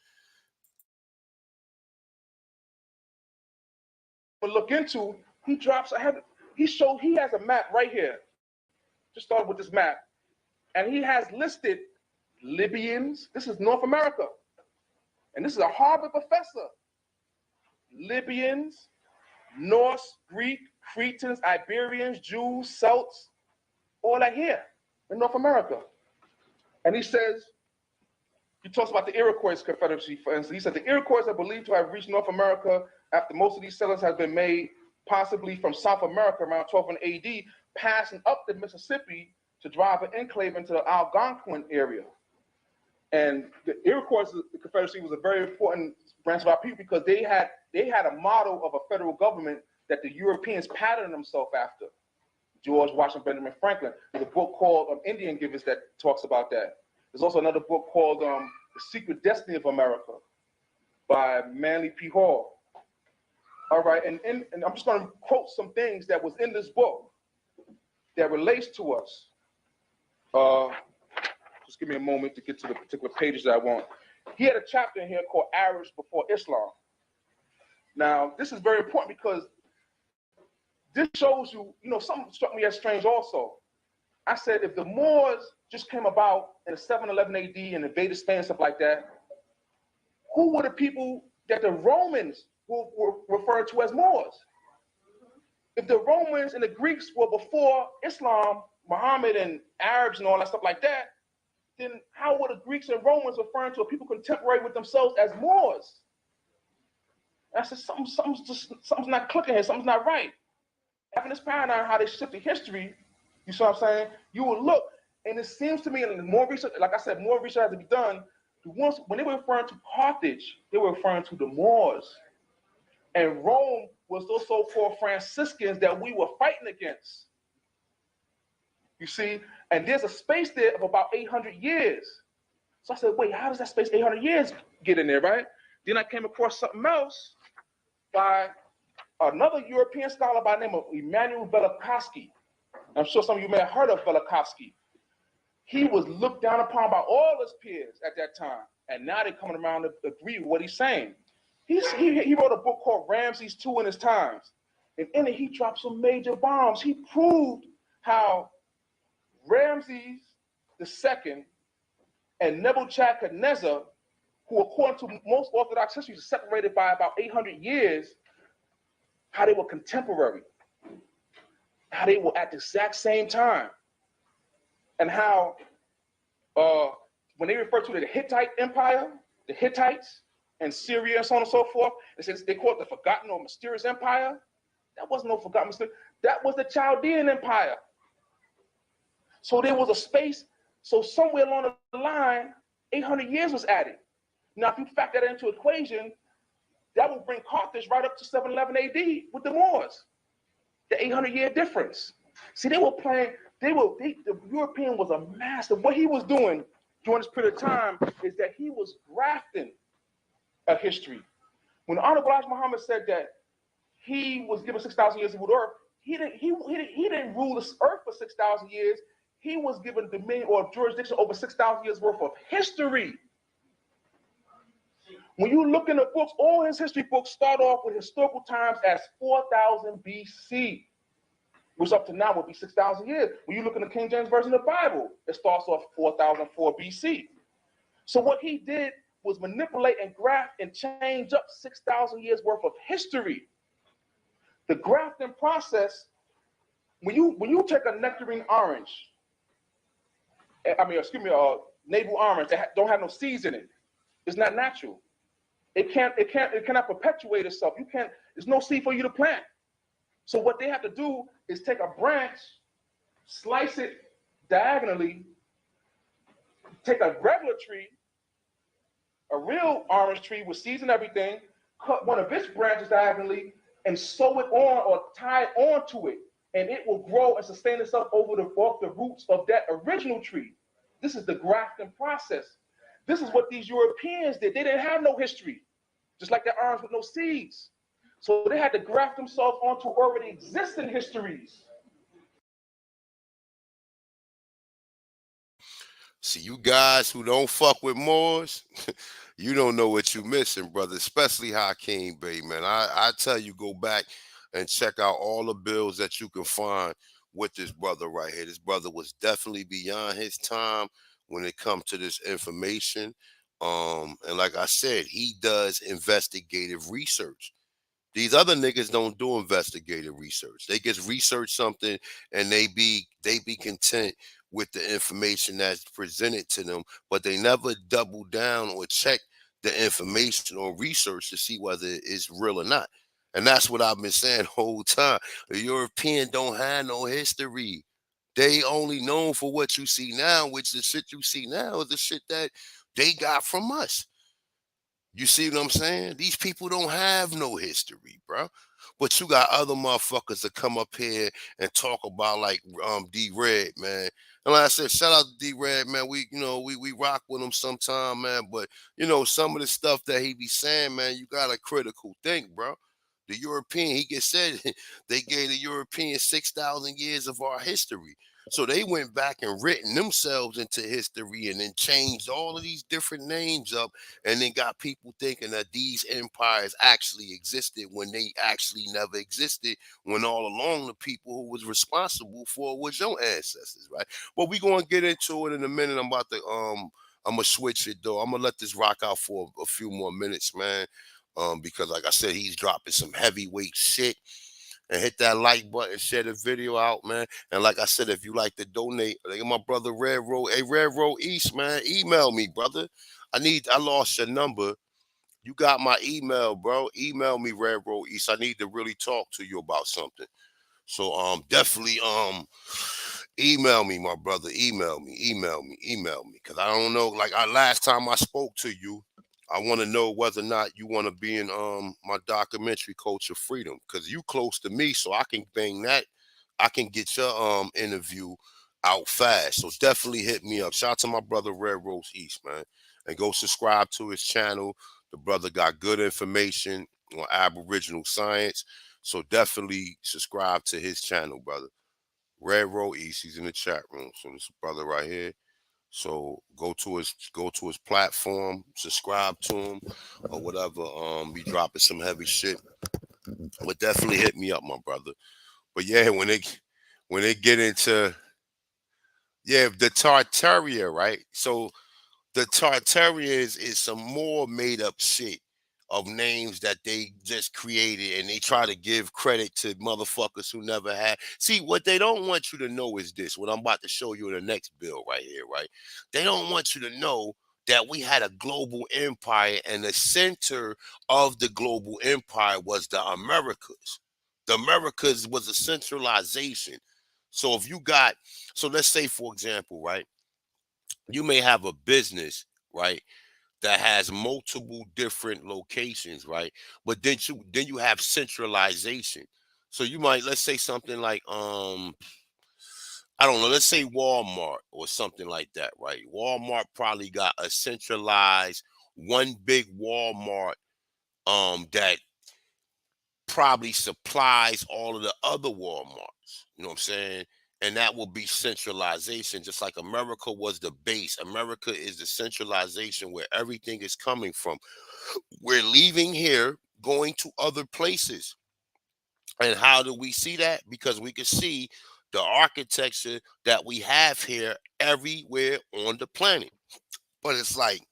But look into, he has a map right here. Just start with this map. And he has listed Libyans. This is North America. And this is a Harvard professor. Libyans, Norse, Greek, Cretans, Iberians, Jews, Celts, all that here in North America. And he says, he talks about the Iroquois Confederacy, for instance. He said the Iroquois are believed to have reached North America after most of these settlers have been made, possibly from South America around 1200 AD, passing up the Mississippi to drive an enclave into the Algonquin area. And the Iroquois Confederacy was a very important branch of our people because they had a model of a federal government that the Europeans patterned themselves after. George Washington Benjamin Franklin. There's a book called Indian Givers that talks about that. There's also another book called The Secret Destiny of America by Manly P. Hall. All right, and I'm just going to quote some things that was in this book that relates to us. Just give me a moment to get to the particular pages that I want. He had a chapter in here called Arabs Before Islam. Now, this is very important because this shows you, something struck me as strange also. I said, if the Moors just came about in 711 AD and invaded Spain and stuff like that, who were the people that the Romans were referred to as Moors? If the Romans and the Greeks were before Islam, Muhammad and Arabs and all that stuff like that, then how were the Greeks and Romans referring to a people contemporary with themselves as Moors? And I said, something's not clicking here, something's not right. Having this paradigm, how they shifted history, you see what I'm saying? You will look, and it seems to me, and more research, like I said, more research has to be done. When they were referring to Carthage, they were referring to the Moors. And Rome was those so-called Franciscans that we were fighting against. You see, and there's a space there of about 800 years. So I said, wait, how does that space 800 years get in there, right? Then I came across something else by another European scholar by the name of Immanuel Velikovsky. I'm sure some of you may have heard of Velikovsky. He was looked down upon by all his peers at that time, and now they're coming around to agree with what he's saying. He wrote a book called Ramses II in His Times, and in it he dropped some major bombs. He proved how Ramses II and Nebuchadnezzar, who according to most Orthodox history is separated by about 800 years, how they were contemporary, how they were at the exact same time, and how when they refer to the Hittite Empire, the Hittites, and Syria and so on and so forth, they call it the forgotten or mysterious empire. That wasn't no forgotten mysterious. That was the Chaldean Empire. So there was a space. So somewhere along the line, 800 years was added. Now, if you factor that into equation, that would bring Carthage right up to 711 AD with the Moors. The 800-year difference. See, they were playing. The European was a master. What he was doing during this period of time is that he was grafting a history. When Honorable Elijah Muhammad said that he was given 6,000 years to rule the earth, he didn't rule this earth for 6,000 years. He was given dominion or jurisdiction over 6,000 years worth of history. When you look in the books, all his history books start off with historical times as 4,000 BC, which up to now would be 6,000 years. When you look in the King James Version of the Bible, it starts off 4004 BC. So what he did was manipulate and graft and change up 6,000 years worth of history. The grafting process, when you take a nectarine orange, navel orange that don't have no seeds in it, it's not natural. It cannot perpetuate itself. There's no seed for you to plant. So what they have to do is take a branch, slice it diagonally, take a regular tree, a real orange tree with seeds and everything, cut one of its branches diagonally and sew it on or tie it onto it, and it will grow and sustain itself off the roots of that original tree. This is the grafting process. This is what these Europeans did. They didn't have no history, just like the orange with no seeds. So they had to graft themselves onto already existing histories. See, you guys who don't fuck with Moors, you don't know what you're missing, brother, especially Hakeem Bey, man. I tell you, go back and check out all the bills that you can find with this brother right here. This brother was definitely beyond his time when it comes to this information. And like I said, he does investigative research. These other niggas don't do investigative research. They just research something and they be content with the information that's presented to them, but they never double down or check the information or research to see whether it's real or not. And that's what I've been saying the whole time. The European don't have no history. They only known for what you see now, which the shit you see now is the shit that they got from us. You see what I'm saying? These people don't have no history, bro. But you got other motherfuckers that come up here and talk about like D-Red, man. And like I said, shout out to D-Red, man. We rock with him sometime, man. But some of the stuff that he be saying, man, you got a critical think, bro. The European, he gets said they gave the European 6,000 years of our history. So they went back and written themselves into history and then changed all of these different names up and then got people thinking that these empires actually existed when they actually never existed, when all along the people who was responsible for it was your ancestors, right? But we gonna get into it in a minute. I'm gonna switch it though. I'm gonna let this rock out for a few more minutes, man. Because like I said, he's dropping some heavyweight shit. And hit that like button, share the video out, man. And like I said, if you like to donate, like my brother Red Road, hey Red Road East, man, email me, brother. I lost your number. You got my email, bro. Email me, Red Road East. I need to really talk to you about something. So definitely email me, my brother. Email me. Cause I don't know. Like last time I spoke to you, I want to know whether or not you want to be in my documentary Culture Freedom, because you close to me, so I can bang that. I can get your interview out fast. So definitely hit me up. Shout out to my brother Red Rose East, man. And go subscribe to his channel. The brother got good information on Aboriginal science. So definitely subscribe to his channel, brother. Red Road East, he's in the chat room. So this brother right here. So go to his platform, subscribe to him or whatever. Be dropping some heavy shit. But definitely hit me up, my brother. But yeah, when they get into the Tartaria, right? So the Tartaria is some more made up shit of names that they just created, and they try to give credit to motherfuckers who never had. See, what they don't want you to know is this, what I'm about to show you in the next bill right here, right? They don't want you to know that we had a global empire, and the center of the global empire was the Americas. The Americas was a centralization. So let's say, for example, right, you may have a business, right, that has multiple different locations, right? But then you have centralization. So you might, let's say something like I don't know, let's say Walmart or something like that, right? Walmart probably got a centralized one big Walmart that probably supplies all of the other Walmarts. You know what I'm saying? And that will be centralization, just like America was the base. America is the centralization where everything is coming from. We're leaving here, going to other places. And how do we see that? Because we can see the architecture that we have here everywhere on the planet. But it's like,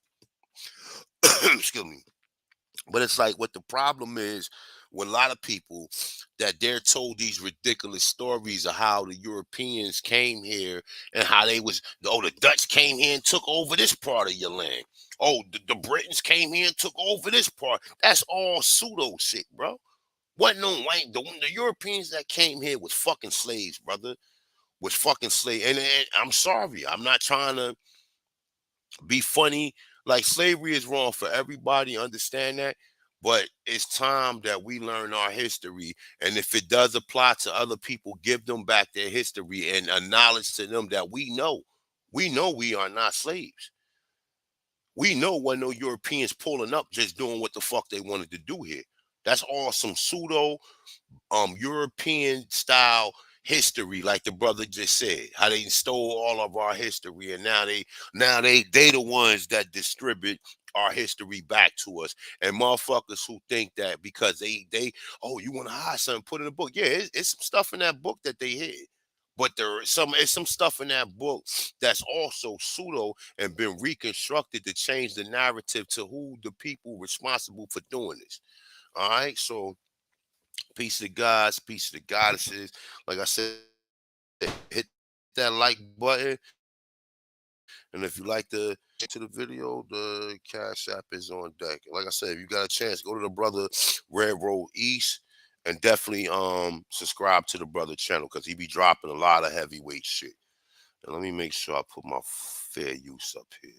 excuse me. But it's like what the problem is with a lot of people, that they're told these ridiculous stories of how the Europeans came here and how the Dutch came here and took over this part of your land. Oh, the Britons came here and took over this part. That's all pseudo shit, bro. The Europeans that came here was fucking slaves, brother. Was fucking slaves. And I'm sorry, I'm not trying to be funny. Like, slavery is wrong for everybody, understand that. But it's time that we learn our history. And if it does apply to other people, give them back their history and acknowledge to them that we know we are not slaves. We know when no Europeans pulling up just doing what the fuck they wanted to do here. That's all some pseudo European style history, like the brother just said, how they stole all of our history, and now they the ones that distribute our history back to us. And motherfuckers who think that because they you want to hide something, put in a book. Yeah, it's some stuff in that book that they hid. But it's some stuff in that book that's also pseudo and been reconstructed to change the narrative to who the people responsible for doing this. All right, so peace to the gods, peace to the goddesses. Like I said, hit that like button. And if you like to the video, the Cash App is on deck. Like I said, if you got a chance, go to the brother Red Road East and definitely subscribe to the brother channel, because he be dropping a lot of heavyweight shit. And let me make sure I put my fair use up here.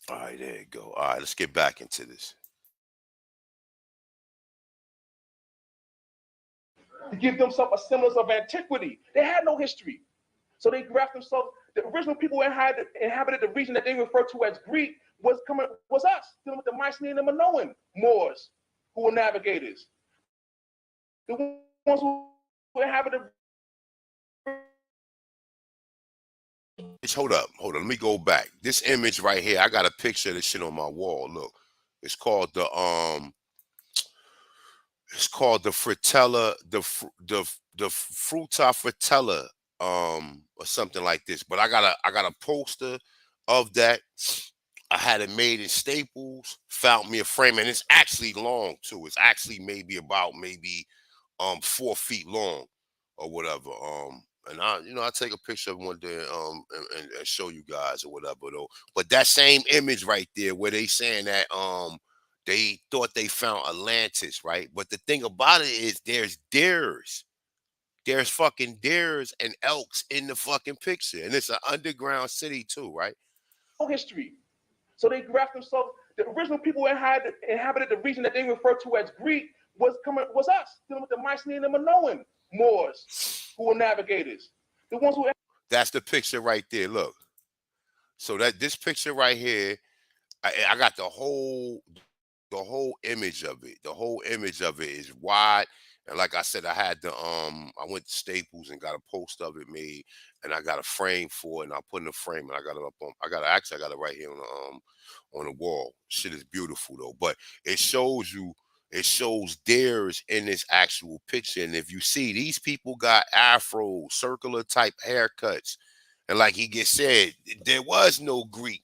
All right, there you go. All right, let's get back into this. To give themselves a semblance of antiquity. They had no history. So they grasped themselves. The original people who inhabited the region that they refer to as Greek was us, dealing with the Mycenaean and Minoan Moors, who were navigators. The ones who inhabited. Hold up. Let me go back. This image right here, I got a picture of this shit on my wall. Look, it's called the Fritella, the Fruta Fritella, or something like this. But I got a poster of that. I had it made in Staples. Found me a frame, and it's actually long too. It's actually about 4 feet long or whatever. And I take a picture of one day and show you guys or whatever though. But that same image right there where they saying that they thought they found Atlantis, right? But the thing about it is there's fucking deers and elks in the fucking picture, and it's an underground city too, right? History. So they grasped themselves. The original people who inhabited the region that they refer to as Greek was us, dealing with the Mycenaean and Minoan Moors who were navigators. The ones who. That's the picture right there. Look. So this picture right here, I got the whole image of it. The whole image of it is wide. And like I said, I had I went to Staples and got a poster of it made, and I got a frame for it, and I put in a frame, and I got it up on. I got it right here on the wall. Shit is beautiful though, but it shows deers in this actual picture, and if you see, these people got afro, circular type haircuts, and like he gets said, there was no Greek.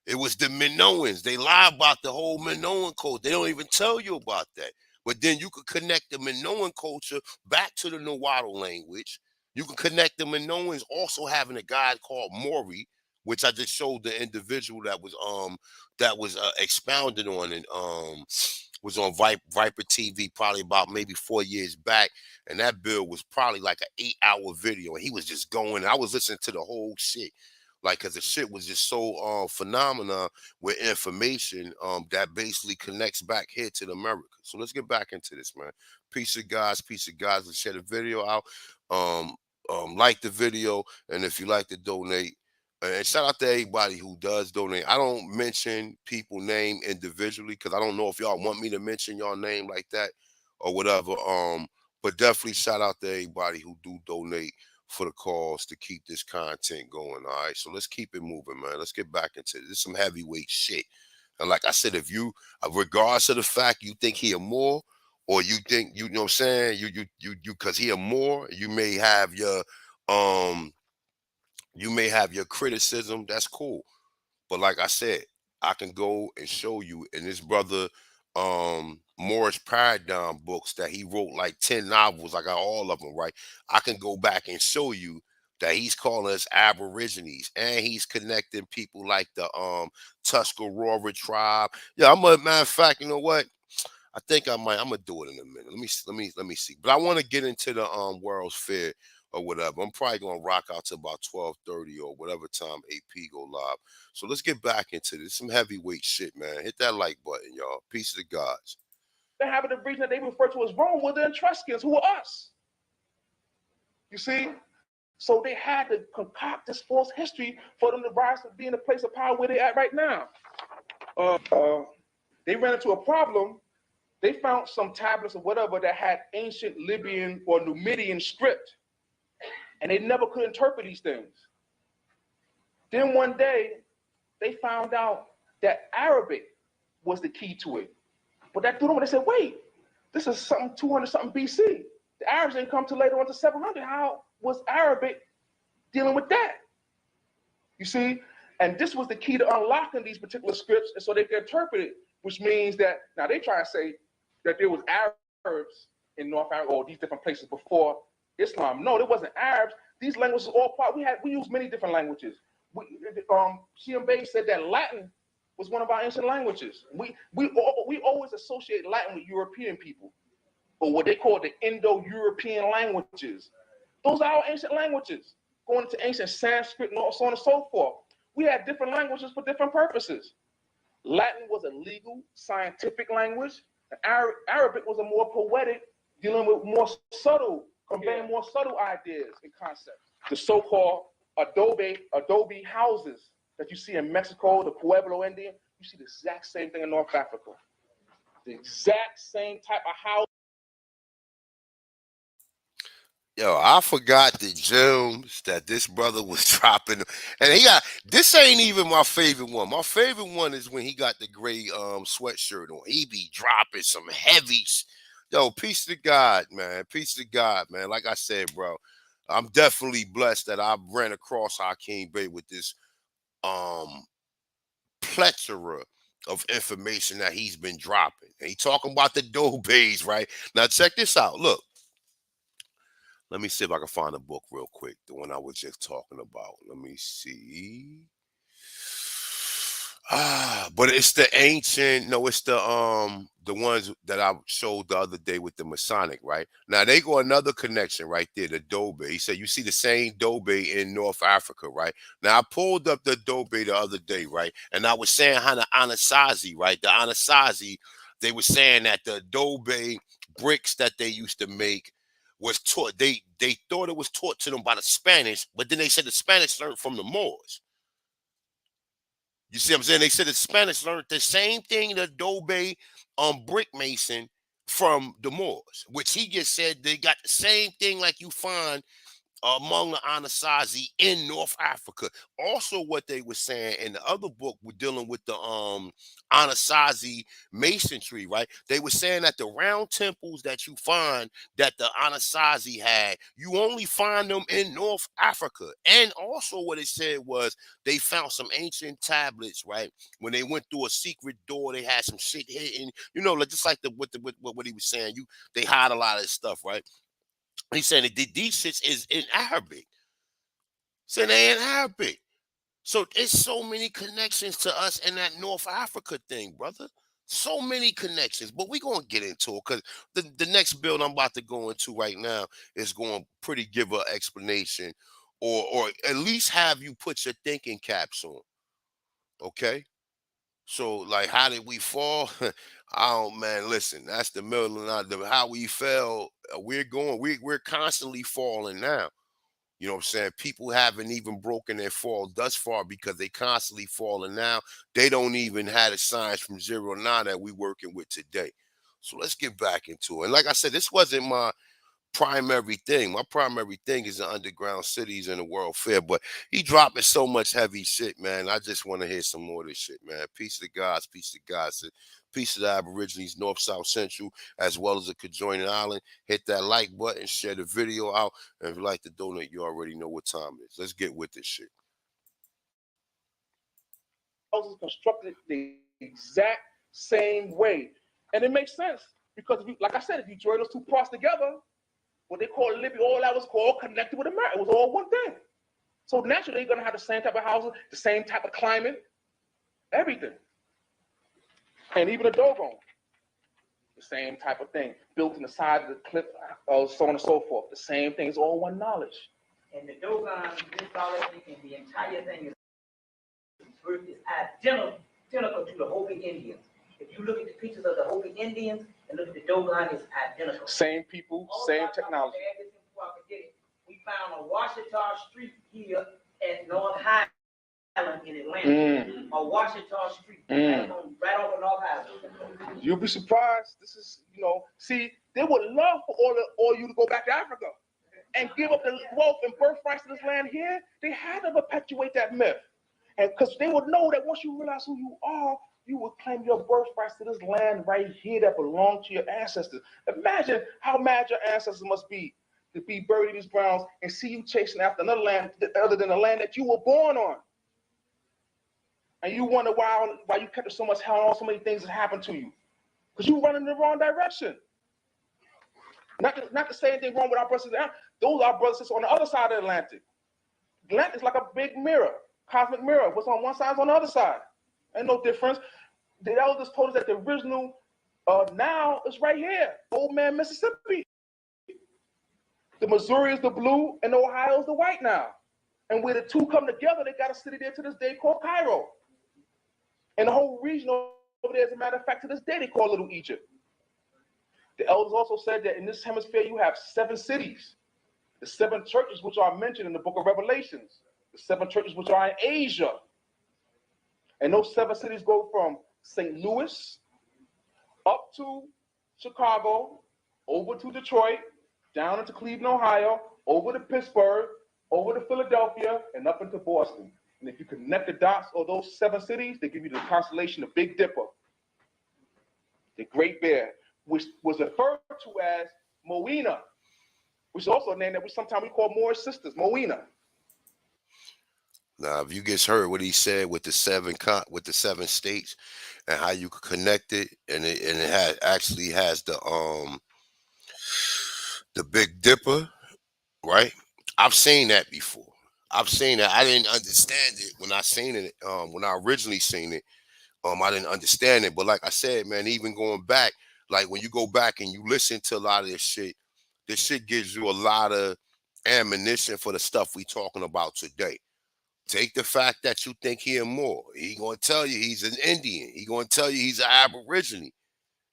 It was the Minoans. They lie about the whole Minoan code. They don't even tell you about that. But then you could connect the Minoan culture back to the Nahuatl language. You can connect the Minoans also having a god called Maury, which I just showed the individual that was expounded on and was on Viper TV probably about maybe 4 years back. And that bill was probably like an 8-hour video. And he was just going. I was listening to the whole shit. Like, because the shit was just so phenomenal with information that basically connects back here to the America. So let's get back into this, man. Peace of guys. Let's share the video out. Like the video, and if you like to donate, and shout out to everybody who does donate. I don't mention people name individually because I don't know if y'all want me to mention y'all name like that or whatever. But definitely shout out to everybody who do donate for the cause to keep this content going. All right, so let's keep it moving, man. Let's get back into this. This is some heavyweight shit. And like I said, if you, regardless of the fact you think he a Moor, or you think, you know what I'm saying, you because he a Moor, you may have your criticism. That's cool. But like I said, I can go and show you in this brother Moorish Paradigm books that he wrote like 10 novels. I got all of them, right? I can go back and show you that he's calling us Aborigines, and he's connecting people like the Tuscarora tribe. Yeah, matter of fact, you know what? I think I'm gonna do it in a minute. Let me see. But I want to get into the World's Fair or whatever. I'm probably gonna rock out to about 12:30 or whatever time AP go live. So let's get back into this. Some heavyweight shit, man. Hit that like button, y'all. Peace to the gods. They have the region that they refer to as Rome were the Etruscans, who were us. You see? So they had to concoct this false history for them to rise to be in a place of power where they're at right now. They ran into a problem. They found some tablets or whatever that had ancient Libyan or Numidian script, and they never could interpret these things. Then one day, they found out that Arabic was the key to it. But that threw them, they said, wait, this is something 200 something BC. The Arabs didn't come till later on to 700. How was Arabic dealing with that? You see? And this was the key to unlocking these particular scripts, and so they could interpret it, which means that, now they try to say that there was Arabs in North Africa or these different places before Islam. No, there wasn't Arabs. These languages all part. We use many different languages. Shiam Bey said that Latin was one of our ancient languages. We always associate Latin with European people, or what they call the Indo-European languages. Those are our ancient languages, going into ancient Sanskrit and so on and so forth. We had different languages for different purposes. Latin was a legal, scientific language, and Arabic was a more poetic, dealing with more subtle, conveying more subtle ideas and concepts. The so-called adobe houses that you see in Mexico, the Pueblo Indian, you see the exact same thing in North Africa. The exact same type of house. Yo, I forgot the gems that this brother was dropping. And he got this ain't even my favorite one. My favorite one is when he got the gray sweatshirt on. He be dropping some heavies. Yo, peace to God, man. Peace to God, man. Like I said, bro, I'm definitely blessed that I ran across Hakeem Bey with this um plethora of information that he's been dropping. And he talking about the Dobeys, right? Now check this out. Look. Let me see if I can find a book real quick. The one I was just talking about. Let me see. But it's the ancient, no, it's the ones that I showed the other day with the Masonic, right? Now they go another connection right there, the Dobe. He said you see the same Dobe in North Africa, right? Now I pulled up the Dobe the other day, right? And I was saying how the Anasazi, right? The Anasazi, they were saying that the Dobe bricks that they used to make was taught. They thought it was taught to them by the Spanish, but then they said the Spanish learned from the Moors. You see what I'm saying? They said the Spanish learned the same thing, the Adobe brick mason from the Moors, which he just said they got the same thing like you find among the Anasazi in North Africa. Also, what they were saying in the other book, we're dealing with the Anasazi masonry, right? They were saying that the round temples that you find that the Anasazi had, you only find them in North Africa. And also what it said was they found some ancient tablets, right? When they went through a secret door, they had some shit hidden, you know, just like what he was saying. They hide a lot of this stuff, right? He's saying that these shits is in Arabic. Saying they in Arabic. So there's so many connections to us in that North Africa thing, brother. So many connections. But we're going to get into it because the next build I'm about to go into right now is going to pretty give an explanation or at least have you put your thinking caps on. Okay? So, like, how did we fall? Man, listen, that's the middle of how we fell. We're constantly falling now. You know what I'm saying? People haven't even broken their fall thus far because they constantly falling now. They don't even have the signs from 0 to 9 that we working with today. So let's get back into it. And like I said, this wasn't my primary thing. My primary thing is the underground cities and the World Fair, but he dropping so much heavy shit, man. I just want to hear some more of this shit, man. Peace to the gods, peace to gods, peace to the Aborigines, North, South, Central, as well as the conjoining island. Hit that like button, share the video out, and if you like to donate, you already know what time it is. Let's get with this shit. Houses constructed the exact same way, and it makes sense because, if you, like I said, if you join those two parts together, what they call Libya, all that was all connected with America. It was all one thing. So naturally, you're going to have the same type of houses, the same type of climate, everything. And even the Dogon, the same type of thing, built in the side of the cliff, so on and so forth. The same thing. It's all one knowledge. And the Dogon mythology and the entire thing is identical to the Hopi Indians. If you look at the pictures of the Hopi Indians and look at the Dogon, it's identical. Same people, same technology. We found a Washita Street here at North Highland in Atlanta. A Washita Street right over North Highland. You'll be surprised. This is, see, they would love for all you to go back to Africa and give up the wealth and birthrights to this land here. They had to perpetuate that myth. And because they would know that once you realize who you are, you would claim your birthrights to this land right here that belonged to your ancestors. Imagine how mad your ancestors must be to be buried in these grounds and see you chasing after another land other than the land that you were born on. And you wonder why you kept so much hell on so many things that happened to you. Because you run in the wrong direction. Not to say anything wrong with our brothers. Those are our brothers on the other side of the Atlantic. Atlantic is like a big mirror, cosmic mirror. What's on one side is on the other side. Ain't no difference. The elders told us that the original now is right here, Old Man, Mississippi. The Missouri is the blue and the Ohio is the white now. And where the two come together, they got a city there to this day called Cairo. And the whole region over there, as a matter of fact, to this day, they call Little Egypt. The elders also said that in this hemisphere, you have 7 cities. The 7 churches which are mentioned in the book of Revelations. The 7 churches which are in Asia. And those 7 cities go from St. Louis up to Chicago, over to Detroit, down into Cleveland, Ohio, over to Pittsburgh, over to Philadelphia, and up into Boston. And if you connect the dots of those 7 cities, they give you the constellation of Big Dipper, the Great Bear, which was referred to as Moena, which is also a name that we sometimes call Moorish sisters, Moena. Now, if you just heard what he said with the 7 states and how you could connect it, and it actually has the Big Dipper, right? I've seen that before. I've seen that. I didn't understand it when I seen it. When I originally seen it, I didn't understand it. But like I said, man, even going back, like when you go back and you listen to a lot of this shit gives you a lot of ammunition for the stuff we talking about today. Take the fact that you think he a Moor. He gonna tell you he's an Indian. He gonna tell you he's an Aborigine.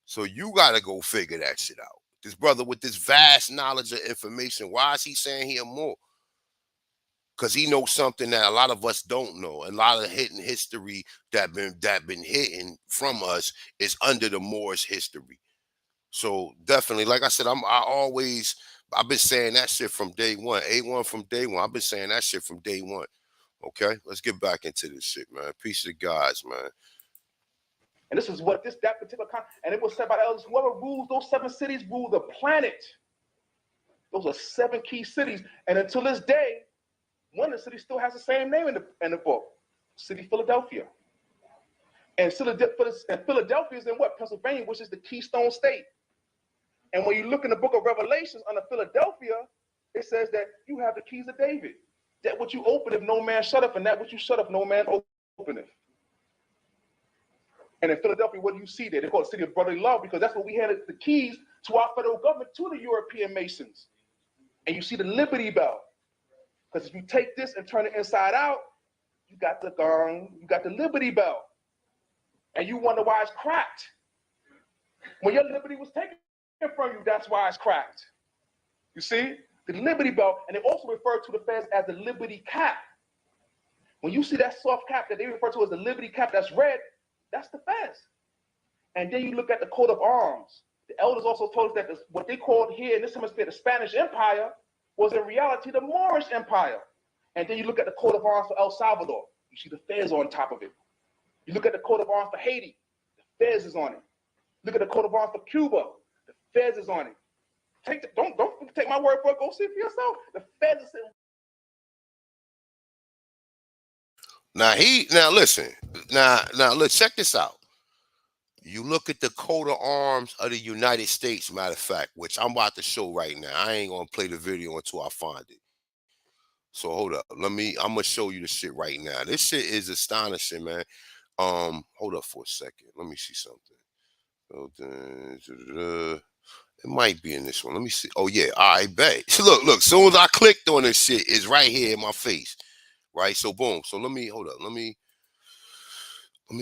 So you gotta go figure that shit out. This brother with this vast knowledge of information, why is he saying he a Moor? Because he knows something that a lot of us don't know. And a lot of hidden history that been hidden from us is under the Moorish history. So definitely, like I said, I've been saying that shit from day one. A1 from day one. I've been saying that shit from day one. Okay, let's get back into this shit, man. Peace to the guys, man. And this is what that particular and it was said by the elders, whoever rules those 7 cities rule the planet. Those are 7 key cities. And until this day, one of the cities still has the same name in the book, City Philadelphia. And Philadelphia is in what? Pennsylvania, which is the Keystone State. And when you look in the book of Revelations under Philadelphia, it says that you have the keys of David. That what you open if no man shut up, and that what you shut up, no man openeth. And in Philadelphia, what do you see there? They call it the city of brotherly love, because that's what we had the keys to our federal government, to the European Masons. And you see the Liberty Bell. Because if you take this and turn it inside out, you got the gong, you got the Liberty Bell. And you wonder why it's cracked. When your liberty was taken from you, that's why it's cracked. You see? The Liberty Bell, and they also refer to the feds as the Liberty Cap. When you see that soft cap that they refer to as the Liberty Cap that's red, that's the feds. And then you look at the coat of arms. The elders also told us that what they called here in this hemisphere the Spanish Empire was in reality the Moorish Empire. And then you look at the coat of arms for El Salvador. You see the feds on top of it. You look at the coat of arms for Haiti. The feds is on it. Look at the coat of arms for Cuba. The feds is on it. Don't take my word for it. Go see it for yourself. The feds is Now let's check this out. You look at the coat of arms of the United States, matter of fact, which I'm about to show right now. I ain't gonna play the video until I find it. So hold up. I'm gonna show you the shit right now. This shit is astonishing, man. Hold up for a second. Let me see something. It might be in this one. Let me see. Oh yeah, I bet. Look. Soon as I clicked on this shit, it's right here in my face. Right. So boom. So hold up. Let me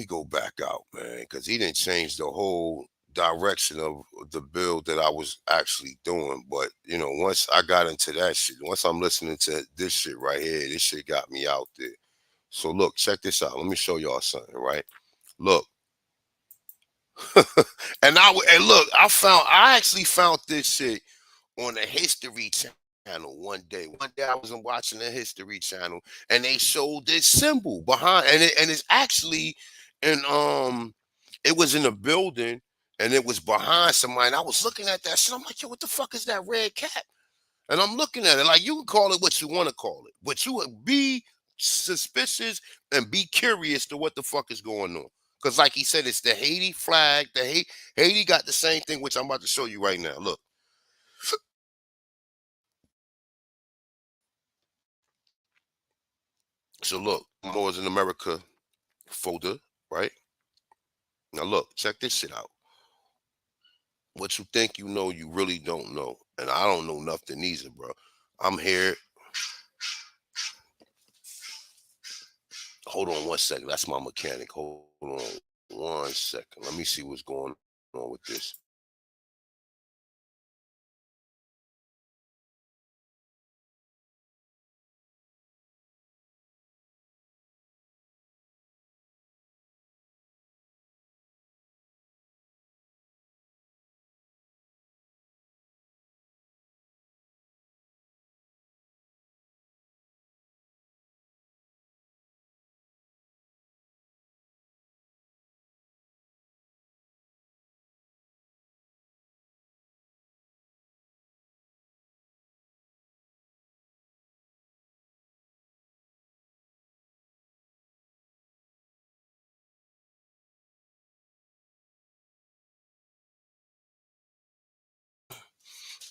go back out, man, because he didn't change the whole direction of the build that I was actually doing. But once I got into that shit, once I'm listening to this shit right here, this shit got me out there. So look, check this out. Let me show y'all something, right? Look. and I actually found this shit on the History Channel one day. One day I was watching the History Channel and they showed this symbol behind, and it's actually in it was in a building and it was behind somebody. And I was looking at that shit. I'm like, yo, what the fuck is that red cap? And I'm looking at it like, you can call it what you want to call it, but you would be suspicious and be curious to what the fuck is going on. Because like he said, it's the Haiti flag. Haiti got the same thing, which I'm about to show you right now. Look. So look, Moors in America folder, right? Now look, check this shit out. What you think you know, you really don't know. And I don't know nothing either, bro. I'm here. Hold on one second. That's my mechanic. Hold on 1 second. Let me see what's going on with this.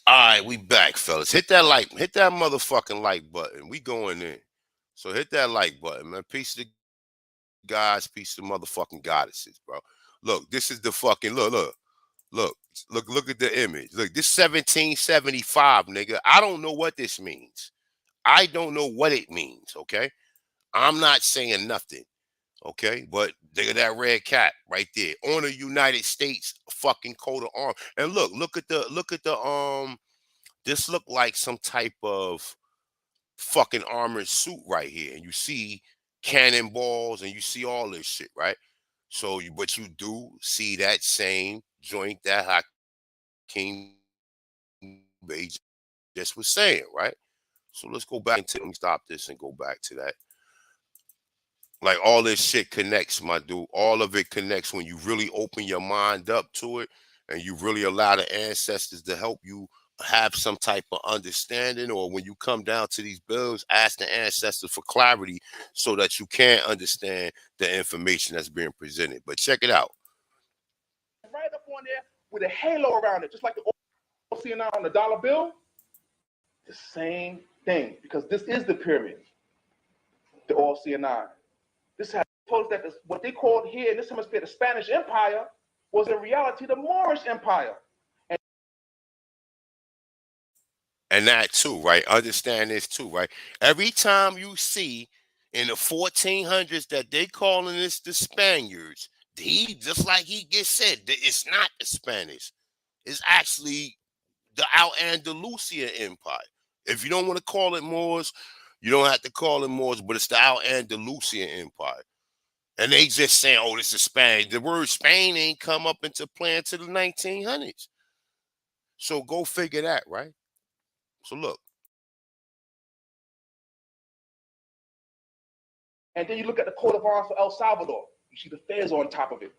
All right, we back, fellas. Hit that motherfucking like button. We going in. So hit that like button, man. Peace to the guys, peace to motherfucking goddesses, bro. Look, this is the fucking look at the image. Look, this 1775, nigga. I don't know what this means. I don't know what it means, okay? I'm not saying nothing, okay? But look at that red cap right there on the United States fucking coat of arms. And look at the this look like some type of fucking armored suit right here. And you see cannonballs and you see all this shit, right? So but you do see that same joint that Hakeem Bey just was saying, right? So let's go back to stop this and go back to that. Like all this shit connects, my dude. All of it connects when you really open your mind up to it and you really allow the ancestors to help you have some type of understanding. Or when you come down to these bills, ask the ancestors for clarity so that you can understand the information that's being presented. But check it out. Right up on there with a halo around it, just like the OCNI on the dollar bill. The same thing, because this is the pyramid, the OCNI. This has told us that what they called here in this hemisphere the Spanish Empire was in reality the Moorish Empire. And that too, right? Understand this too, right? Every time you see in the 1400s that they calling this the Spaniards, just like he gets said, it's not the Spanish. It's actually the Al-Andalusian Empire. If you don't want to call it Moors, you don't have to call it Moors, but it's the Al-Andalusian Empire. And they just saying, oh, this is Spain. The word Spain ain't come up into play until the 1900s. So go figure that, right? So look. And then you look at the coat of arms for El Salvador. You see the fez on top of it.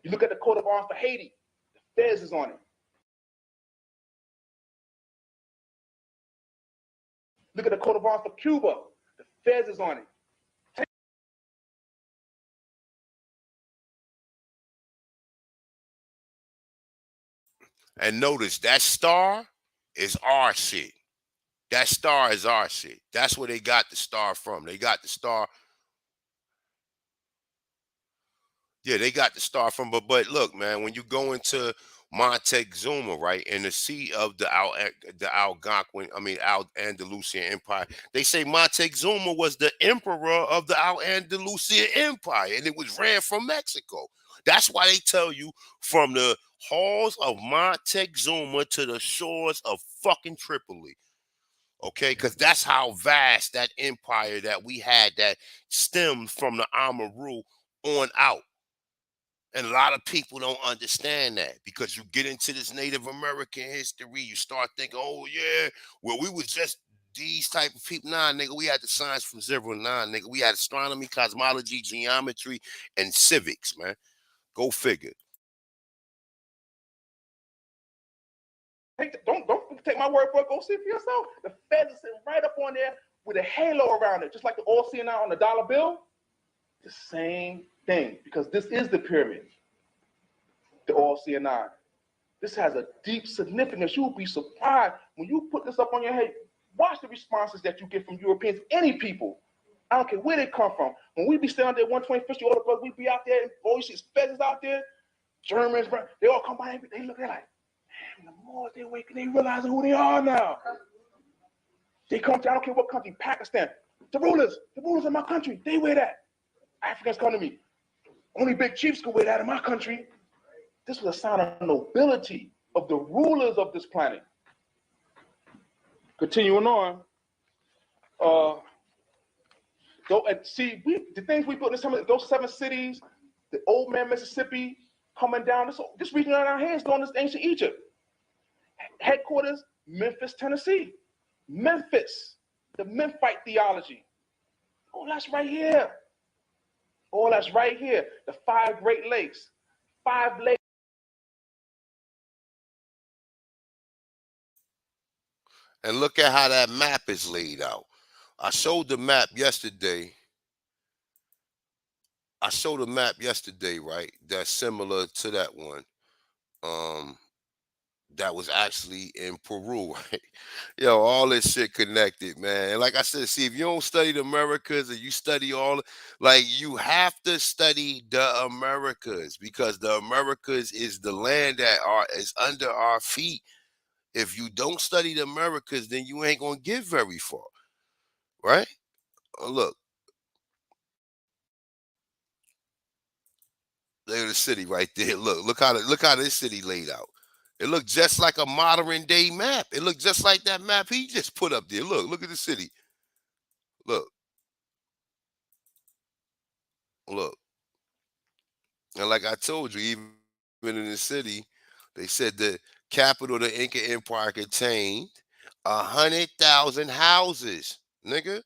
You look at the coat of arms for Haiti. The fez is on it. Look at the coat of arms for Cuba. The fez is on it. And notice that star is our shit. That star is our shit. That's where they got the star from. They got the star. Yeah, they got the star from. But look, man, when you go into Montezuma, right, in the sea of the Algonquin, Al-Andalusian Empire, they say Montezuma was the emperor of the Al-Andalusian Empire, and it was ran from Mexico. That's why they tell you from the halls of Montezuma to the shores of fucking Tripoli. Okay, because that's how vast that empire that we had that stemmed from the Amaru on out. And a lot of people don't understand that because you get into this Native American history, you start thinking, oh, yeah, well, we was just these type of people. Nah, nigga, we had the science from 0 to 9, nigga. We had astronomy, cosmology, geometry, and civics, man. Go figure. Don't take my word for it. Go see it for yourself. The feds are sitting right up on there with a halo around it, just like the OCNI on the dollar bill. The same thing, because this is the pyramid, the OCNI. This has a deep significance. You'll be surprised when you put this up on your head. Watch the responses that you get from Europeans, any people. I don't care where they come from. When we be standing there 125th Street, all the brothers, we be out there, and all you see is feds out there, Germans, they all come by and they look, they're like, man, the more they wake, they realizing who they are now. They come to, I don't care what country, Pakistan. The rulers of my country, they wear that. Africans come to me. Only big chiefs can wear that in my country. This was a sign of nobility of the rulers of this planet. Continuing on. The things we built in some of those 7 cities, the old man Mississippi coming down, this region on our hands going to ancient Egypt. Headquarters, Memphis, Tennessee. Memphis, the Memphite theology. Oh, that's right here. Oh, that's right here. The 5 Great Lakes. 5 lakes. And look at how that map is laid out. I showed the map yesterday. Right? That's similar to that one. that was actually in Peru, right? Yo, all this shit connected, man. And like I said, see, if you don't study the Americas and you study all, like, you have to study the Americas, because the Americas is the land that is under our feet. If you don't study the Americas, then you ain't gonna get very far, right? Look, there's the city right there. Look how this city laid out. It looked just like a modern day map. It looked just like that map he just put up there. Look at the city. Look, look. And like I told you, even in the city, they said the capital of the Inca Empire contained 100,000 houses, nigga.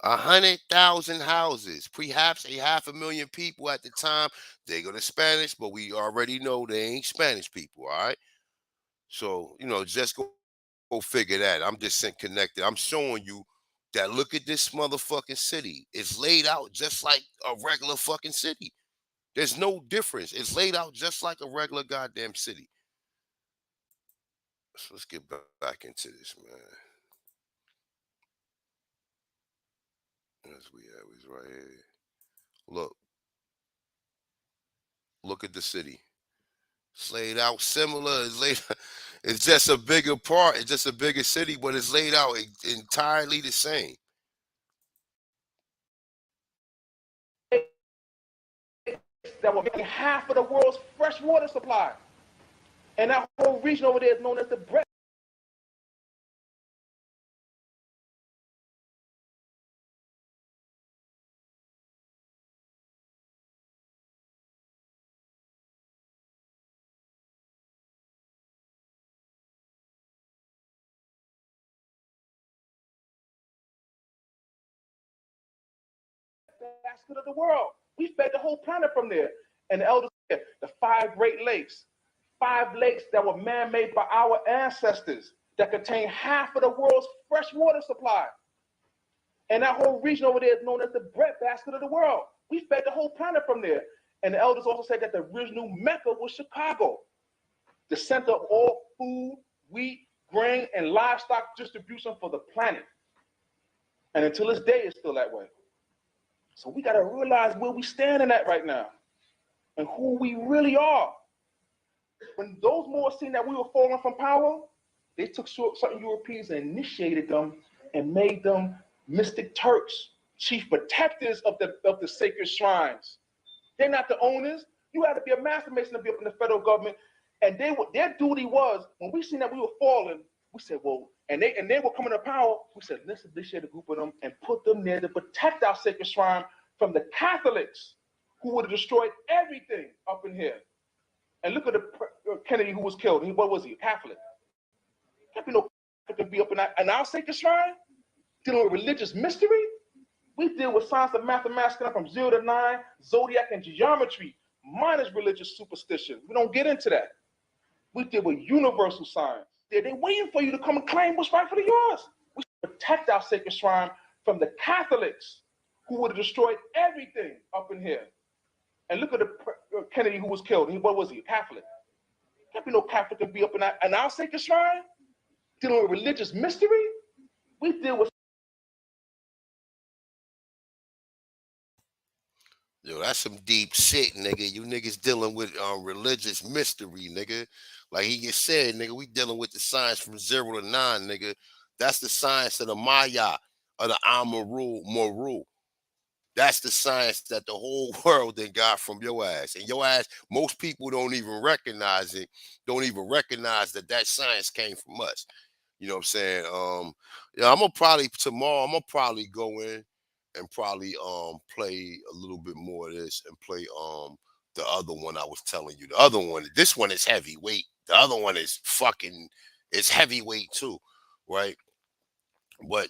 100,000 houses, perhaps 500,000 people at the time. They go to Spanish, but we already know they ain't Spanish people, all right? So, just go figure that. I'm just connected. I'm showing you that look at this motherfucking city. It's laid out just like a regular fucking city. There's no difference. It's laid out just like a regular goddamn city. So let's get back into this, man. As we have is right here. Look at the city. It's laid out similar. It's just a bigger part. It's just a bigger city, but it's laid out entirely the same. That were making half of the world's fresh water supply. And that whole region over there is known as the bread. Basket of the world. We fed the whole planet from there. And the elders said, the 5 Great Lakes, 5 lakes that were man-made by our ancestors that contain half of the world's fresh water supply. And that whole region over there is known as the breadbasket of the world. We fed the whole planet from there. And the elders also said that the original Mecca was Chicago, the center of all food, wheat, grain, and livestock distribution for the planet. And until this day, it's still that way. So we got to realize where we standing at right now and who we really are. When those Moors seen that we were falling from power, they took certain Europeans and initiated them and made them mystic Turks, chief protectors of the sacred shrines. They're not the owners. You had to be a master mason to be up in the federal government. And their duty was, when we seen that we were falling, we said, well, and they were coming to power, we said, let's initiate a group of them and put them there to protect our sacred shrine from the Catholics who would have destroyed everything up in here. And look at the Kennedy who was killed. What was he? A Catholic. Can't be no Catholic to be up in our sacred shrine, dealing with religious mystery. We deal with science of mathematics from 0 to 9, zodiac and geometry, minus religious superstition. We don't get into that. We deal with universal science. They're waiting for you to come and claim what's rightfully yours. We protect our sacred shrine from the Catholics who would have destroyed everything up in here. And look at the Kennedy who was killed. What was he? A Catholic. Can't be no Catholic to be up in our sacred shrine, dealing with religious mystery. We deal with. Yo, that's some deep shit, nigga. You niggas dealing with religious mystery, nigga. Like he just said, nigga, we dealing with the science from 0 to 9, nigga. That's the science of the Maya, of the Amaru. That's the science that the whole world then got from your ass. And your ass, most people don't even recognize it, don't even recognize that science came from us. You know what I'm saying? Yeah, I'm gonna probably go in and probably play a little bit more of this and play the other one I was telling you. The other one, this one is heavyweight. The other one is it's heavyweight too, right? But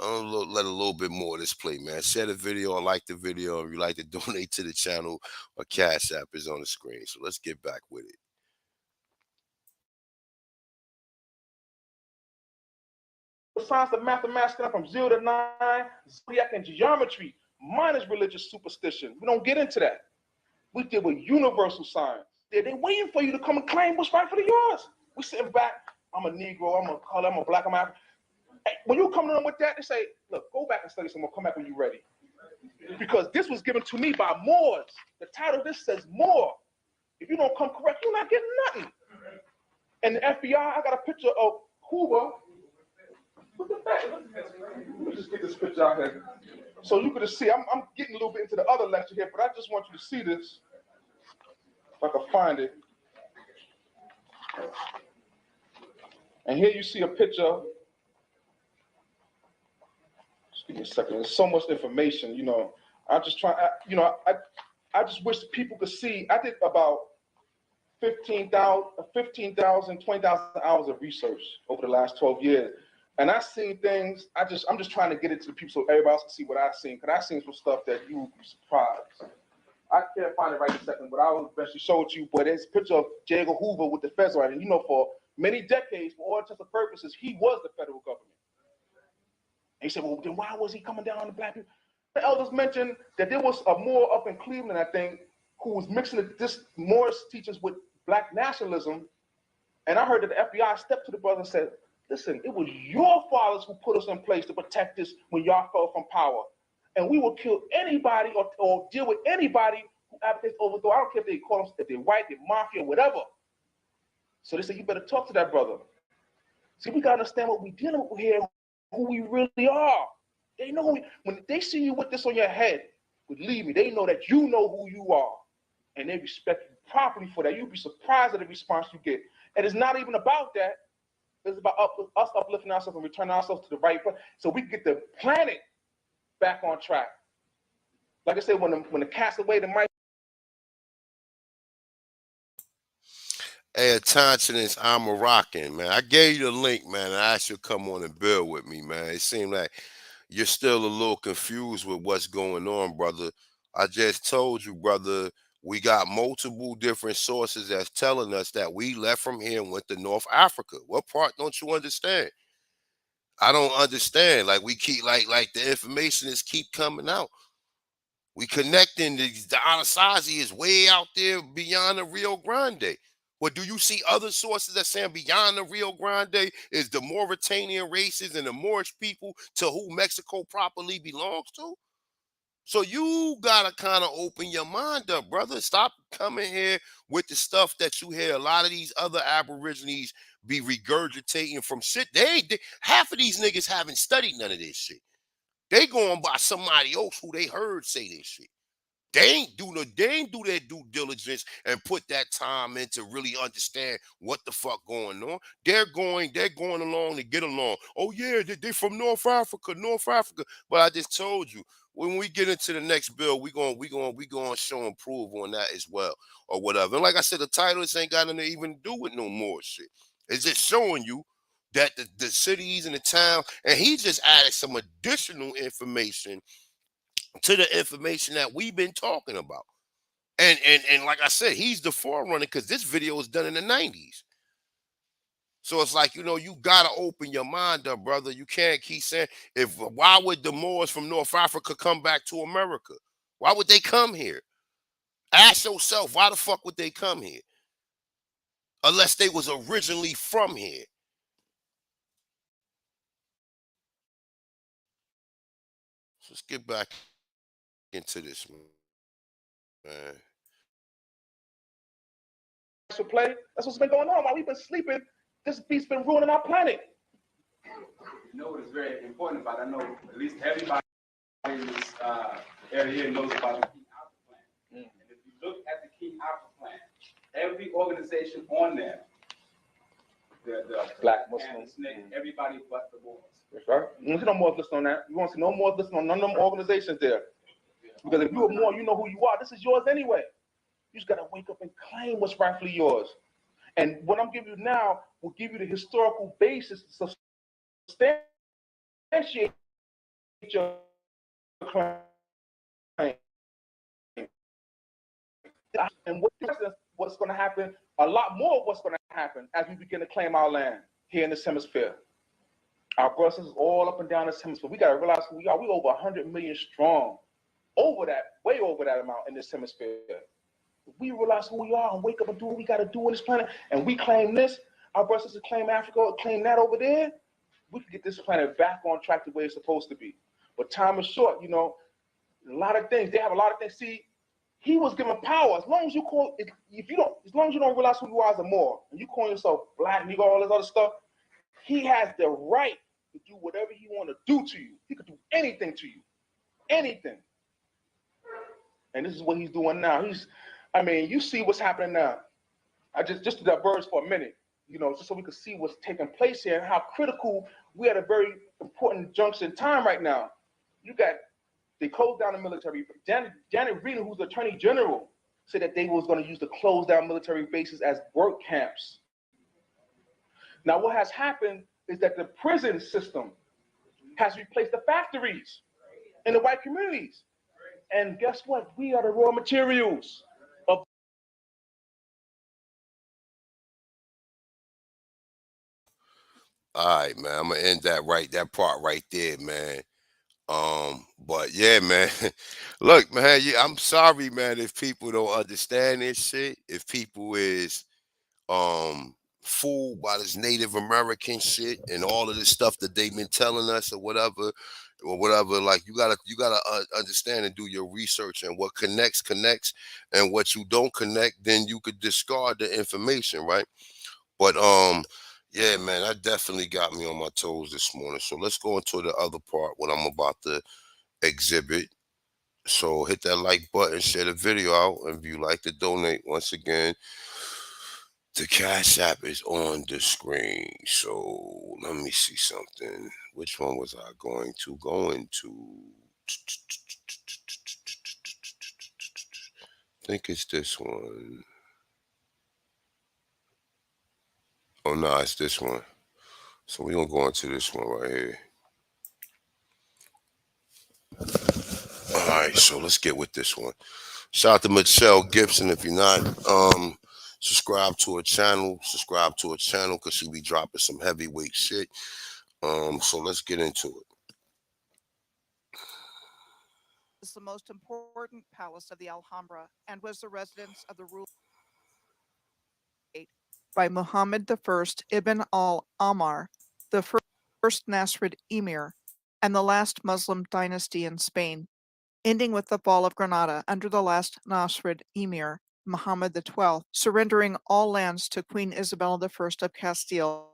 let a little bit more of this play, man. Share the video or like the video. If you like to donate to the channel, a Cash App is on the screen. So let's get back with it. Science of mathematics from 0 to 9, zodiac and geometry, minus religious superstition. We don't get into that. We deal with universal science. They're waiting for you to come and claim what's rightfully yours. We sitting back. I'm a Negro. I'm a color. I'm a black. I'm African. Hey, when you come to them with that, they say, look, go back and study some more. Come back when you're ready. Because this was given to me by Moors. The title of this says Moor. If you don't come correct, you're not getting nothing. And the FBI, I got a picture of Hoover. Look at that. Let me just get this picture out here. So you could see, I'm getting a little bit into the other lecture here, but I just want you to see this. If I can find it. And here you see a picture. Just give me a second. There's so much information, you know. I'm just trying, I just wish people could see. I did about 15,000, 20,000 hours of research over the last 12 years. And I've seen things, I'm just trying to get it to the people so everybody else can see what I've seen. Because I've seen some stuff that you would be surprised. I can't find it right in a second, but I will eventually show it to you. But there's a picture of J. Edgar Hoover with the feds right. And you know, for many decades, for all intents and purposes, he was the federal government. And he said, well, then why was he coming down on the black people? The elders mentioned that there was a Moor up in Cleveland, I think, who was mixing this Morris teachings with black nationalism. And I heard that the FBI stepped to the brother and said, listen, it was your fathers who put us in place to protect us when y'all fell from power. And we will kill anybody or deal with anybody who advocates overthrow. I don't care if they call them, if they're white, they're mafia, whatever. So they said, you better talk to that brother. See, we got to understand what we're dealing with here, who we really are. They know when they see you with this on your head, believe me, they know that you know who you are. And they respect you properly for that. You'll be surprised at the response you get. And it's not even about that. It's about us uplifting ourselves and returning ourselves to the right place so we can get the planet back on track. Like I said, when the cat's away, the mice. Hey, Attentionist, I'm Moroccan, man. I gave you the link, man, and I asked you to come on and build with me, man. It seemed like you're still a little confused with what's going on, brother. I just told you, brother, we got multiple different sources that's telling us that we left from here and went to North Africa. What part don't you understand? I don't understand. Like we keep like the information is keep coming out. We connecting the Anasazi is way out there beyond the Rio Grande. Well, do you see other sources that saying beyond the Rio Grande is the Mauritanian races and the Moorish people to who Mexico properly belongs to? So you gotta kind of open your mind up, brother. Stop coming here with the stuff that you hear a lot of these other Aborigines be regurgitating from shit. They half of these niggas haven't studied none of this shit. They going by somebody else who they heard say this shit. They ain't do their due diligence and put that time in to really understand what the fuck going on. They're going along to get along. Oh yeah, they from North Africa. But I just told you, when we get into the next bill, we gonna show and prove on that as well, or whatever. And like I said, the title this ain't got nothing to even do with no more shit. It's just showing you that the cities and the town, and he just added some additional information to the information that we've been talking about. And like I said, he's the forerunner because this video was done in the 90s. So it's like, you know, you gotta open your mind up, brother. You can't keep saying, why would the Moors from North Africa come back to America? Why would they come here? Ask yourself, why the fuck would they come here? Unless they was originally from here. So let's get back into this, man. Play. That's what's been going on while we've been sleeping. This beast's been ruining our planet. You know what is very important about it? I know at least everybody in this area here knows about the King Alpha Plan. And if you look at the King Alpha Plan, every organization on there, the Black Muslims, everybody but the Moors. That's right. You want to see no more listening on that. You want to see no more listening on none of them organizations there. Because if you're more, you know who you are. This is yours anyway. You just got to wake up and claim what's rightfully yours. And what I'm giving you now will give you the historical basis to substantiate your claim. And what's going to happen, a lot more of what's going to happen as we begin to claim our land here in this hemisphere. Our brothers all up and down this hemisphere. We got to realize who we are. We're over 100 million strong. Over that, way over that amount in this hemisphere. If we realize who we are and wake up and do what we got to do on this planet, and we claim this, our brothers and sisters claim Africa, claim that over there, we can get this planet back on track the way it's supposed to be. But time is short, you know. A lot of things, they have a lot of things. See, he was given power. As long as you call, as long as you don't realize who you are as a Moor, and you call yourself black, Negro, all this other stuff, he has the right to do whatever he want to do to you. He could do anything to you, anything. And this is what he's doing now. You see what's happening now. I just to diverge for a minute, you know, just so we can see what's taking place here and how critical we at a very important junction in time right now. They closed down the military. Janet Reno, who's the Attorney General, said that they was going to use the closed down military bases as work camps. Now, what has happened is that the prison system has replaced the factories in the white communities. And guess what? We are the raw materials of. All right, man. I'm gonna end that part right there, man. But yeah, man. Look, man, I'm sorry, man, if people don't understand this shit, if people is fooled by this Native American shit and all of this stuff that they've been telling us or whatever. Like you gotta understand and do your research, and what connects, and what you don't connect, then you could discard the information, right? But yeah, man, that definitely got me on my toes this morning. So let's go into the other part, what I'm about to exhibit. So hit that like button, share the video out, and if you like to donate, once again, the Cash App is on the screen. So let me see something. Which one was I going to? I think it's this one. Oh no, it's this one. So we're gonna go into this one right here. All right, so let's get with this one. Shout out to Michelle Gibson. If you're not subscribe to her channel because she'll be dropping some heavyweight shit. So let's get into it. Is the most important palace of the Alhambra and was the residence of the ruler by Muhammad I ibn al-Ammar, the first Nasrid emir, and the last Muslim dynasty in Spain, ending with the fall of Granada under the last Nasrid emir, Muhammad XII, surrendering all lands to Queen Isabella I of Castile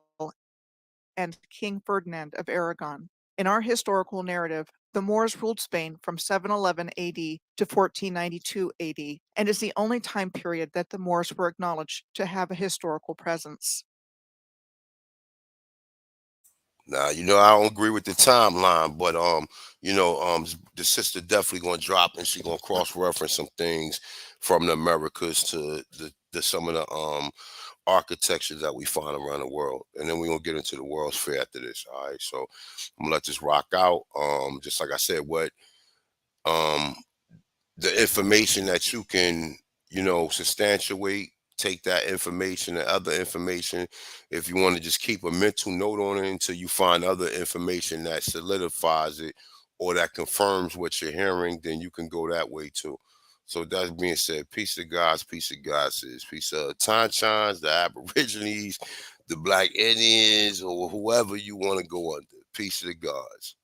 and King Ferdinand of Aragon. In our historical narrative, the Moors ruled Spain from 711 AD to 1492 AD, and is the only time period that the Moors were acknowledged to have a historical presence. Now, you know, I don't agree with the timeline, but the sister definitely gonna drop, and she gonna cross-reference some things from the Americas to some of the architectures that we find around the world, and then we're gonna get into the World's Fair after this. All right, so I'm gonna let this rock out. Just like I said, what the information that you can, substantiate, take that information and other information. If you want to just keep a mental note on it until you find other information that solidifies it or that confirms what you're hearing, then you can go that way too. So that being said, peace of gods, peace of goddesses, peace of Tanchans, the Aborigines, the Black Indians, or whoever you want to go under. Peace of the gods.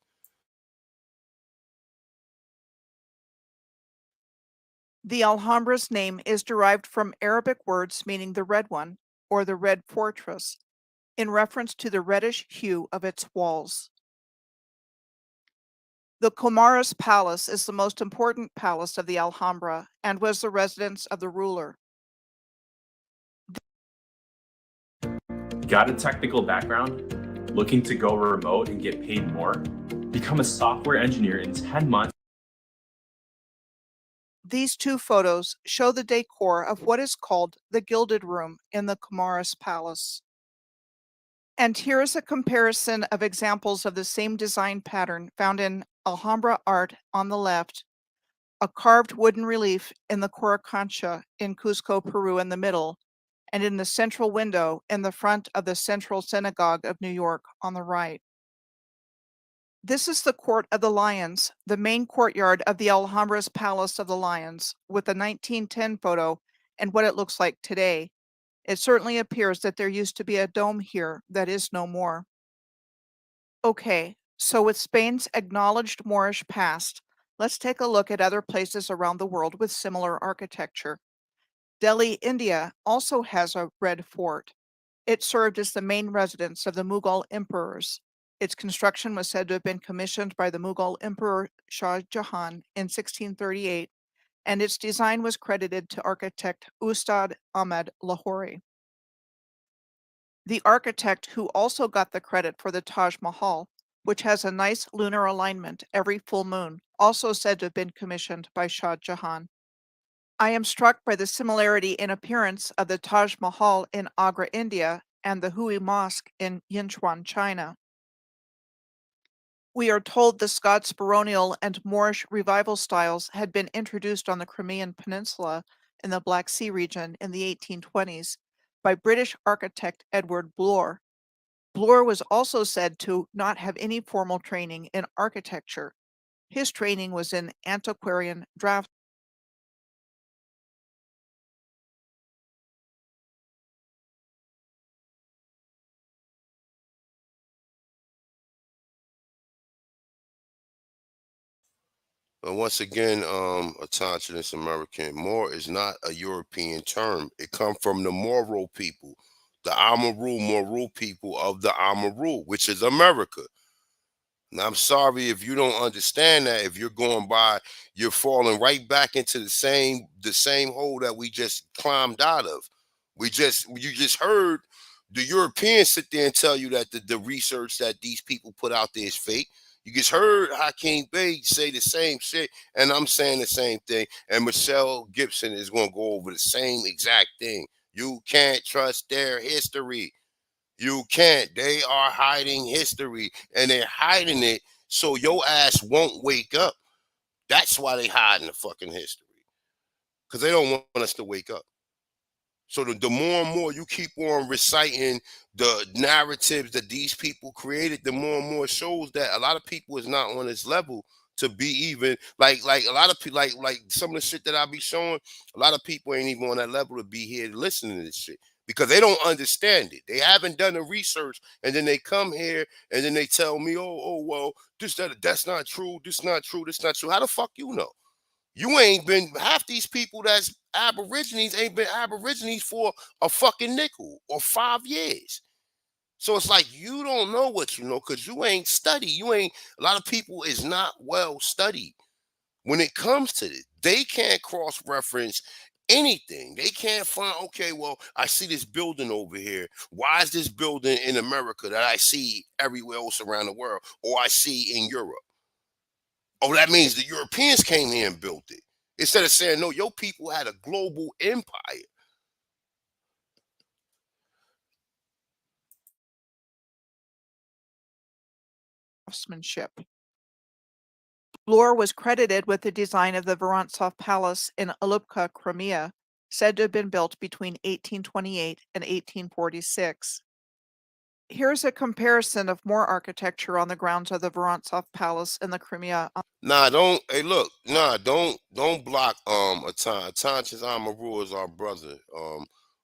The Alhambra's name is derived from Arabic words meaning the red one, or the red fortress, in reference to the reddish hue of its walls. The Comares Palace is the most important palace of the Alhambra and was the residence of the ruler. Got a technical background? Looking to go remote and get paid more? Become a software engineer in 10 months. These two photos show the decor of what is called the Gilded Room in the Comares Palace. And here is a comparison of examples of the same design pattern found in Alhambra art on the left, a carved wooden relief in the Coricancha in Cusco, Peru in the middle, and in the central window in the front of the Central Synagogue of New York on the right. This is the Court of the Lions, the main courtyard of the Alhambra's Palace of the Lions, with the 1910 photo and what it looks like today. It certainly appears that there used to be a dome here that is no more. Okay, so with Spain's acknowledged Moorish past, let's take a look at other places around the world with similar architecture. Delhi, India also has a red fort. It served as the main residence of the Mughal emperors. Its construction was said to have been commissioned by the Mughal Emperor Shah Jahan in 1638, and its design was credited to architect Ustad Ahmed Lahori. The architect who also got the credit for the Taj Mahal, which has a nice lunar alignment every full moon, also said to have been commissioned by Shah Jahan. I am struck by the similarity in appearance of the Taj Mahal in Agra, India, and the Hui Mosque in Yinchuan, China. We are told the Scots baronial and Moorish revival styles had been introduced on the Crimean Peninsula in the Black Sea region in the 1820s by British architect Edward Bloor. Bloor was also said to not have any formal training in architecture. His training was in antiquarian draft. But once again, autochthonous American, Moor is not a European term. It comes from the Moro people, the Moro people of the Amaru, which is America. Now, I'm sorry if you don't understand that. If you're going by, you're falling right back into the same hole that we just climbed out of. You just heard the Europeans sit there and tell you that the research that these people put out there is fake. You just heard Hakeem Bey say the same shit, and I'm saying the same thing. And Michelle Gibson is going to go over the same exact thing. You can't trust their history. You can't. They are hiding history, and they're hiding it so your ass won't wake up. That's why they hiding the fucking history, because they don't want us to wake up. So the more and more you keep on reciting the narratives that these people created, the more and more shows that a lot of people is not on this level to be even like a lot of people like some of the shit that I be showing. A lot of people ain't even on that level to be here listening to this shit because they don't understand it. They haven't done the research, and then they come here and then they tell me, oh well, that's not true. This not true. This not true. How the fuck you know? You ain't been half these people that's Aborigines ain't been Aborigines for a fucking nickel or 5 years. So it's like you don't know what you know because you ain't studied. A lot of people is not well studied when it comes to this. They can't cross-reference anything. They can't find, okay, well, I see this building over here. Why is this building in America that I see everywhere else around the world or I see in Europe? Oh, that means the Europeans came here and built it. Instead of saying, no, your people had a global empire. Craftsmanship. Bloor was credited with the design of the Vorontsov Palace in Alupka, Crimea, said to have been built between 1828 and 1846. Here's a comparison of more architecture on the grounds of the Vorontsov Palace in the Crimea. Don't block Atanchez Amaru is our brother.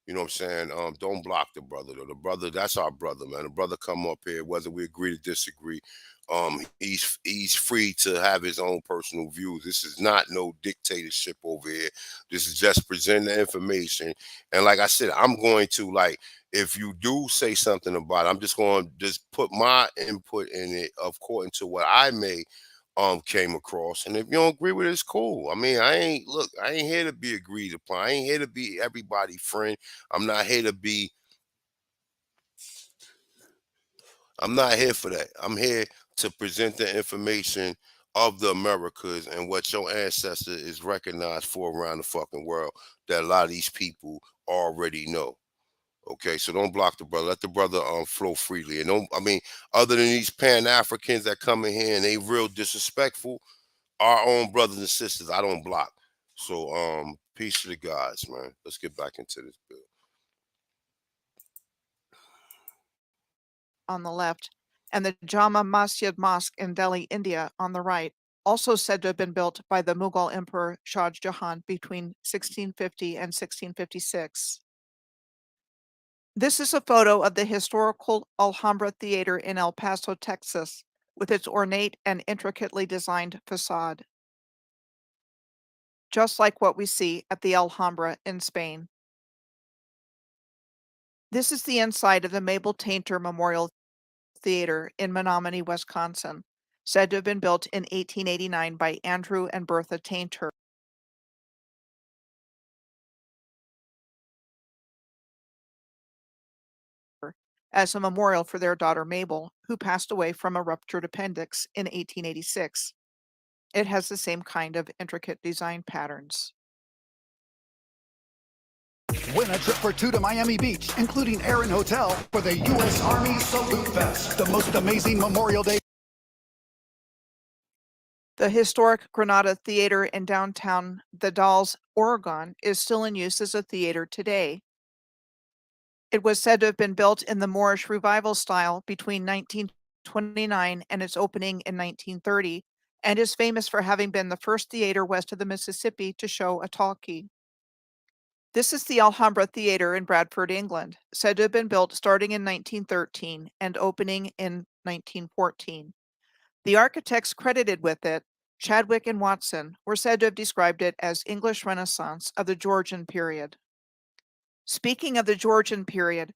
You know what I'm saying? Don't block the brother though. The brother, that's our brother, man. The brother come up here, whether we agree to disagree. He's free to have his own personal views. This is not no dictatorship over here. This is just presenting the information. And like I said, I'm going to if you do say something about it, I'm just going to just put my input in it according to what I may came across. And if you don't agree with it, it's cool. I mean, I ain't here to be agreed upon. I ain't here to be everybody's friend. I'm not here for that. I'm here to present the information of the Americas and what your ancestor is recognized for around the fucking world that a lot of these people already know. Okay, so don't block the brother. Let the brother flow freely. And other than these Pan-Africans that come in here and they real disrespectful, our own brothers and sisters, I don't block. So peace to the gods, man. Let's get back into this bill. On the left, and the Jama Masjid Mosque in Delhi, India on the right, also said to have been built by the Mughal Emperor Shah Jahan between 1650 and 1656. This is a photo of the historical Alhambra Theater in El Paso, Texas, with its ornate and intricately designed facade, just like what we see at the Alhambra in Spain. This is the inside of the Mabel Tainter Memorial Theater in Menominee, Wisconsin, said to have been built in 1889 by Andrew and Bertha Tainter. As a memorial for their daughter Mabel, who passed away from a ruptured appendix in 1886. It has the same kind of intricate design patterns. Win a trip for two to Miami Beach, including air and hotel, for the U.S. Army Salute Fest, the most amazing Memorial Day. The historic Granada Theater in downtown The Dalles, Oregon, is still in use as a theater today. It was said to have been built in the Moorish Revival style between 1929 and its opening in 1930, and is famous for having been the first theater west of the Mississippi to show a talkie. This is the Alhambra Theater in Bradford, England, said to have been built starting in 1913 and opening in 1914. The architects credited with it, Chadwick and Watson, were said to have described it as English Renaissance of the Georgian period. Speaking of the Georgian period,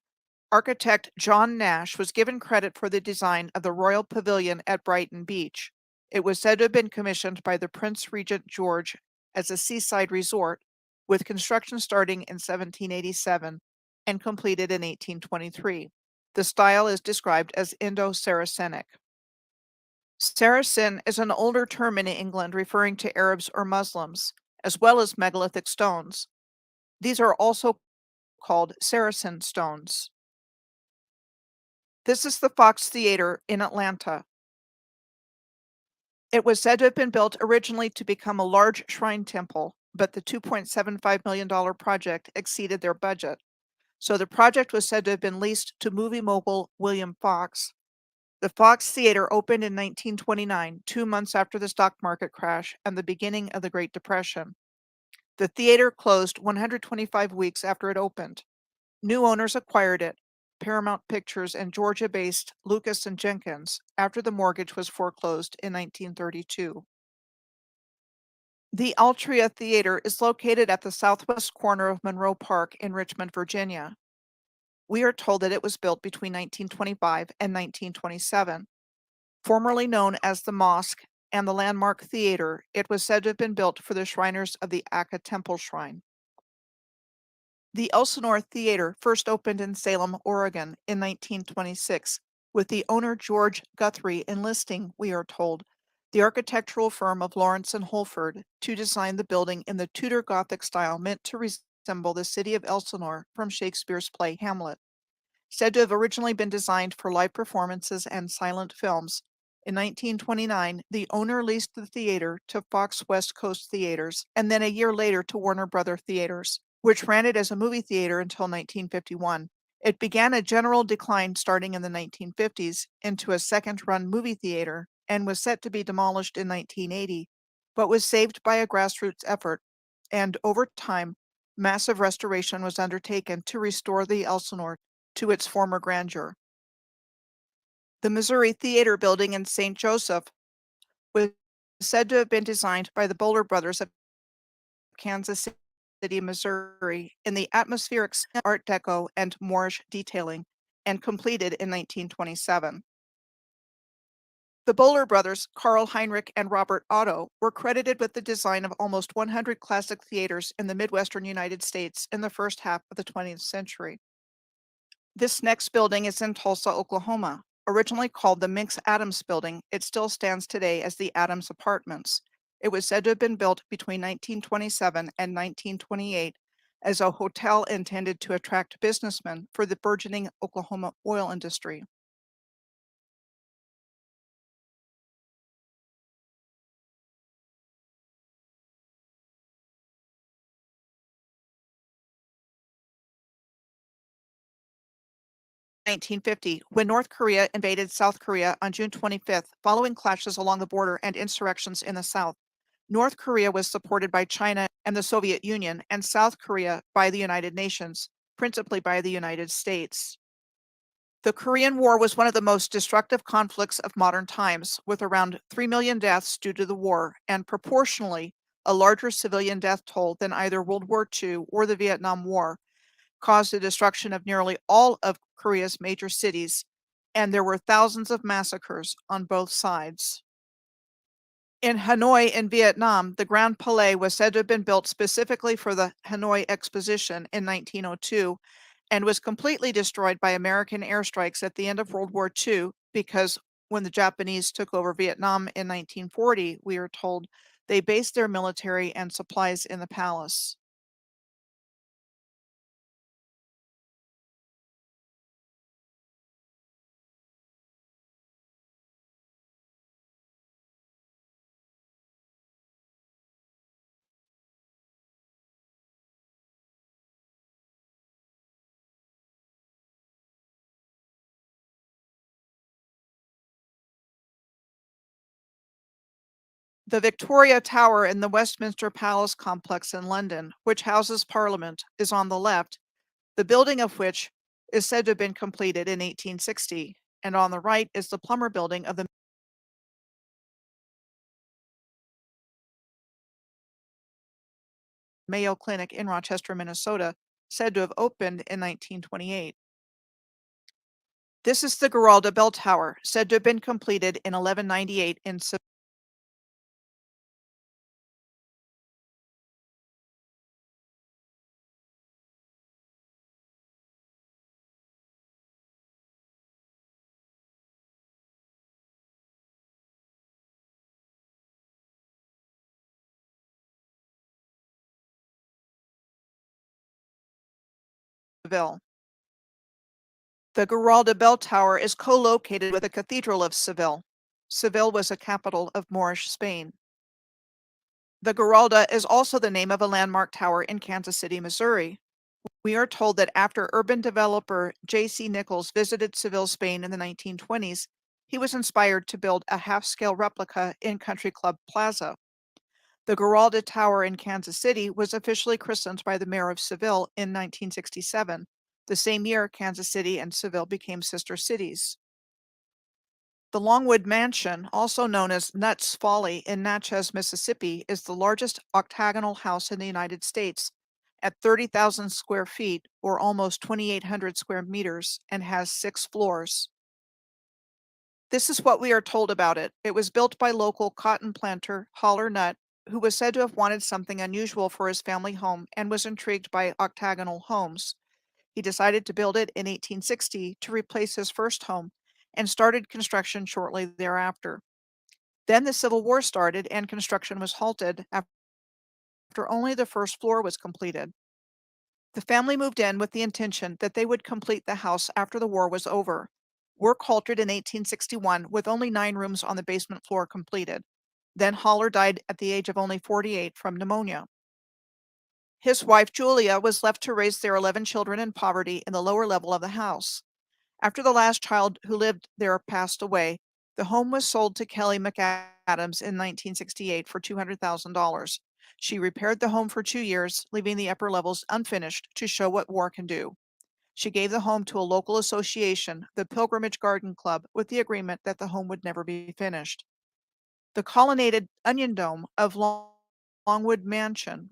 architect John Nash was given credit for the design of the Royal Pavilion at Brighton Beach. It was said to have been commissioned by the Prince Regent George as a seaside resort, with construction starting in 1787 and completed in 1823. The style is described as Indo-Saracenic. Saracen is an older term in England referring to Arabs or Muslims, as well as megalithic stones. These are also called Saracen stones. This is the Fox Theater in Atlanta. It was said to have been built originally to become a large shrine temple, but the $2.75 million project exceeded their budget. So the project was said to have been leased to movie mogul William Fox. The Fox Theater opened in 1929, 2 months after the stock market crash and the beginning of the Great Depression. The theater closed 125 weeks after it opened. New owners acquired it, Paramount Pictures and Georgia-based Lucas and Jenkins, after the mortgage was foreclosed in 1932. The Altria Theater is located at the southwest corner of Monroe Park in Richmond, Virginia. We are told that it was built between 1925 and 1927. Formerly known as the Mosque and the Landmark Theater, it was said to have been built for the Shriners of the Akka Temple Shrine. The Elsinore Theater first opened in Salem, Oregon in 1926, with the owner George Guthrie enlisting, we are told, the architectural firm of Lawrence and Holford to design the building in the Tudor Gothic style meant to resemble the city of Elsinore from Shakespeare's play Hamlet. Said to have originally been designed for live performances and silent films, in 1929, the owner leased the theater to Fox West Coast Theaters and then a year later to Warner Brother Theaters, which ran it as a movie theater until 1951. It began a general decline starting in the 1950s into a second-run movie theater and was set to be demolished in 1980, but was saved by a grassroots effort, and over time, massive restoration was undertaken to restore the Elsinore to its former grandeur. The Missouri Theater building in St. Joseph was said to have been designed by the Bowler brothers of Kansas City, Missouri, in the atmospheric Art Deco and Moorish detailing, and completed in 1927. The Bowler brothers, Carl Heinrich and Robert Otto, were credited with the design of almost 100 classic theaters in the Midwestern United States in the first half of the 20th century. This next building is in Tulsa, Oklahoma. Originally called the Minx Adams Building, it still stands today as the Adams Apartments. It was said to have been built between 1927 and 1928 as a hotel intended to attract businessmen for the burgeoning Oklahoma oil industry. In 1950, when North Korea invaded South Korea on June 25th, following clashes along the border and insurrections in the South, North Korea was supported by China and the Soviet Union, and South Korea by the United Nations, principally by the United States. The Korean War was one of the most destructive conflicts of modern times, with around 3 million deaths due to the war, and proportionally a larger civilian death toll than either World War II or the Vietnam War, caused the destruction of nearly all of Korea's major cities, and there were thousands of massacres on both sides. In Hanoi in Vietnam, the Grand Palais was said to have been built specifically for the Hanoi Exposition in 1902 and was completely destroyed by American airstrikes at the end of World War II because when the Japanese took over Vietnam in 1940, we are told they based their military and supplies in the palace. The Victoria Tower in the Westminster Palace complex in London, which houses Parliament, is on the left, the building of which is said to have been completed in 1860, and on the right is the Plummer Building of the Mayo Clinic in Rochester, Minnesota, said to have opened in 1928. This is the Giralda Bell Tower, said to have been completed in 1198 in Seville. The Giralda Bell Tower is co-located with the Cathedral of Seville. Seville was a capital of Moorish Spain. The Giralda is also the name of a landmark tower in Kansas City, Missouri. We are told that after urban developer J.C. Nichols visited Seville, Spain in the 1920s, he was inspired to build a half-scale replica in Country Club Plaza. The Giralda Tower in Kansas City was officially christened by the mayor of Seville in 1967, the same year Kansas City and Seville became sister cities. The Longwood Mansion, also known as Nutt's Folly in Natchez, Mississippi, is the largest octagonal house in the United States at 30,000 square feet, or almost 2,800 square meters, and has 6 floors. This is what we are told about it. It was built by local cotton planter Holler Nutt, who was said to have wanted something unusual for his family home and was intrigued by octagonal homes. He decided to build it in 1860 to replace his first home and started construction shortly thereafter. Then the Civil War started and construction was halted after only the first floor was completed. The family moved in with the intention that they would complete the house after the war was over. Work halted in 1861 with only 9 rooms on the basement floor completed. Then Holler died at the age of only 48 from pneumonia. His wife Julia was left to raise their 11 children in poverty in the lower level of the house. After the last child who lived there passed away, the home was sold to Kelly McAdams in 1968 for $200,000. She repaired the home for 2 years, leaving the upper levels unfinished to show what war can do. She gave the home to a local association, the Pilgrimage Garden Club, with the agreement that the home would never be finished. The colonnaded onion dome of Longwood Mansion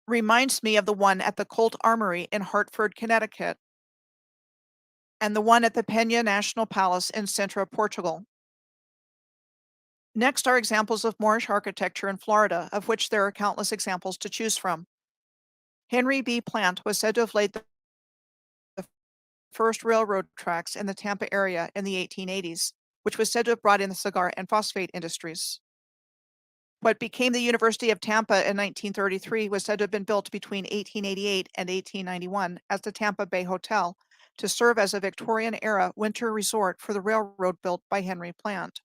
reminds me of the one at the Colt Armory in Hartford, Connecticut, and the one at the Penha National Palace in Sintra, Portugal. Next are examples of Moorish architecture in Florida, of which there are countless examples to choose from. Henry B. Plant was said to have laid the first railroad tracks in the Tampa area in the 1880s, which was said to have brought in the cigar and phosphate industries. What became the University of Tampa in 1933 was said to have been built between 1888 and 1891 as the Tampa Bay Hotel to serve as a Victorian-era winter resort for the railroad built by Henry Plant.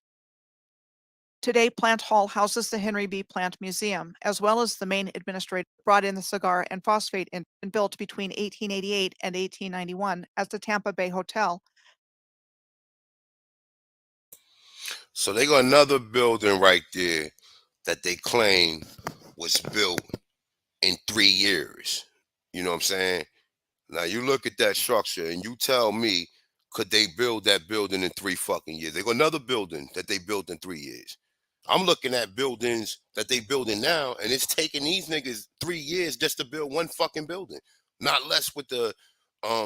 Today, Plant Hall houses the Henry B. Plant Museum, as well as the main administrator brought in the cigar and phosphate and built between 1888 and 1891 as the Tampa Bay Hotel. So they got another building right there that they claim was built in 3 years. You know what I'm saying? Now you look at that structure and you tell me, could they build that building in 3 fucking years? They got another building that they built in 3 years. I'm looking at buildings that they building now, and it's taking these niggas 3 years just to build one fucking building. Not less with the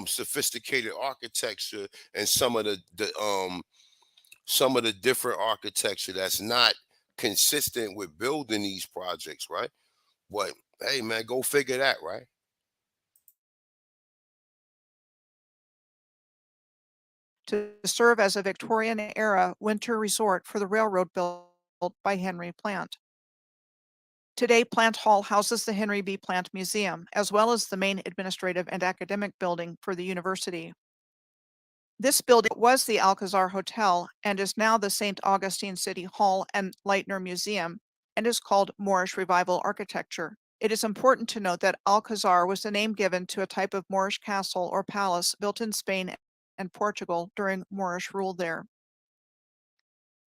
sophisticated architecture and some of the different architecture that's not consistent with building these projects, right? But hey man, go figure that, right? To serve as a Victorian-era winter resort for the railroad built by Henry Plant. Today, Plant Hall houses the Henry B. Plant Museum, as well as the main administrative and academic building for the university. This building was the Alcazar Hotel and is now the St. Augustine City Hall and Leitner Museum, and is called Moorish Revival architecture. It is important to note that Alcazar was the name given to a type of Moorish castle or palace built in Spain and Portugal during Moorish rule there.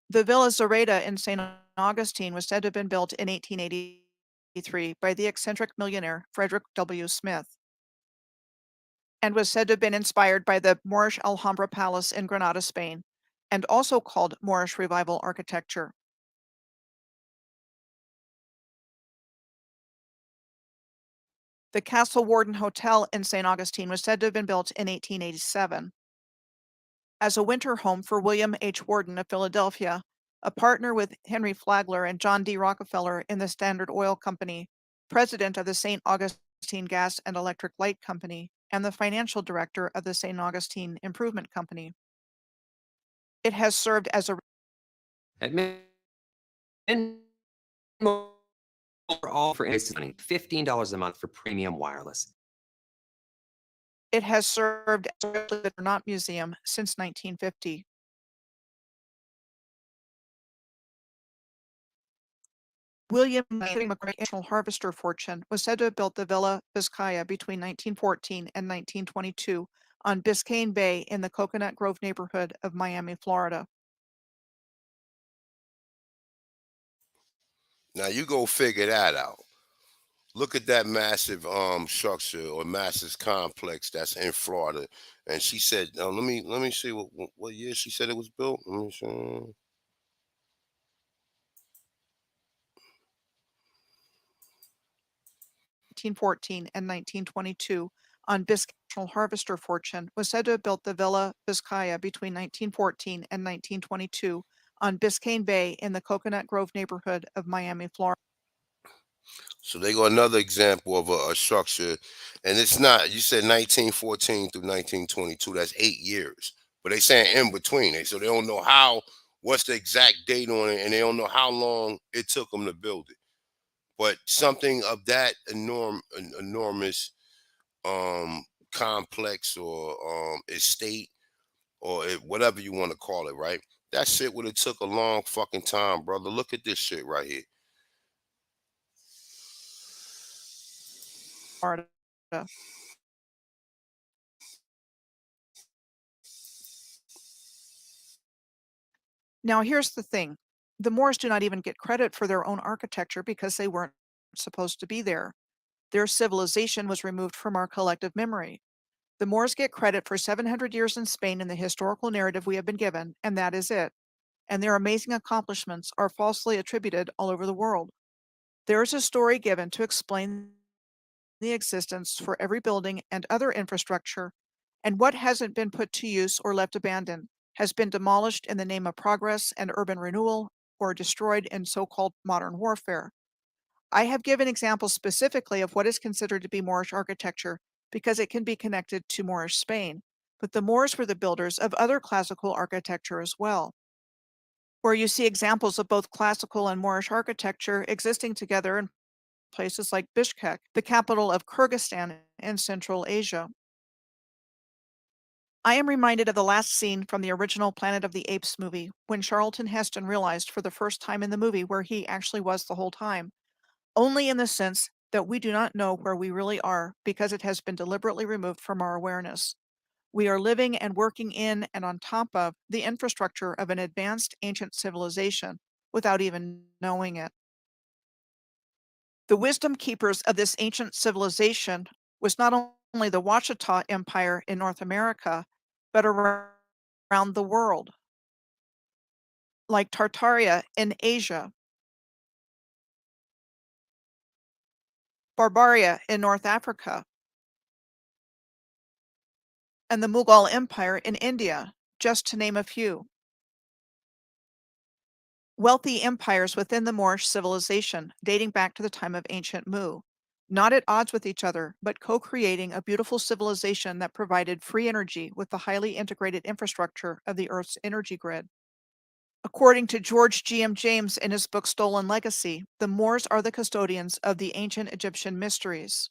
The Villa Zoreda in St. Augustine was said to have been built in 1883 by the eccentric millionaire Frederick W. Smith, and was said to have been inspired by the Moorish Alhambra Palace in Granada, Spain, and also called Moorish Revival architecture. The Castle Warden Hotel in St. Augustine was said to have been built in 1887. As a winter home for William H. Warden of Philadelphia, a partner with Henry Flagler and John D. Rockefeller in the Standard Oil Company, president of the St. Augustine Gas and Electric Light Company, and the financial director of the St. Augustine Improvement Company. It has served as a all for $15 a month for premium wireless. It has served as a not museum since 1950. William McCrae National Harvester Fortune was said to have built the Villa Vizcaya between 1914 and 1922 on Biscayne Bay in the Coconut Grove neighborhood of Miami, Florida. Now you go figure that out. Look at that massive structure or massive complex that's in Florida. And she said, let me see what year she said it was built. Let me see. 1914 and 1922 on Biscayne National Harvester Fortune was said to have built the Villa Vizcaya between 1914 and 1922 on Biscayne Bay in the Coconut Grove neighborhood of Miami, Florida. So they got another example of a structure, and it's not, you said 1914 through 1922, that's 8 years. But they saying in between, so they don't know what's the exact date on it, and they don't know how long it took them to build it. But something of that enormous complex or estate or whatever you want to call it, right? That shit would have took a long fucking time, brother. Look at this shit right here. Florida. Now here's the thing. The Moors do not even get credit for their own architecture because they weren't supposed to be there. Their civilization was removed from our collective memory. The Moors get credit for 700 years in Spain in the historical narrative we have been given, and that is it. And their amazing accomplishments are falsely attributed all over the world. There is a story given to explain the existence for every building and other infrastructure, and what hasn't been put to use or left abandoned has been demolished in the name of progress and urban renewal or destroyed in so-called modern warfare. I have given examples specifically of what is considered to be Moorish architecture because it can be connected to Moorish Spain, but the Moors were the builders of other classical architecture as well, where you see examples of both classical and Moorish architecture existing together in places like Bishkek, the capital of Kyrgyzstan in Central Asia. I am reminded of the last scene from the original Planet of the Apes movie, when Charlton Heston realized for the first time in the movie where he actually was the whole time, only in the sense that we do not know where we really are because it has been deliberately removed from our awareness. We are living and working in and on top of the infrastructure of an advanced ancient civilization without even knowing it. The wisdom keepers of this ancient civilization was not only the Washita Empire in North America, but around the world, like Tartaria in Asia, Barbaria in North Africa, and the Mughal Empire in India, just to name a few. Wealthy empires within the Moorish civilization, dating back to the time of ancient Mu, not at odds with each other, but co-creating a beautiful civilization that provided free energy with the highly integrated infrastructure of the Earth's energy grid. According to George G.M. James in his book Stolen Legacy, the Moors are the custodians of the ancient Egyptian mysteries.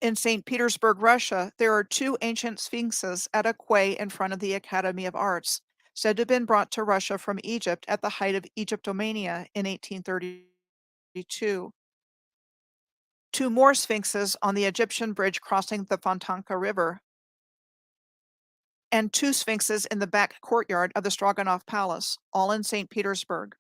In St. Petersburg, Russia, there are 2 ancient sphinxes at a quay in front of the Academy of Arts, said to have been brought to Russia from Egypt at the height of Egyptomania in 1832. 2 more sphinxes on the Egyptian bridge crossing the Fontanka River, and 2 sphinxes in the back courtyard of the Stroganov Palace, all in St. Petersburg.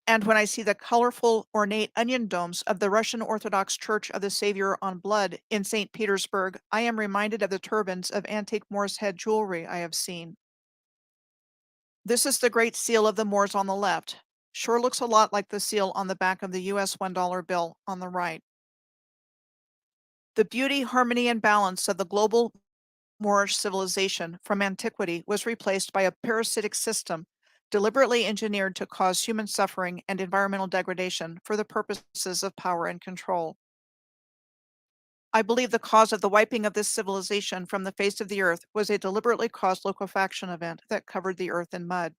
And when I see the colorful, ornate onion domes of the Russian Orthodox Church of the Savior on Blood in St. Petersburg, I am reminded of the turbans of antique Moors head jewelry I have seen. This is the Great Seal of the Moors on the left. Sure looks a lot like the seal on the back of the US $1 bill on the right. The beauty, harmony, and balance of the global Moorish civilization from antiquity was replaced by a parasitic system deliberately engineered to cause human suffering and environmental degradation for the purposes of power and control. I believe the cause of the wiping of this civilization from the face of the earth was a deliberately caused liquefaction event that covered the earth in mud.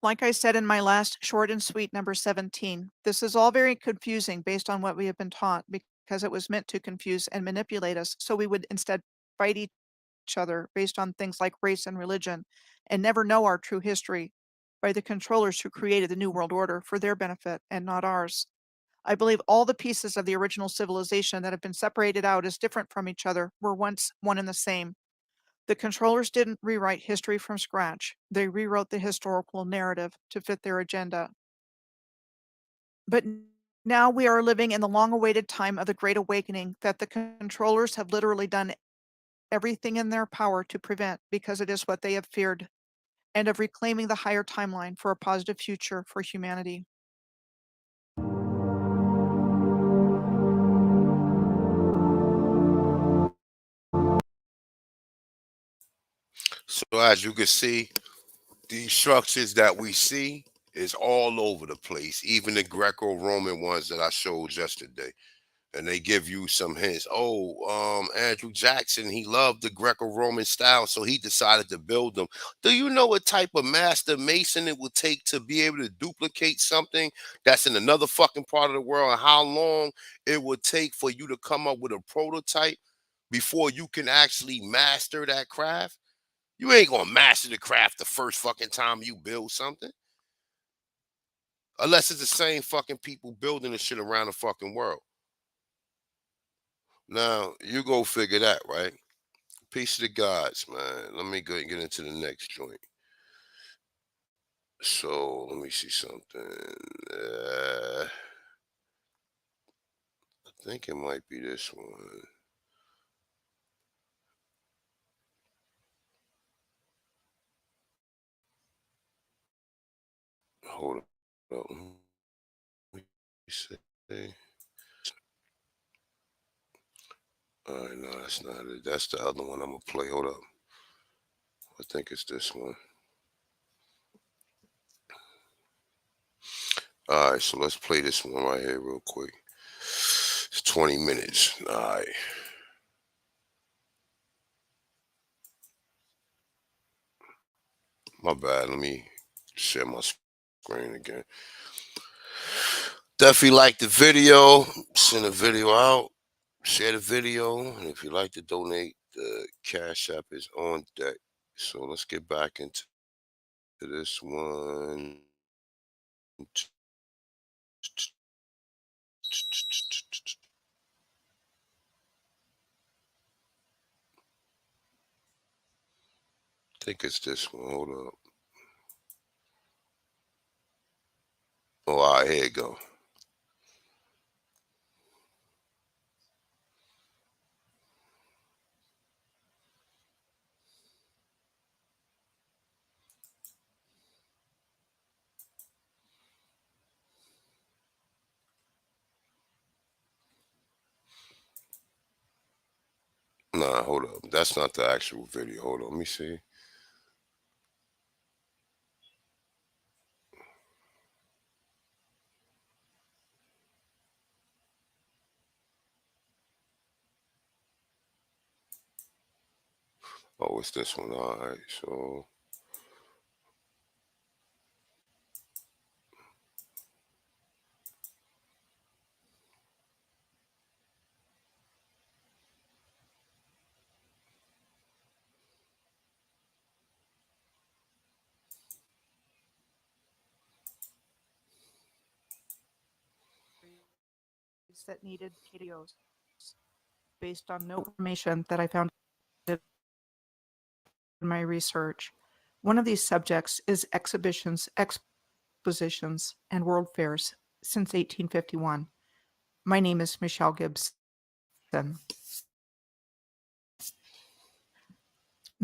Like I said in my last short and sweet number 17, this is all very confusing based on what we have been taught because it was meant to confuse and manipulate us so we would instead fight each other based on things like race and religion and never know our true history by the controllers who created the New World Order for their benefit and not ours. I believe all the pieces of the original civilization that have been separated out as different from each other were once one and the same. The controllers didn't rewrite history from scratch. They rewrote the historical narrative to fit their agenda. But now we are living in the long-awaited time of the Great Awakening that the controllers have literally done everything in their power to prevent because it is what they have feared, and of reclaiming the higher timeline for a positive future for humanity. So as you can see, these structures that we see is all over the place, even the Greco-Roman ones that I showed yesterday. And they give you some hints. Oh, Andrew Jackson, he loved the Greco-Roman style, so he decided to build them. Do you know what type of master mason it would take to be able to duplicate something that's in another fucking part of the world, and how long it would take for you to come up with a prototype before you can actually master that craft? You ain't gonna master the craft the first fucking time you build something. Unless it's the same fucking people building the shit around the fucking world. Now, you go figure that, right? Peace to the gods, man. Let me go and get into the next joint. So, let me see something. I think it might be this one. Hold up. Let me see. All right, no, that's not it. That's the other one I'm going to play. Hold up. I think it's this one. All right, so let's play this one right here real quick. It's 20 minutes. All right. My bad. Let me share my screen again. Definitely like the video. Send the video out. Share the video. And if you'd like to donate, the Cash App is on deck. So let's get back into this one. I think it's this one. Hold up. Oh, all right, here you go. Nah, hold up. That's not the actual video. Hold on, let me see. Oh, it's this one. All right, so that needed KDOs based on no information that I found in my research. One of these subjects is exhibitions, expositions, and world fairs since 1851. My name is Michelle Gibson. The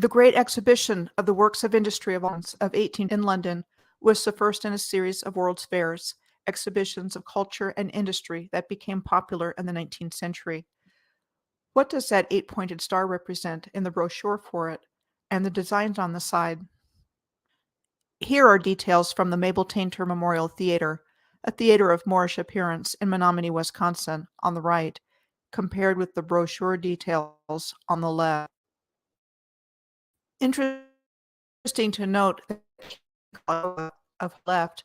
Great Exhibition of the Works of Industry of 18 in London was the first in a series of World's Fairs, exhibitions of culture and industry that became popular in the 19th century. What does that 8-pointed star represent in the brochure for it, and the designs on the side? Here are details from the Mabel Tainter Memorial Theater, a theater of Moorish appearance in Menominee, Wisconsin, on the right, compared with the brochure details on the left. Interesting to note that of left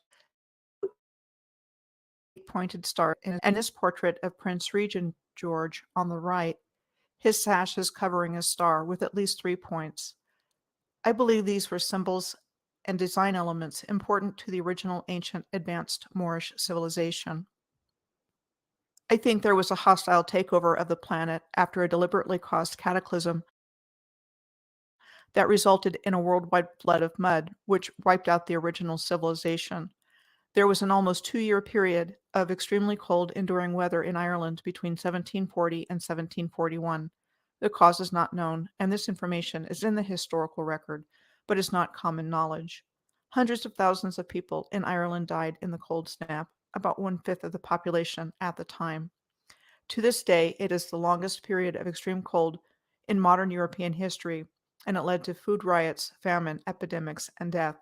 pointed star and this portrait of Prince Regent George on the right. His sash is covering a star with at least 3 points. I believe these were symbols and design elements important to the original ancient advanced Moorish civilization. I think there was a hostile takeover of the planet after a deliberately caused cataclysm that resulted in a worldwide flood of mud, which wiped out the original civilization. There was an almost 2-year period of extremely cold, enduring weather in Ireland between 1740 and 1741. The cause is not known, and this information is in the historical record, but is not common knowledge. Hundreds of thousands of people in Ireland died in the cold snap, about 1/5 of the population at the time. To this day, it is the longest period of extreme cold in modern European history, and it led to food riots, famine, epidemics, and death.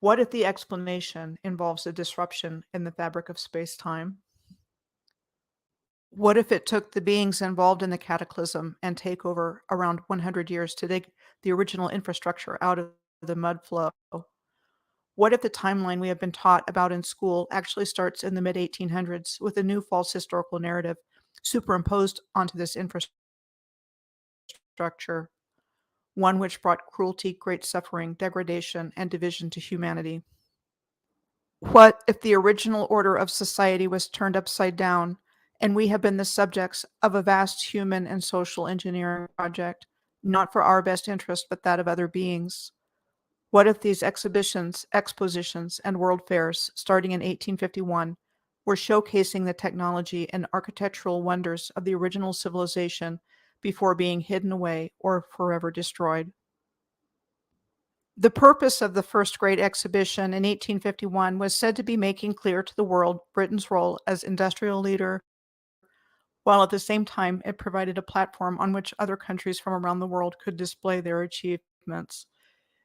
What if the explanation involves a disruption in the fabric of space-time? What if it took the beings involved in the cataclysm and takeover around 100 years to dig the original infrastructure out of the mud flow? What if the timeline we have been taught about in school actually starts in the mid-1800s with a new false historical narrative superimposed onto this infrastructure, one which brought cruelty, great suffering, degradation, and division to humanity? What if the original order of society was turned upside down, and we have been the subjects of a vast human and social engineering project, not for our best interest, but that of other beings? What if these exhibitions, expositions, and world fairs, starting in 1851, were showcasing the technology and architectural wonders of the original civilization before being hidden away or forever destroyed? The purpose of the first great exhibition in 1851 was said to be making clear to the world Britain's role as industrial leader, while at the same time it provided a platform on which other countries from around the world could display their achievements.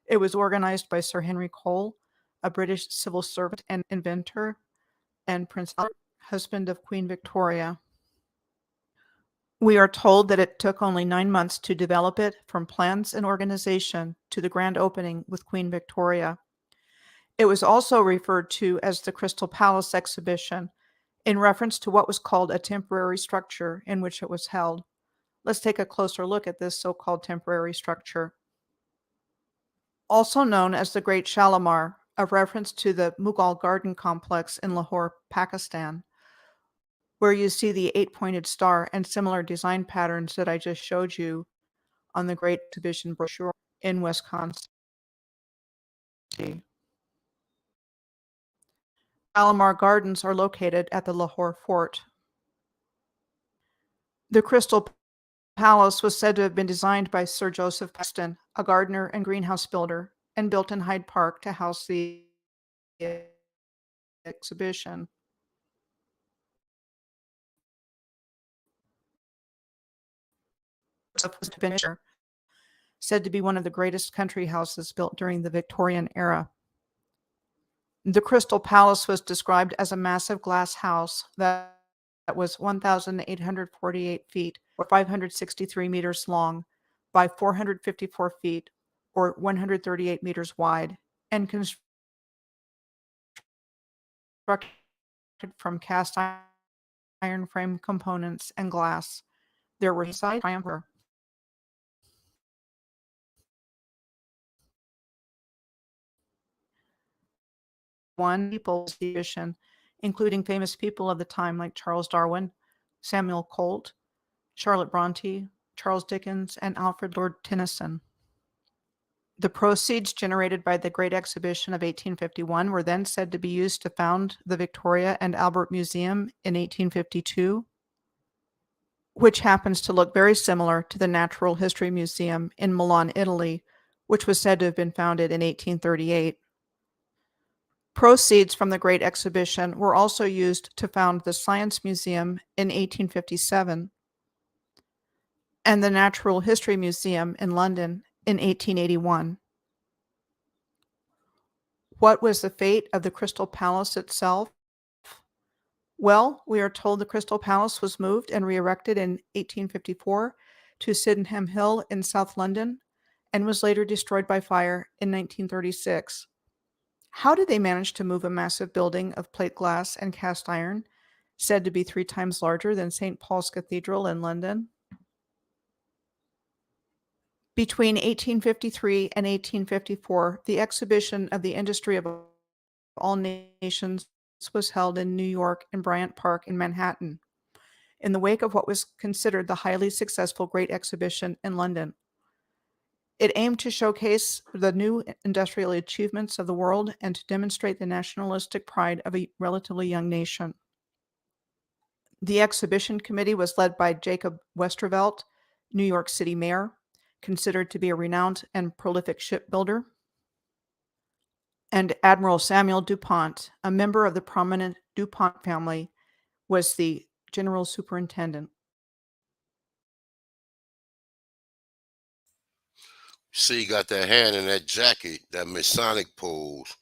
It was organized by Sir Henry Cole, a British civil servant and inventor, and Prince Albert, husband of Queen Victoria. We are told that it took only 9 months to develop it, from plans and organization to the grand opening with Queen Victoria. It was also referred to as the Crystal Palace exhibition, in reference to what was called a temporary structure in which it was held. Let's take a closer look at this so-called temporary structure. Also known as the Great Shalimar, a reference to the Mughal Garden Complex in Lahore, Pakistan, where you see the 8-pointed star and similar design patterns that I just showed you on the Great Exhibition brochure in Wisconsin. Shalimar Gardens are located at the Lahore Fort. The Crystal Palace was said to have been designed by Sir Joseph Paxton, a gardener and greenhouse builder, and built in Hyde Park to house the exhibition. was to finish, said to be one of the greatest country houses built during the Victorian era. The Crystal Palace was described as a massive glass house that was 1,848 feet or 563 meters long by 454 feet or 138 meters wide and constructed from cast iron frame components and glass. There were side diameter. One people's edition, including famous people of the time like Charles Darwin, Samuel Colt, Charlotte Bronte, Charles Dickens, and Alfred Lord Tennyson. The proceeds generated by the Great Exhibition of 1851 were then said to be used to found the Victoria and Albert Museum in 1852, which happens to look very similar to the Natural History Museum in Milan, Italy, which was said to have been founded in 1838. Proceeds from the Great Exhibition were also used to found the Science Museum in 1857 and the Natural History Museum in London in 1881. What was the fate of the Crystal Palace itself? Well, we are told the Crystal Palace was moved and re-erected in 1854 to Sydenham Hill in South London and was later destroyed by fire in 1936. How did they manage to move a massive building of plate glass and cast iron, said to be 3 times larger than St. Paul's Cathedral in London? Between 1853 and 1854, the exhibition of the industry of all nations was held in New York and Bryant Park in Manhattan, in the wake of what was considered the highly successful Great Exhibition in London. It aimed to showcase the new industrial achievements of the world and to demonstrate the nationalistic pride of a relatively young nation. The exhibition committee was led by Jacob Westervelt, New York City mayor, considered to be a renowned and prolific shipbuilder, and Admiral Samuel DuPont, a member of the prominent DuPont family, was the general superintendent. See, you got that hand in that jacket, that Masonic pose.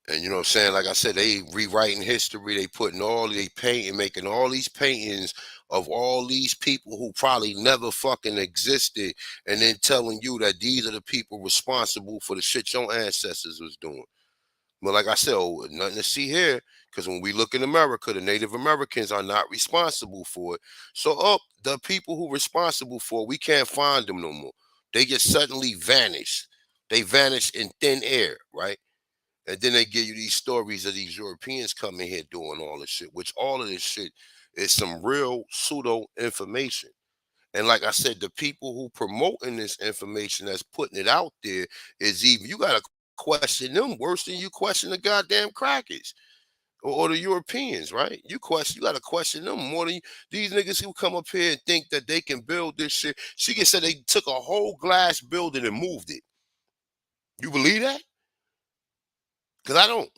And you know what I'm saying? Like I said, they rewriting history. They putting all they painting, making all these paintings of all these people who probably never fucking existed, and then telling you that these are the people responsible for the shit your ancestors was doing. But like I said, nothing to see here, because when we look in America, the Native Americans are not responsible for it. So the people who responsible for it, we can't find them no more. They just suddenly vanished. They vanished in thin air, right? And then they give you these stories of these Europeans coming here doing all this shit, which all of this shit is some real pseudo information. And like I said, the people who promoting this information that's putting it out there is even, you got to question them worse than you question the goddamn crackers or the Europeans, right? You got to question them more than these niggas who come up here and think that they can build this shit. She can say they took a whole glass building and moved it. You believe that? Because I don't.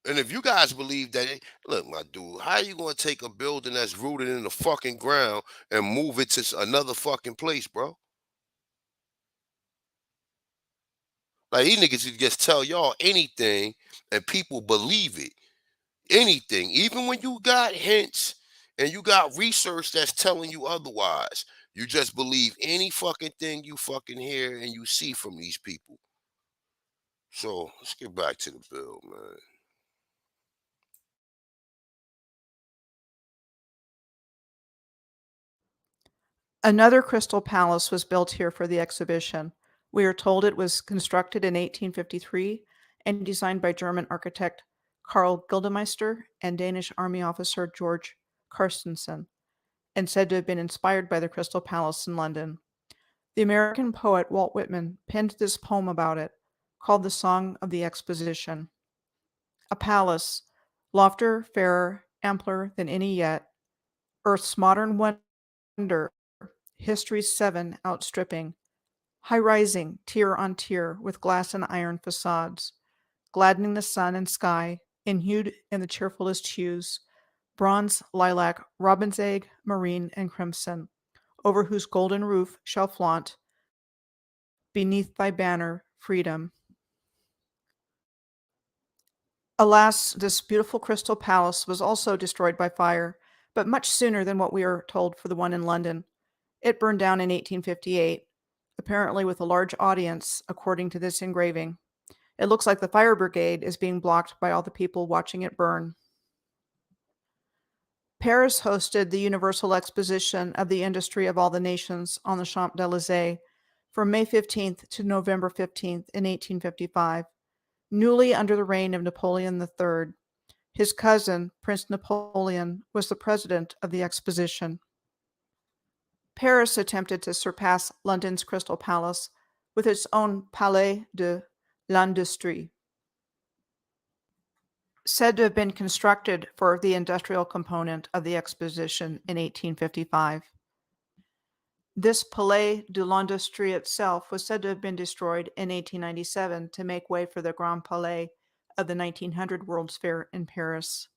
And if you guys believe that, look, my dude, how are you going to take a building that's rooted in the fucking ground and move it to another fucking place, bro? Like, these niggas can just tell y'all anything and people believe it. Anything. Even when you got hints and you got research that's telling you otherwise, you just believe any fucking thing you fucking hear and you see from these people. So let's get back to the bill, man. Another Crystal Palace was built here for the exhibition. We are told it was constructed in 1853 and designed by German architect Karl Gildemeister and Danish army officer George Carstensen, and said to have been inspired by the Crystal Palace in London. The American poet Walt Whitman penned this poem about it, called The Song of the Exposition. A palace, loftier, fairer, ampler than any yet, earth's modern wonder, history's 7 outstripping, high-rising, tier on tier, with glass and iron facades, gladdening the sun and sky, inhued in the cheerfulest hues, bronze, lilac, robin's egg, marine, and crimson, over whose golden roof shall flaunt, beneath thy banner, freedom. Alas, this beautiful crystal palace was also destroyed by fire, but much sooner than what we are told for the one in London. It burned down in 1858, apparently with a large audience, according to this engraving. It looks like the fire brigade is being blocked by all the people watching it burn. Paris hosted the Universal Exposition of the Industry of All the Nations on the Champs-Élysées from May 15th to November 15th in 1855, newly under the reign of Napoleon III. His cousin, Prince Napoleon, was the president of the exposition. Paris attempted to surpass London's Crystal Palace with its own Palais de l'Industrie, said to have been constructed for the industrial component of the exposition in 1855. This Palais de l'Industrie itself was said to have been destroyed in 1897 to make way for the Grand Palais of the 1900 World's Fair in Paris.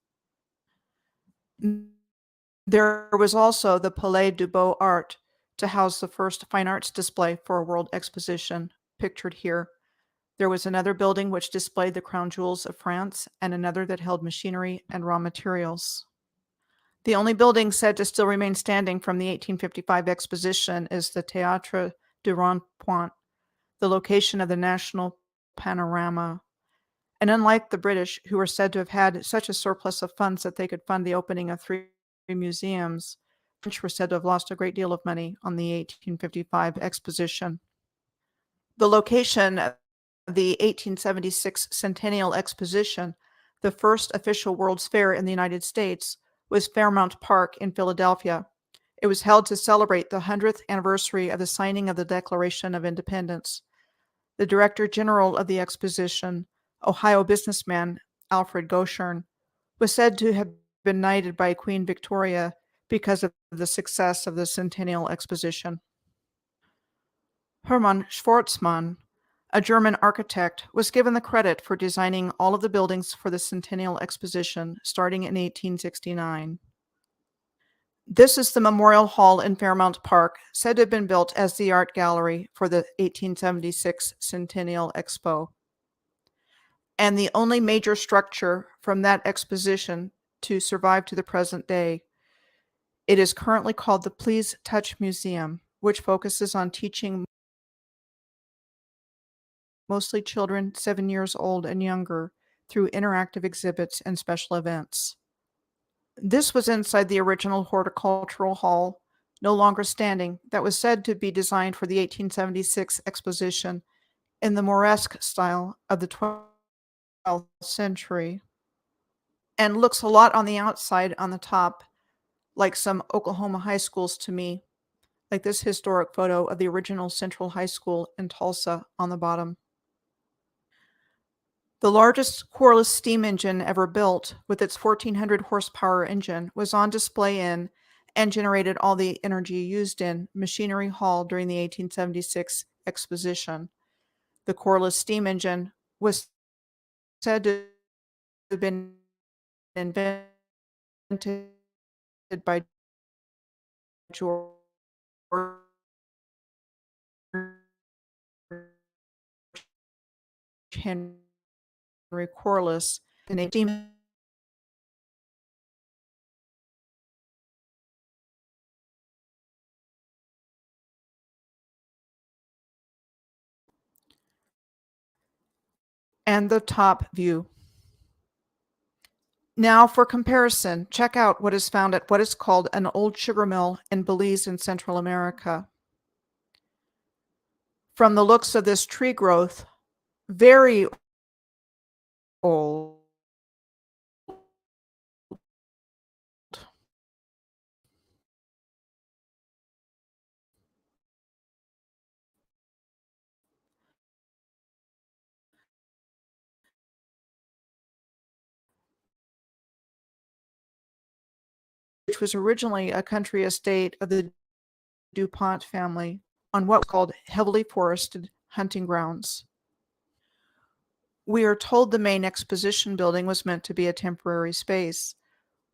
There was also the Palais du Beaux Arts to house the first fine arts display for a world exposition, pictured here. There was another building which displayed the crown jewels of France and another that held machinery and raw materials. The only building said to still remain standing from the 1855 exposition is the Théâtre du Rond-Point, the location of the National Panorama. And unlike the British, who were said to have had such a surplus of funds that they could fund the opening of 3 museums, the French were said to have lost a great deal of money on the 1855 exposition. The location of the 1876 Centennial Exposition, the first official World's Fair in the United States, was Fairmount Park in Philadelphia. It was held to celebrate the 100th anniversary of the signing of the Declaration of Independence. The Director General of the exposition, Ohio businessman Alfred Goshern, was said to have been knighted by Queen Victoria because of the success of the Centennial Exposition. Hermann Schwarzmann, a German architect, was given the credit for designing all of the buildings for the Centennial Exposition starting in 1869. This is the Memorial Hall in Fairmount Park, said to have been built as the art gallery for the 1876 Centennial Expo, and the only major structure from that exposition to survive to the present day. It is currently called the Please Touch Museum, which focuses on teaching mostly children 7 years old and younger through interactive exhibits and special events. This was inside the original horticultural hall, no longer standing, that was said to be designed for the 1876 exposition in the Moresque style of the 12th century, and looks a lot on the outside on the top like some Oklahoma high schools to me, like this historic photo of the original Central High School in Tulsa on the bottom. The largest Corliss steam engine ever built, with its 1,400 horsepower engine, was on display in and generated all the energy used in Machinery Hall during the 1876 exposition. The Corliss steam engine was said to have been invented by George Henry Corliss in 18. And the top view. Now for comparison, check out what is found at what is called an old sugar mill in Belize in Central America. From the looks of this tree growth, very old. Which was originally a country estate of the DuPont family on what was called heavily forested hunting grounds. We are told the main exposition building was meant to be a temporary space.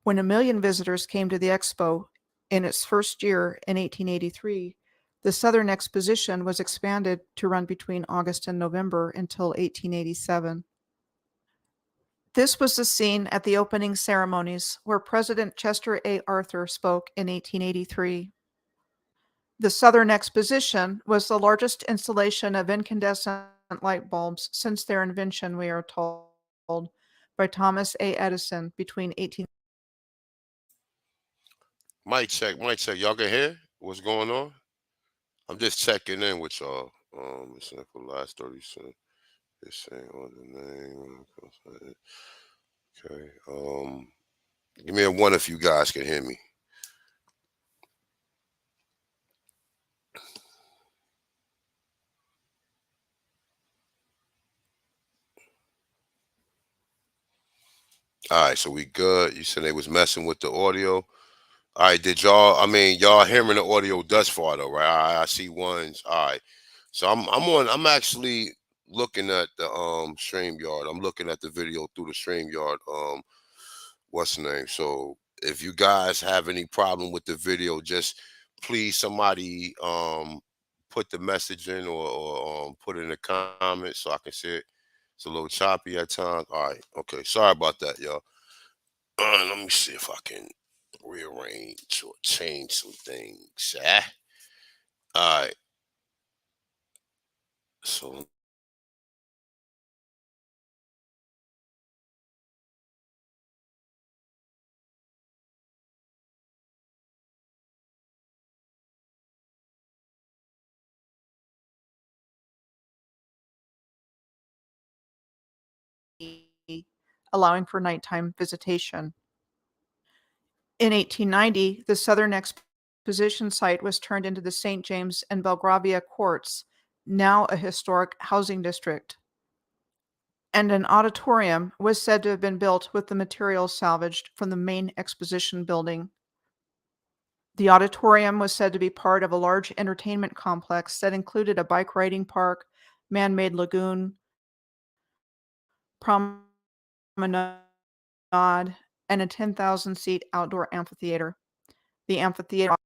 When 1 million visitors came to the expo, In its first year in 1883, the Southern Exposition was expanded to run between August and November until 1887. This was the scene at the opening ceremonies where President Chester A. Arthur spoke in 1883. The Southern Exposition was the largest installation of incandescent light bulbs since their invention, we are told, by Thomas A. Edison between 18. Mic check, mic check. Y'all can hear what's going on? I'm just checking in with y'all. It's for the last 30 seconds. It's saying on the name. Okay. Give me a one if you guys can hear me. All right, so we good. You said they was messing with the audio. All right, did y'all? I mean, y'all hearing the audio thus far though, right? I see ones. All right, so I'm actually looking at the StreamYard. I'm looking at the video through the StreamYard. What's the name? So if you guys have any problem with the video, just please somebody put the message in or put it in the comments so I can see it. It's a little choppy at times. All right, okay. Sorry about that, y'all. Let me see if I can rearrange or change some things. All right. So allowing for nighttime visitation. In 1890, the Southern Exposition site was turned into the St. James and Belgravia courts, now a historic housing district. And an auditorium was said to have been built with the materials salvaged from the main exposition building. The auditorium was said to be part of a large entertainment complex that included a bike riding park, man-made lagoon, promenade, and a 10,000-seat outdoor amphitheater. The amphitheater.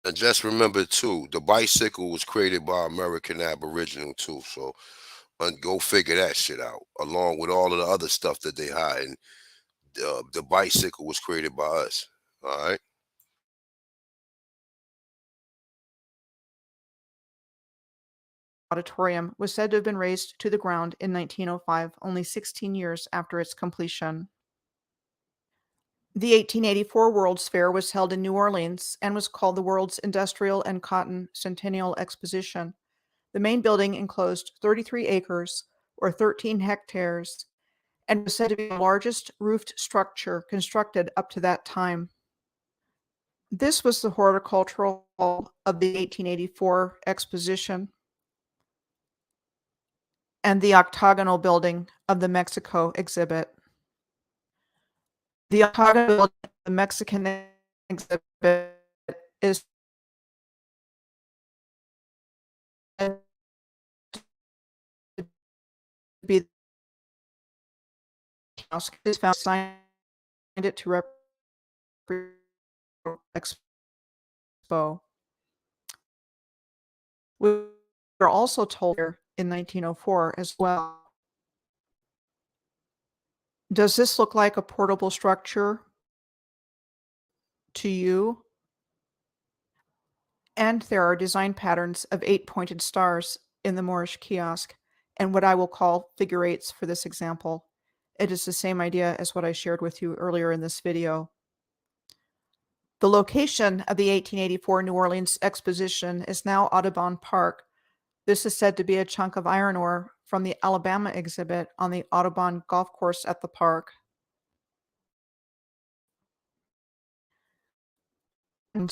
and just remember too, the bicycle was created by American Aboriginal too. So go figure that shit out, along with all of the other stuff that they hide. And the bicycle was created by us. All right. Auditorium was said to have been razed to the ground in 1905, only 16 years after its completion. The 1884 World's Fair was held in New Orleans and was called the World's Industrial and Cotton Centennial Exposition. The main building enclosed 33 acres, or 13 hectares, and was said to be the largest roofed structure constructed up to that time. This was the horticultural hall of the 1884 exposition and the octagonal building of the Mexico exhibit. The octagonal building of the Mexican exhibit is to be is found signed it to represent Expo. We were also told here in 1904 as well. Does this look like a portable structure to you? And there are design patterns of 8-pointed stars in the Moorish kiosk, and what I will call figure 8s for this example. It is the same idea as what I shared with you earlier in this video. The location of the 1884 New Orleans Exposition is now Audubon Park. This is said to be a chunk of iron ore from the Alabama exhibit on the Audubon golf course at the park. In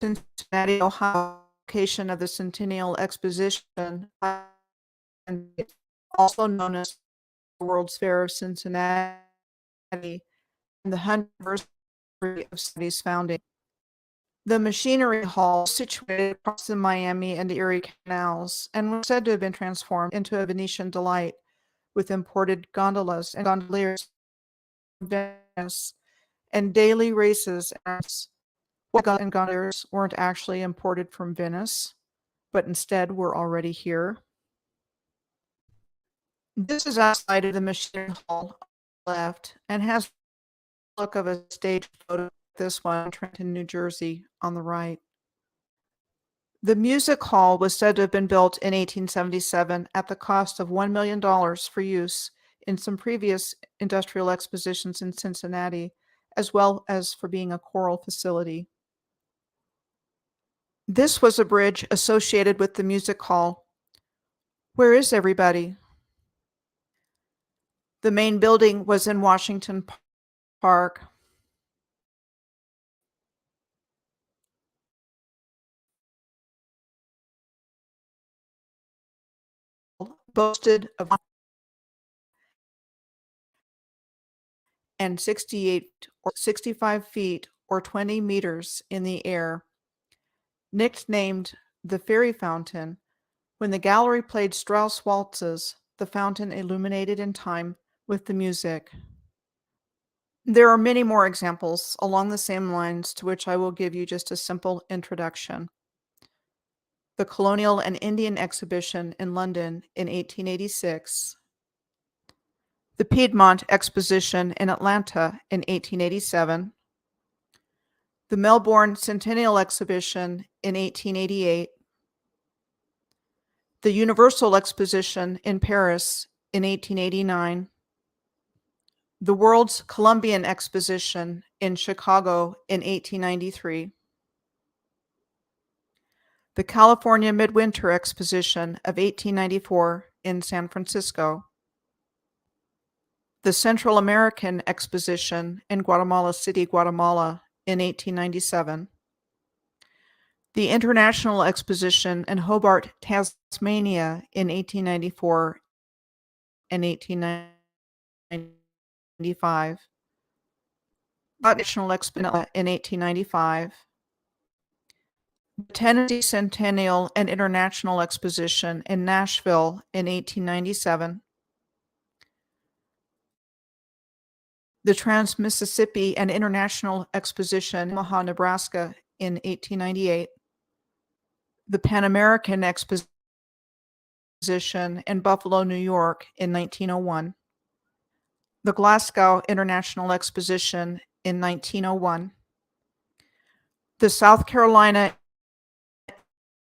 Cincinnati, Ohio, location of the Centennial Exposition, also known as the World's Fair of Cincinnati, and the 100th anniversary of Cincinnati's founding. The Machinery Hall, situated across the Miami and Erie canals, and was said to have been transformed into a Venetian delight with imported gondolas and gondoliers Venice, and daily races as and gondolas weren't actually imported from Venice, but instead were already here. This is outside of the Machine Hall on the left and has the look of a stage photo. This one in Trenton, New Jersey on the right. The music hall was said to have been built in 1877 at the cost of $1 million for use in some previous industrial expositions in Cincinnati, as well as for being a choral facility. This was a bridge associated with the music hall. Where is everybody? The main building was in Washington Park. Boasted of and 68 or 65 feet or 20 meters in the air. Nicknamed the Fairy Fountain, when the gallery played Strauss waltzes, the fountain illuminated in time with the music. There are many more examples along the same lines to which I will give you just a simple introduction. The Colonial and Indian Exhibition in London in 1886, the Piedmont Exposition in Atlanta in 1887, the Melbourne Centennial Exhibition in 1888, the Universal Exposition in Paris in 1889, the World's Columbian Exposition in Chicago in 1893, the California Midwinter Exposition of 1894 in San Francisco, the Central American Exposition in Guatemala City, Guatemala in 1897, the International Exposition in Hobart, Tasmania in 1894 and 1895, National Exposition in 1895, the Tennessee Centennial and International Exposition in Nashville in 1897, the Trans-Mississippi and International Exposition in Omaha, Nebraska in 1898, the Pan American Exposition in Buffalo, New York in 1901, the Glasgow International Exposition in 1901, the South Carolina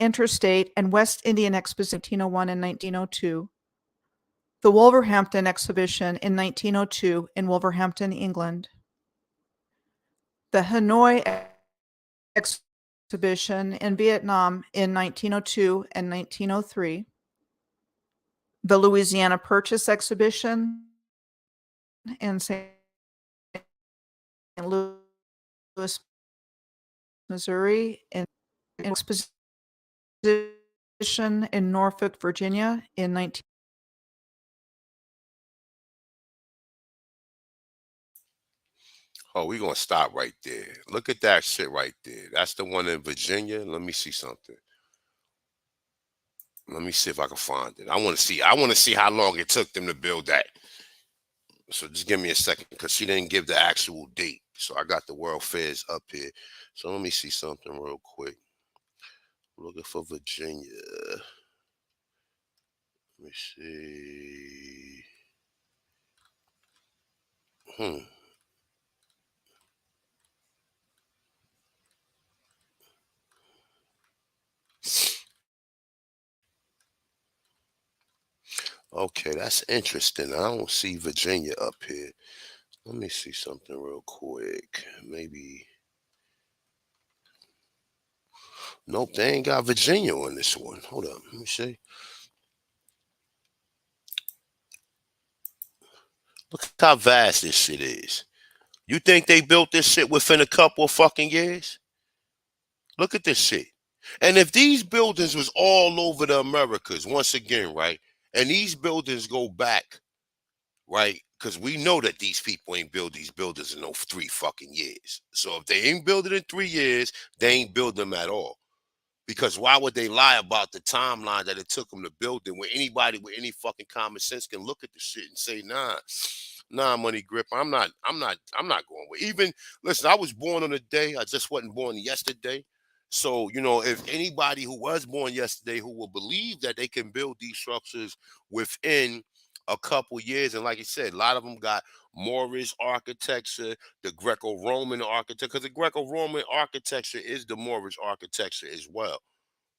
Interstate and West Indian Exposition 1901 and 1902, the Wolverhampton Exhibition in 1902 in Wolverhampton, England, the Hanoi Exhibition in Vietnam in 1902 and 1903, the Louisiana Purchase Exhibition in St. Louis, Missouri, and Exposition in Norfolk, Virginia in 19. Oh, we're going to stop right there. Look at that shit right there. That's the one in Virginia. Let me see something. Let me see if I can find it. I want to see how long it took them to build that. So just give me a second, because she didn't give the actual date. So I got the World Fairs up here. So let me see something real quick. I'm looking for Virginia. Let me see. Okay, that's interesting. I don't see Virginia up here. Let me see something real quick. Maybe. Nope, they ain't got Virginia on this one. Hold up. Let me see. Look how vast this shit is. You think they built this shit within a couple of fucking years? Look at this shit. And if these buildings was all over the Americas, once again, right? And these buildings go back, right? Because we know that these people ain't build these buildings in no 3 fucking years. So if they ain't build it in 3 years, they ain't build them at all. Because why would they lie about the timeline that it took them to build it when anybody with any fucking common sense can look at the shit and say, nah, Nah, Money Grip. I'm not going with. Even listen, I was born on a day. I just wasn't born yesterday. So, you know, if anybody who was born yesterday who will believe that they can build these structures within a couple years, and like I said, a lot of them got Moorish architecture, the Greco-Roman architecture, because the Greco-Roman architecture is the Moorish architecture as well.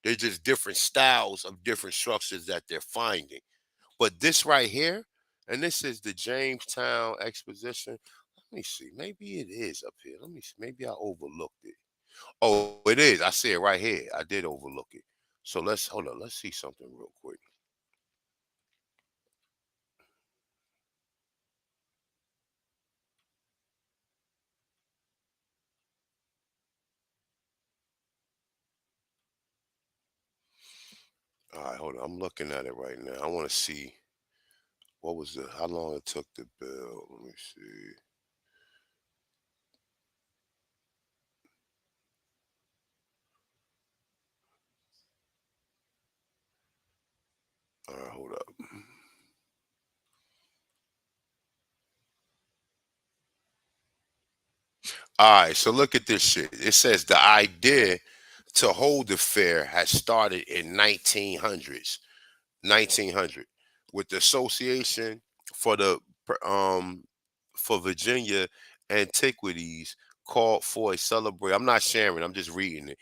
They're just different styles of different structures that they're finding. But this right here, and this is the Jamestown Exposition. Let me see. Maybe it is up here. Let me see. Maybe I overlooked it. Oh, it is. I see it right here. I did overlook it. So let's hold on. Let's see something real quick. All right, hold on. I'm looking at it right now. I want to see what was how long it took to build. Let me see. All right, hold up. All right, so look at this shit. It says the idea to hold the fair has started in 1900 with the Association for the for Virginia Antiquities called for a celebration. I'm not sharing, I'm just reading it.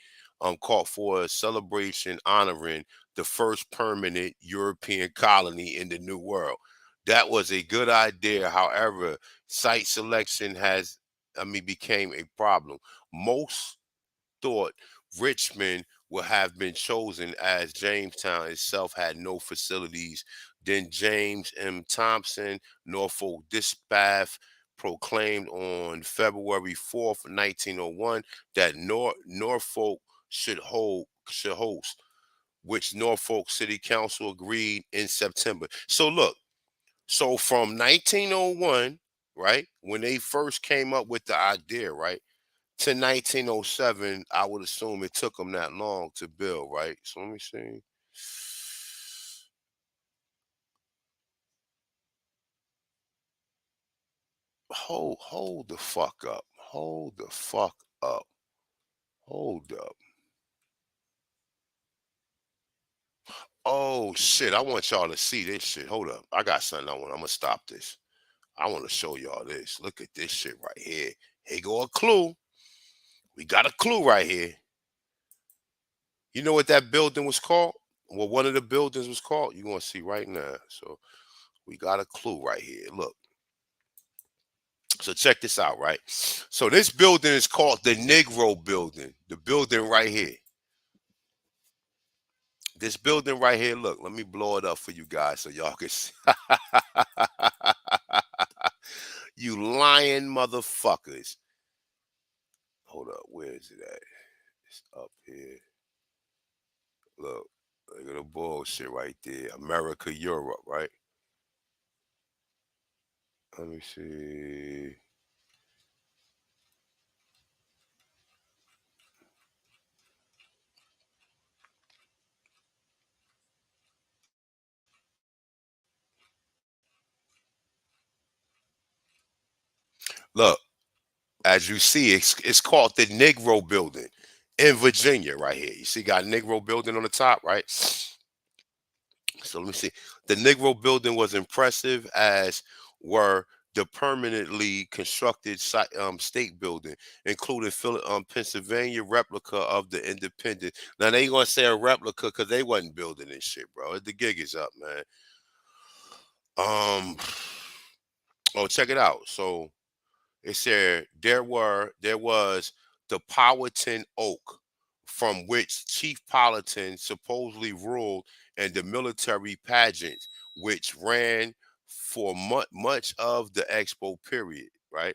Called for a celebration honoring the first permanent European colony in the New World. That was a good idea. However, site selection became a problem. Most thought Richmond would have been chosen as Jamestown itself had no facilities. Then James M. Thompson, Norfolk Dispatch, proclaimed on February 4th, 1901, that Norfolk should host, which Norfolk City Council agreed in September. So look, so from 1901, right, when they first came up with the idea, right, to 1907, I would assume it took them that long to build, right? So let me see. Hold the fuck up. Hold the fuck up. Hold up. Oh shit, I want y'all to see this shit. Hold up. I got something I'm gonna stop this. I want to show y'all this. Look at this shit right here. Here go a clue. We got a clue right here. You know what that building was called? Well, one of the buildings was called. You're gonna see right now. So we got a clue right here. Look. So check this out, right? So this building is called the Negro Building. The building right here. This building right here, look, let me blow it up for you guys so y'all can see. You lying motherfuckers. Hold up, where is it at? It's up here. Look at the bullshit right there. America, Europe, right? Let me see. Look, as you see, it's called the Negro Building in Virginia right here. You see, got Negro Building on the top, right? So let me see. The Negro Building was impressive, as were the permanently constructed state building, including Pennsylvania replica of the Independence. Now they ain't gonna say a replica because they wasn't building this shit, bro. The gig is up, man. Oh, check it out. So it said there was the Powhatan Oak, from which Chief Powhatan supposedly ruled, and the military pageant, which ran for much of the Expo period, right?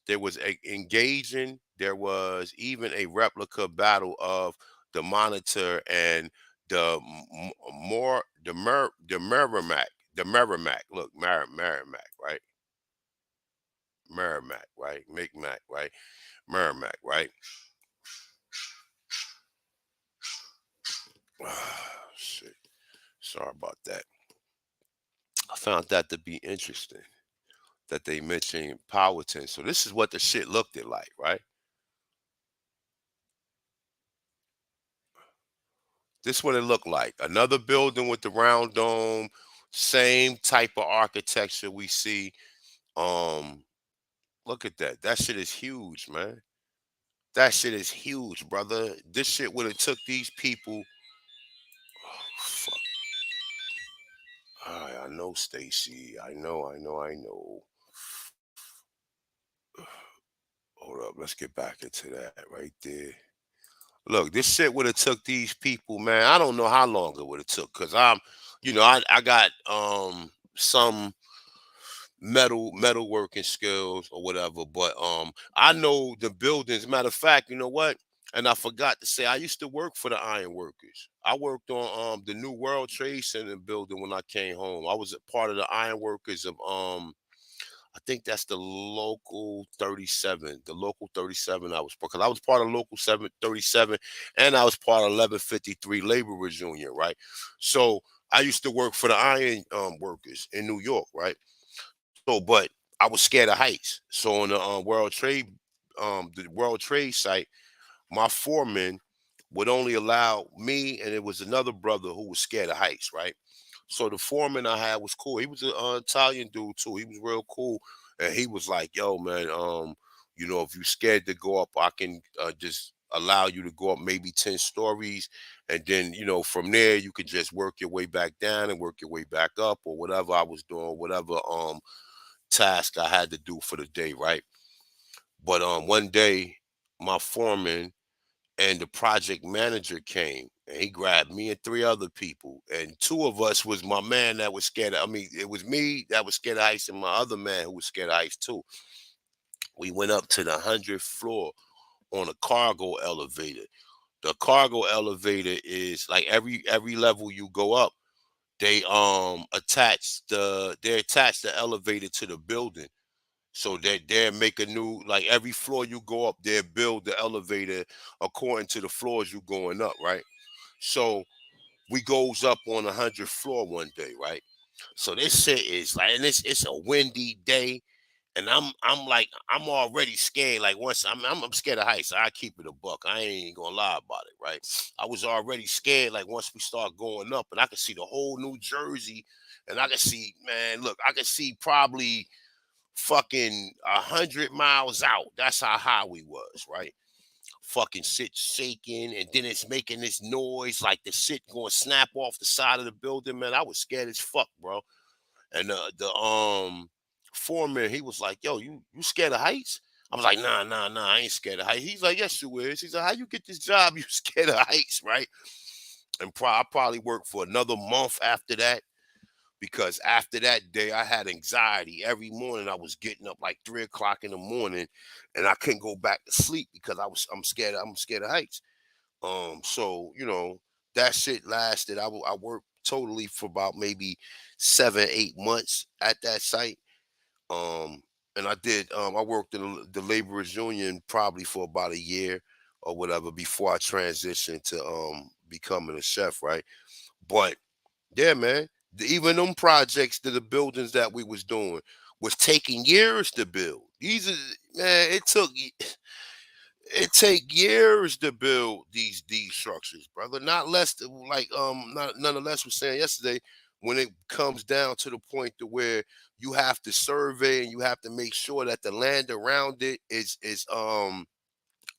There was engaging. There was even a replica battle of the Monitor and the Merrimack. The Merrimack. Look, Merrimack, right? Merrimack, right? Micmac, right? Merrimack, right? Shit. Sorry about that. I found that to be interesting. that they mentioned Powhatan. So this is what the shit looked it like, right? This is what it looked like. Another building with the round dome, same type of architecture we see. Look at that. That shit is huge, man. That shit is huge, brother. This shit would have took these people. Oh, fuck. All right, I know, Stacy. I know. Hold up. Let's get back into that right there. Look, this shit would have took these people, man. I don't know how long it would have took, cause I got some metalworking skills or whatever, but I know the buildings. Matter of fact, you know what? And I forgot to say, I used to work for the iron workers. I worked on the new World Trade Center building when I came home. I was a part of the iron workers of I think that's the local 37. The local 37 I was, because I was part of local 737 and I was part of 1153 Laborers Union, right? So I used to work for the iron workers in New York, right? So, but I was scared of heights. So on the World Trade site, my foreman would only allow me, and it was another brother who was scared of heights, right? So the foreman I had was cool. He was an Italian dude too. He was real cool, and he was like, "Yo, man, if you're scared to go up, I can just allow you to go up maybe 10 stories, and then from there you could just work your way back down and work your way back up, or whatever I was doing, whatever task I had to do for the day, right?" But one day, my foreman and the project manager came, and he grabbed me and three other people, and two of us was my man that was scared of, it was me that was scared of heights and my other man who was scared of heights too. We went up to the 100th floor on a cargo elevator. The cargo elevator is like every level you go up, they attach the elevator to the building. So they're make a new, like every floor you go up, they build the elevator according to the floors you going up, right? So we goes up on 100th floor one day, right? So this shit is like, and it's a windy day, and I'm already scared. Like once I'm scared of heights, so I keep it a buck. I ain't gonna lie about it, right? I was already scared. Like once we start going up, and I could see the whole New Jersey, and I could see, man, look, I could see probably fucking 100 miles out. That's how high we was, right? Fucking shit shaking, and then it's making this noise like the shit going to snap off the side of the building, man. I was scared as fuck, bro. And the foreman, he was like, "Yo, you scared of heights?" I was like, "Nah, I ain't scared of heights." He's like, "Yes, you is." He's like, "How you get this job? You scared of heights, right?" And I probably worked for another month after that, because after that day I had anxiety. Every morning I was getting up like 3 o'clock in the morning, and I couldn't go back to sleep because I'm scared of heights. So that shit lasted. I worked totally for about maybe 7-8 months at that site. And I worked in the laborers union probably for about a year or whatever before I transitioned to becoming a chef, right? But yeah, man, even them projects, the buildings that we was doing was taking years to build. Man, it take years to build these structures, brother. Not less than, like nonetheless was saying yesterday, when it comes down to the point to where you have to survey and you have to make sure that the land around it is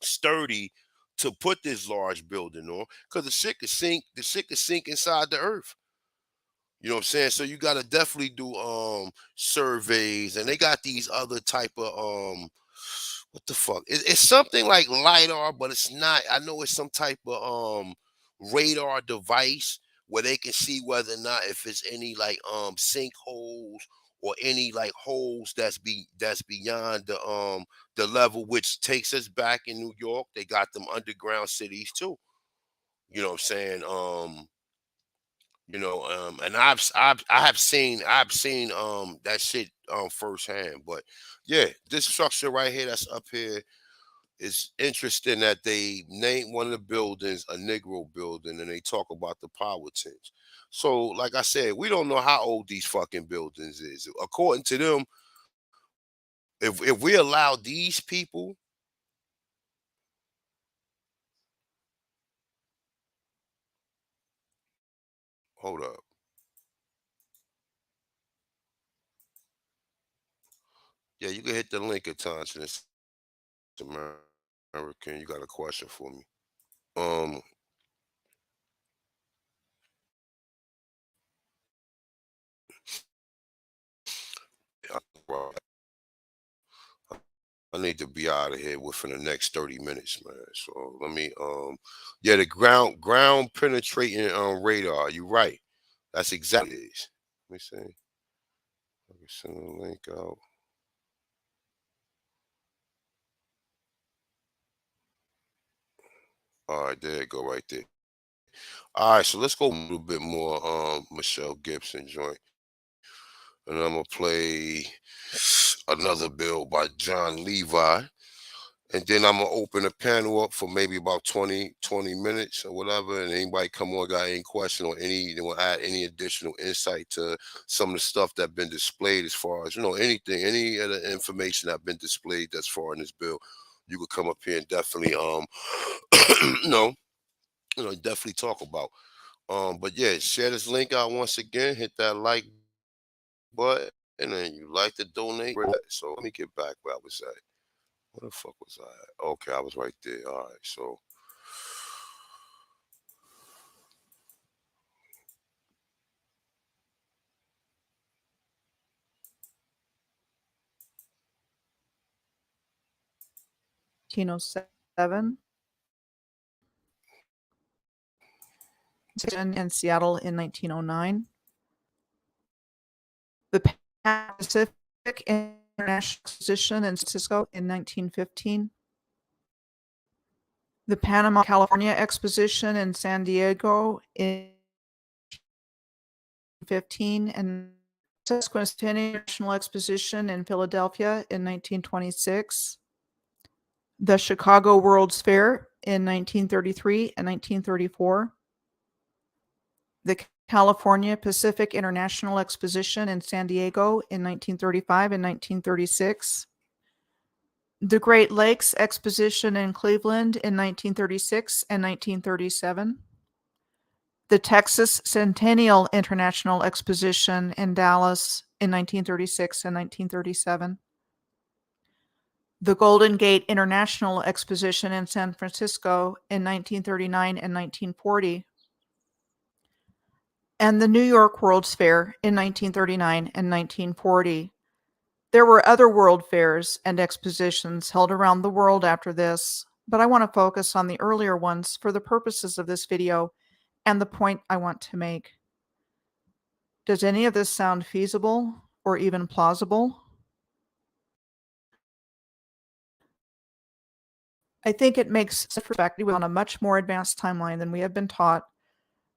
sturdy to put this large building on, because the shit could sink inside the earth. You know what I'm saying? So you gotta definitely do surveys, and they got these other type of what the fuck? It's something like LiDAR, but it's not. I know it's some type of radar device where they can see whether or not if it's any like sinkholes or any like holes that's beyond the level, which takes us back in New York. They got them underground cities too. You know what I'm saying? And I've seen that shit firsthand. But yeah, this structure right here that's up here is interesting, that they named one of the buildings a Negro building, and they talk about the Powhatans. So like I said, we don't know how old these fucking buildings is. According to them, if we allow these people, hold up. Yeah, you can hit the link at times in this American. You got a question for me? Um, I I need to be out of here within the next 30 minutes, man. So let me yeah, the ground penetrating radar. You're right. That's exactly it is. Let me see. I can send a link out. All right, there you go right there. All right, so let's go a little bit more Michelle Gibson joint. And I'm gonna play another bill by John Levi. And then I'm gonna open the panel up for maybe about 20 minutes or whatever. And anybody come on, got any question or they want to add any additional insight to some of the stuff that's been displayed as far as, anything, any of the information that's been displayed thus far in this bill, you could come up here and definitely definitely talk about. But yeah, share this link out once again, hit that like button, and then you like to donate. So let me get back where I was at. Where the fuck was I at? Okay, I was right there. All right, so (1907) in Seattle in 1909. The Pacific International Exposition in San Francisco in 1915. The Panama, California Exposition in San Diego in 1915, and Sesquicentennial International Exposition in Philadelphia in 1926. The Chicago World's Fair in 1933 and 1934. The California Pacific International Exposition in San Diego in 1935 and 1936. The Great Lakes Exposition in Cleveland in 1936 and 1937. The Texas Centennial International Exposition in Dallas in 1936 and 1937. The Golden Gate International Exposition in San Francisco in 1939 and 1940. And the New York World's Fair in 1939 and 1940. There were other world fairs and expositions held around the world after this, but I want to focus on the earlier ones for the purposes of this video and the point I want to make. Does any of this sound feasible or even plausible? I think it makes perspective on a much more advanced timeline than we have been taught.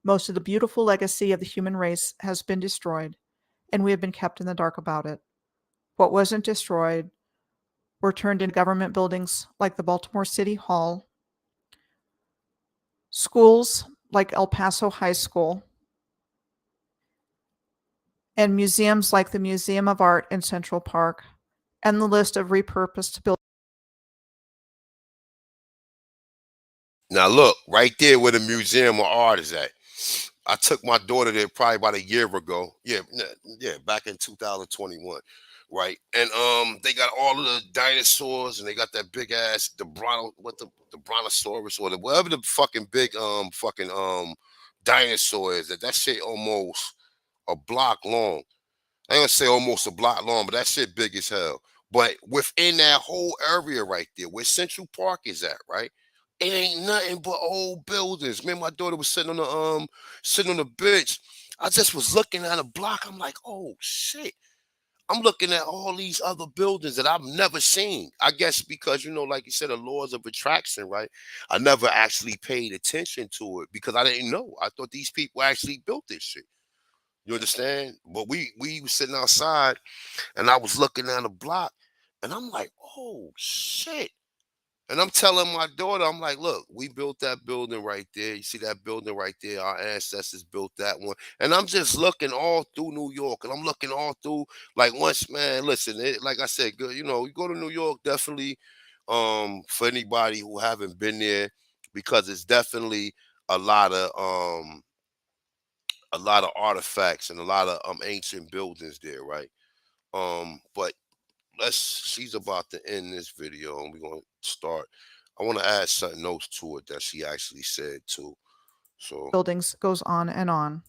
Most of the beautiful legacy of the human race has been destroyed, and we have been kept in the dark about it. What wasn't destroyed were turned into government buildings like the Baltimore City Hall, schools like El Paso High School, and museums like the Museum of Art in Central Park, and the list of repurposed buildings. now look, right there where the Museum of Art is at. I took my daughter there probably about a year ago. Yeah, back in 2021. Right. And they got all of the dinosaurs, and they got that big ass the brontosaurus or whatever the fucking big dinosaur is. That shit almost a block long. I ain't gonna say almost a block long, but that shit big as hell. But within that whole area right there, where Central Park is at, right? It ain't nothing but old buildings. Me and my daughter was sitting on the bench. I just was looking at a block. I'm like, oh shit. I'm looking at all these other buildings that I've never seen. I guess because, like you said, the laws of attraction, right? I never actually paid attention to it because I didn't know. I thought these people actually built this shit. You understand? But we were sitting outside, and I was looking at a block, and I'm like, oh shit. And I'm telling my daughter, I'm like, look, we built that building right there. You see that building right there? Our ancestors built that one. And I'm just looking all through New York, and I'm looking all through, like, once, man, listen, like I said, good, you know, you go to New York, definitely, for anybody who haven't been there, because it's definitely a lot of artifacts and a lot of ancient buildings there, right? But she's about to end this video, and we're gonna start. I want to add something else to it that she actually said too. So Buildings goes on and on.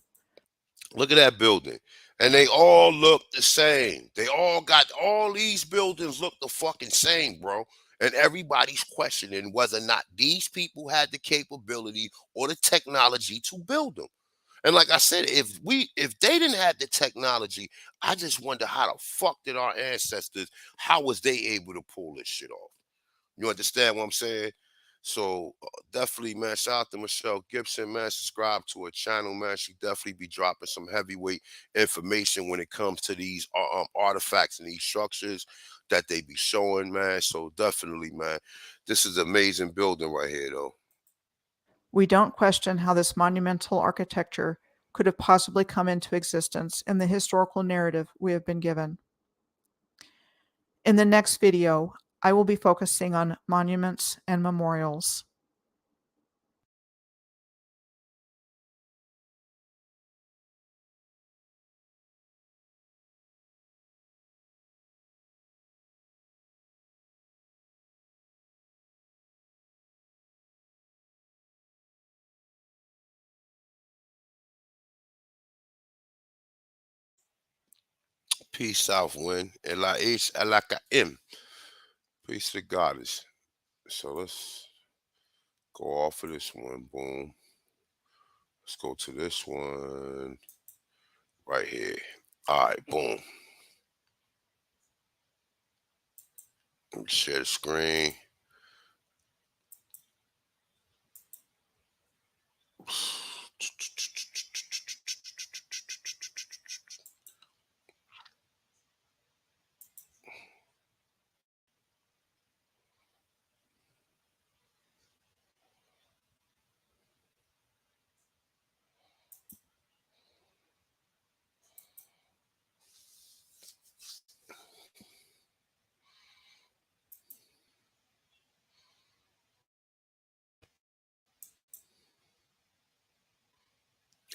look at that building, and they all look the same. They all got, all these buildings look the fucking same, bro. And everybody's questioning whether or not these people had the capability or the technology to build them. And like I said, if they didn't have the technology, I just wonder how the fuck did our ancestors, how was they able to pull this shit off? You understand what I'm saying? So definitely, man, shout out to Michelle Gibson, man. Subscribe to her channel, man. She definitely be dropping some heavyweight information when it comes to these artifacts and these structures that they be showing, man. So definitely, man, this is an amazing building right here, though. We don't question how this monumental architecture could have possibly come into existence in the historical narrative we have been given. In the next video, I will be focusing on monuments and memorials. Peace, Southwind. L-I-H, L-I-K-M. Peace to the goddess. So let's go off of this one. Boom. Let's go to this one right here. All right, boom. Let me share the screen.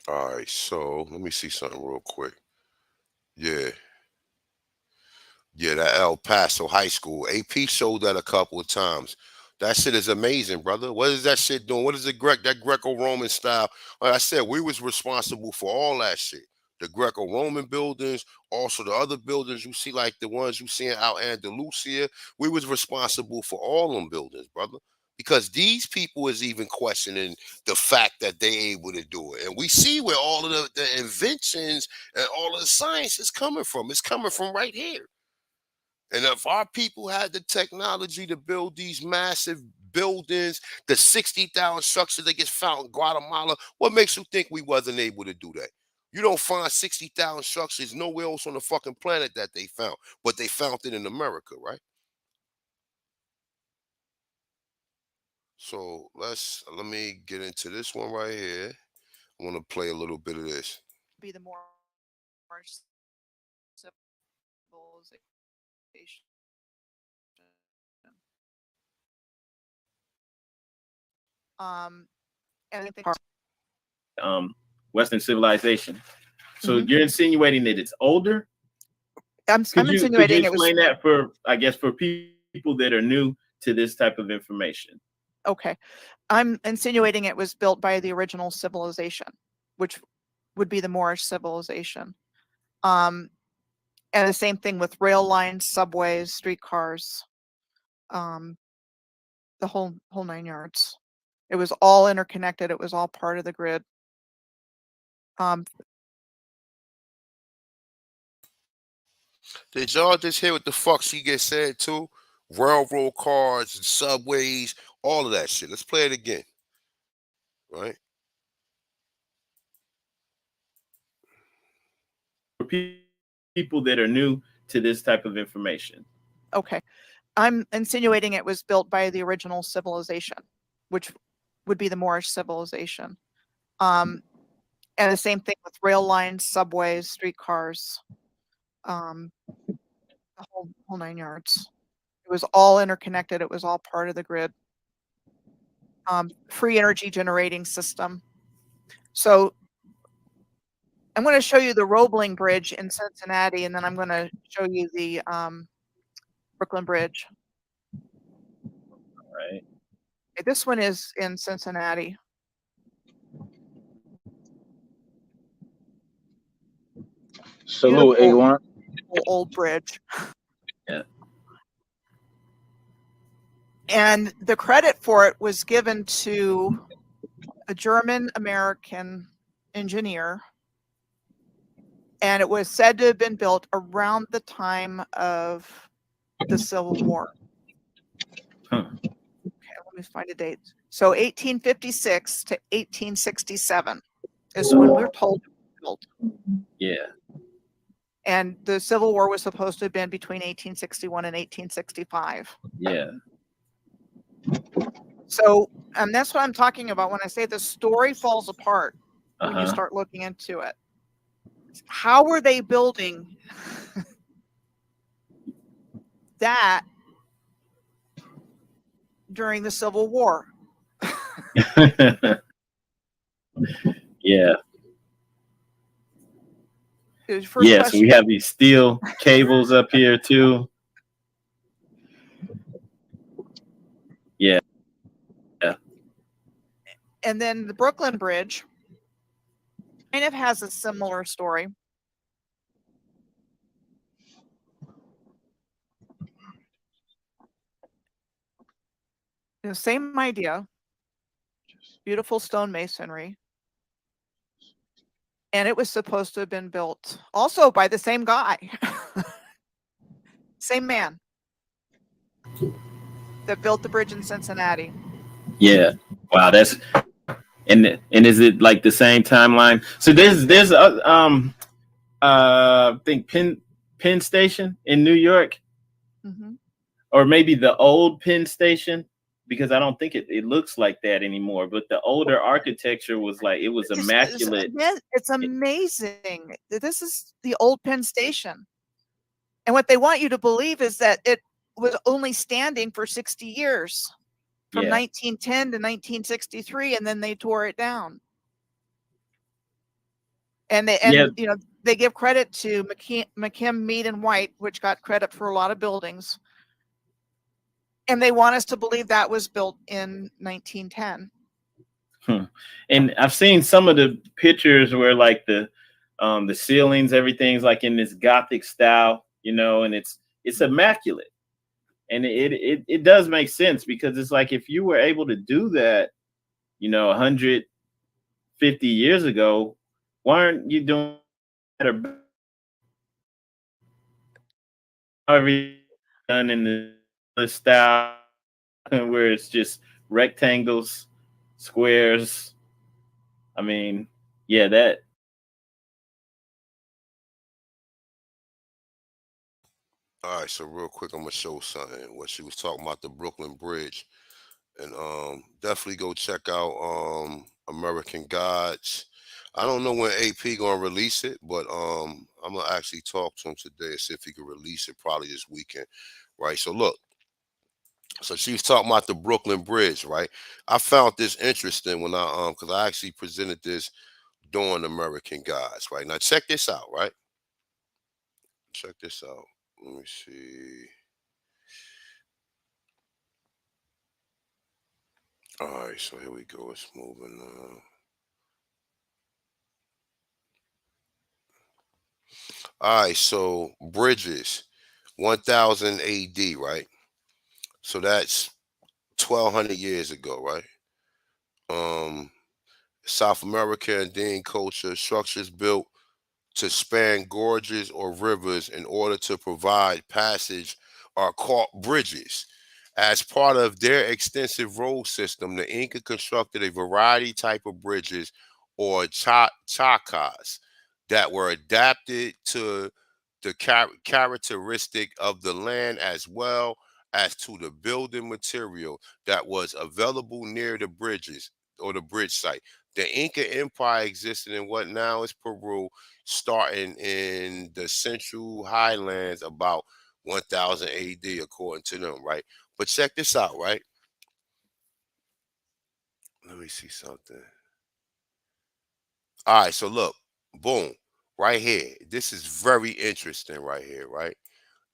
All right, so let me see something real quick. Yeah, that El Paso High School. AP showed that a couple of times. That shit is amazing, brother. What is that shit doing? What is that Greco-Roman style? Like I said, we was responsible for all that shit. The Greco-Roman buildings, also the other buildings you see, like the ones you see out Andalusia. We was responsible for all them buildings, brother. Because these people is even questioning the fact that they able to do it. And we see where all of the inventions and all of the science is coming from. It's coming from right here. And if our people had the technology to build these massive buildings, the 60,000 structures that gets found in Guatemala, what makes you think we wasn't able to do that? You don't find 60,000 structures nowhere else on the fucking planet that they found, but they found it in America, right? So let me get into this one right here. I want to play a little bit of this. Be the more civilization. And I think Western civilization. So Mhm. you're insinuating that it's older? I'm Could you insinuating it was explain that for, I guess, for people that are new to this type of information? okay. I'm insinuating it was built by the original civilization, which would be the Moorish civilization. And the same thing with rail lines, subways, streetcars, the whole 9 yards. It was all interconnected. It was all part of the grid. Did y'all just hear what the fuck she just said too? Railroad cars and subways, all of that shit. Let's play it again. Right? For people that are new to this type of information. Okay. I'm insinuating it was built by the original civilization, which would be the Moorish civilization. And the same thing with rail lines, subways, streetcars, the whole 9 yards. It was all interconnected. It was all part of the grid. Free energy generating system. So I'm going to show you the Roebling Bridge in Cincinnati, and then I'm going to show you the Brooklyn Bridge. All right. Okay, this one is in Cincinnati. Salute, Beautiful, A1. old bridge. Yeah. And the credit for it was given to a German-American engineer. And it was said to have been built around the time of the Civil War. Huh. Okay, let me find a date. So 1856 to 1867 is when we're told it was built. Yeah. And the Civil War was supposed to have been between 1861 and 1865. Yeah. So, and that's what I'm talking about when I say the story falls apart when you start looking into it. How were they building that during the Civil War? Yeah. First Yeah, so question. we have these steel cables up here too. Yeah. Yeah. And then the Brooklyn Bridge kind of has a similar story. The same idea, beautiful stone masonry. And it was supposed to have been built also by the same guy, same man that built the bridge in Cincinnati. Yeah. Wow, that's and is it like the same timeline? So there's I think Penn Station in New York, or maybe the old Penn Station, because I don't think it looks like that anymore. But the older architecture was like, it was immaculate. It's amazing. This is the old Penn Station. And what they want you to believe is that it was only standing for 60 years from 1910 to 1963, and then they tore it down. And they give credit to McKim, Mead, and White, which got credit for a lot of buildings. And they want us to believe that was built in 1910. And I've seen some of the pictures where like the ceilings, everything's like in this Gothic style, and it's immaculate. And it does make sense, because it's like, if you were able to do that, 150 years ago, why aren't you doing better? Everything done in the style where it's just rectangles, squares. I mean, yeah, that. All right, so real quick, I'm gonna show something. What she was talking about, the Brooklyn Bridge, and definitely go check out American Gods. I don't know when AP gonna release it, but I'm gonna actually talk to him today and see if he can release it probably this weekend, right? So look, so she was talking about the Brooklyn Bridge, right? I found this interesting when because I actually presented this during American Gods, right? Now check this out, right? Check this out. Let me see. All right, so here we go. It's moving. All right, so bridges, 1000 AD, right? So that's 1200 years ago, right? South America Andean culture, structures built to span gorges or rivers in order to provide passage are called bridges. As part of their extensive road system, the Inca constructed a variety type of bridges, or chacas, that were adapted to the characteristic of the land, as well as to the building material that was available near the bridges or the bridge site. The Inca Empire existed in what now is Peru, starting in the Central Highlands about 1000 AD, according to them, right? But check this out, right? Let me see something. All right, so look, boom, right here. This is very interesting right here, right?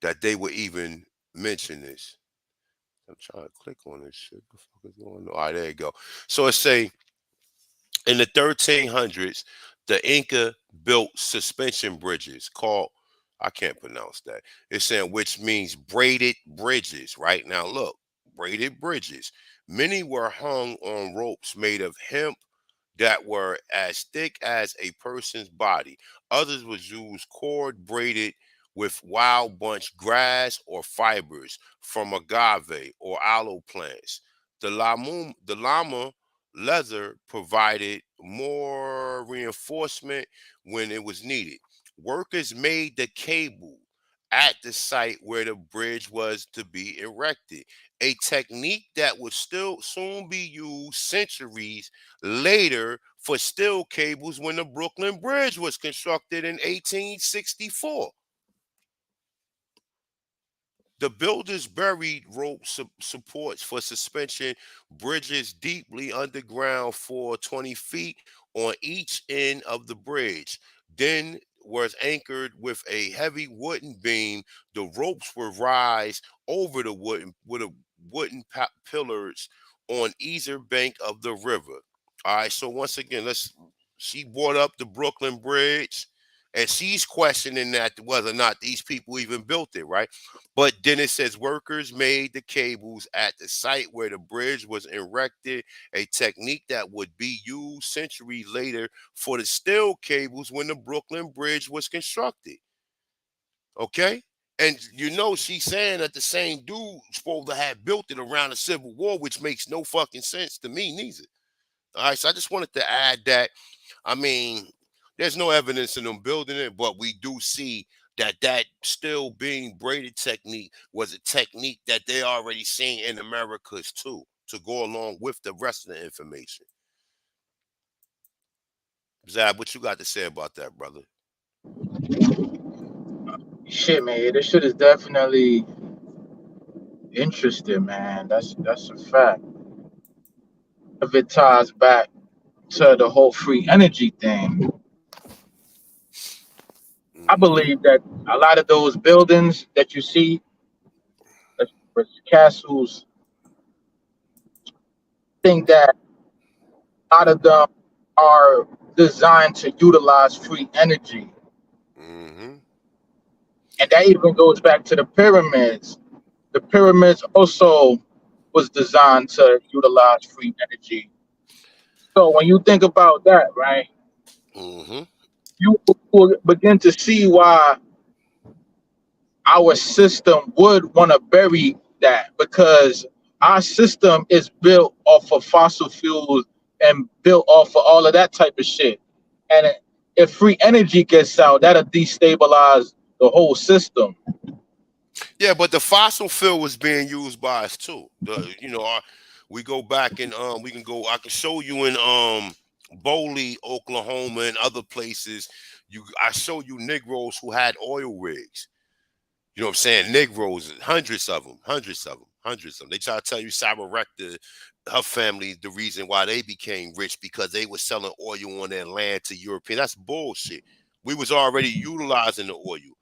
That they would even mention this. I'm trying to click on this shit. What the fuck is going on? All right, there you go. So it say, in the 1300s, the Inca built suspension bridges called, I can't pronounce that. It's saying, which means braided bridges, right? Now look, braided bridges. Many were hung on ropes made of hemp that were as thick as a person's body. Others was used cord braided with wild bunch grass or fibers from agave or aloe plants. The llama leather provided more reinforcement when it was needed. Workers made the cable at the site where the bridge was to be erected, a technique that would still soon be used centuries later for steel cables when the Brooklyn Bridge was constructed in 1864. The builders buried rope supports for suspension bridges deeply underground for 20 feet on each end of the bridge. Then was anchored with a heavy wooden beam. The ropes were raised over the wooden pillars on either bank of the river. All right, so once again, she brought up the Brooklyn Bridge. And she's questioning that whether or not these people even built it, right? But then it says workers made the cables at the site where the bridge was erected, a technique that would be used centuries later for the steel cables when the Brooklyn Bridge was constructed. Okay? And you know, she's saying that the same dude supposed to have built it around the Civil War, which makes no fucking sense to me neither. All right, so I just wanted to add that. I mean, there's no evidence in them building it, but we do see that still being braided technique was a technique that they already seen in Americas too, to go along with the rest of the information. Zab, what you got to say about that, brother? Shit, man, this shit is definitely interesting, man. That's a fact. If it ties back to the whole free energy thing, I believe that a lot of those buildings that you see, castles, think that a lot of them are designed to utilize free energy. And that even goes back to the pyramids. The pyramids also was designed to utilize free energy. So when you think about that, right, you will begin to see why our system would want to bury that, because our system is built off of fossil fuels and built off of all of that type of shit. And if free energy gets out, that'll destabilize the whole system. Yeah, but the fossil fuel was being used by us too. We go back and I can show you in Boley, Oklahoma, and other places. I show you Negroes who had oil rigs. You know what I'm saying? Negroes, hundreds of them. They try to tell you Sarah Rector, her family, the reason why they became rich because they were selling oil on their land to Europeans. That's bullshit. We was already utilizing the oil.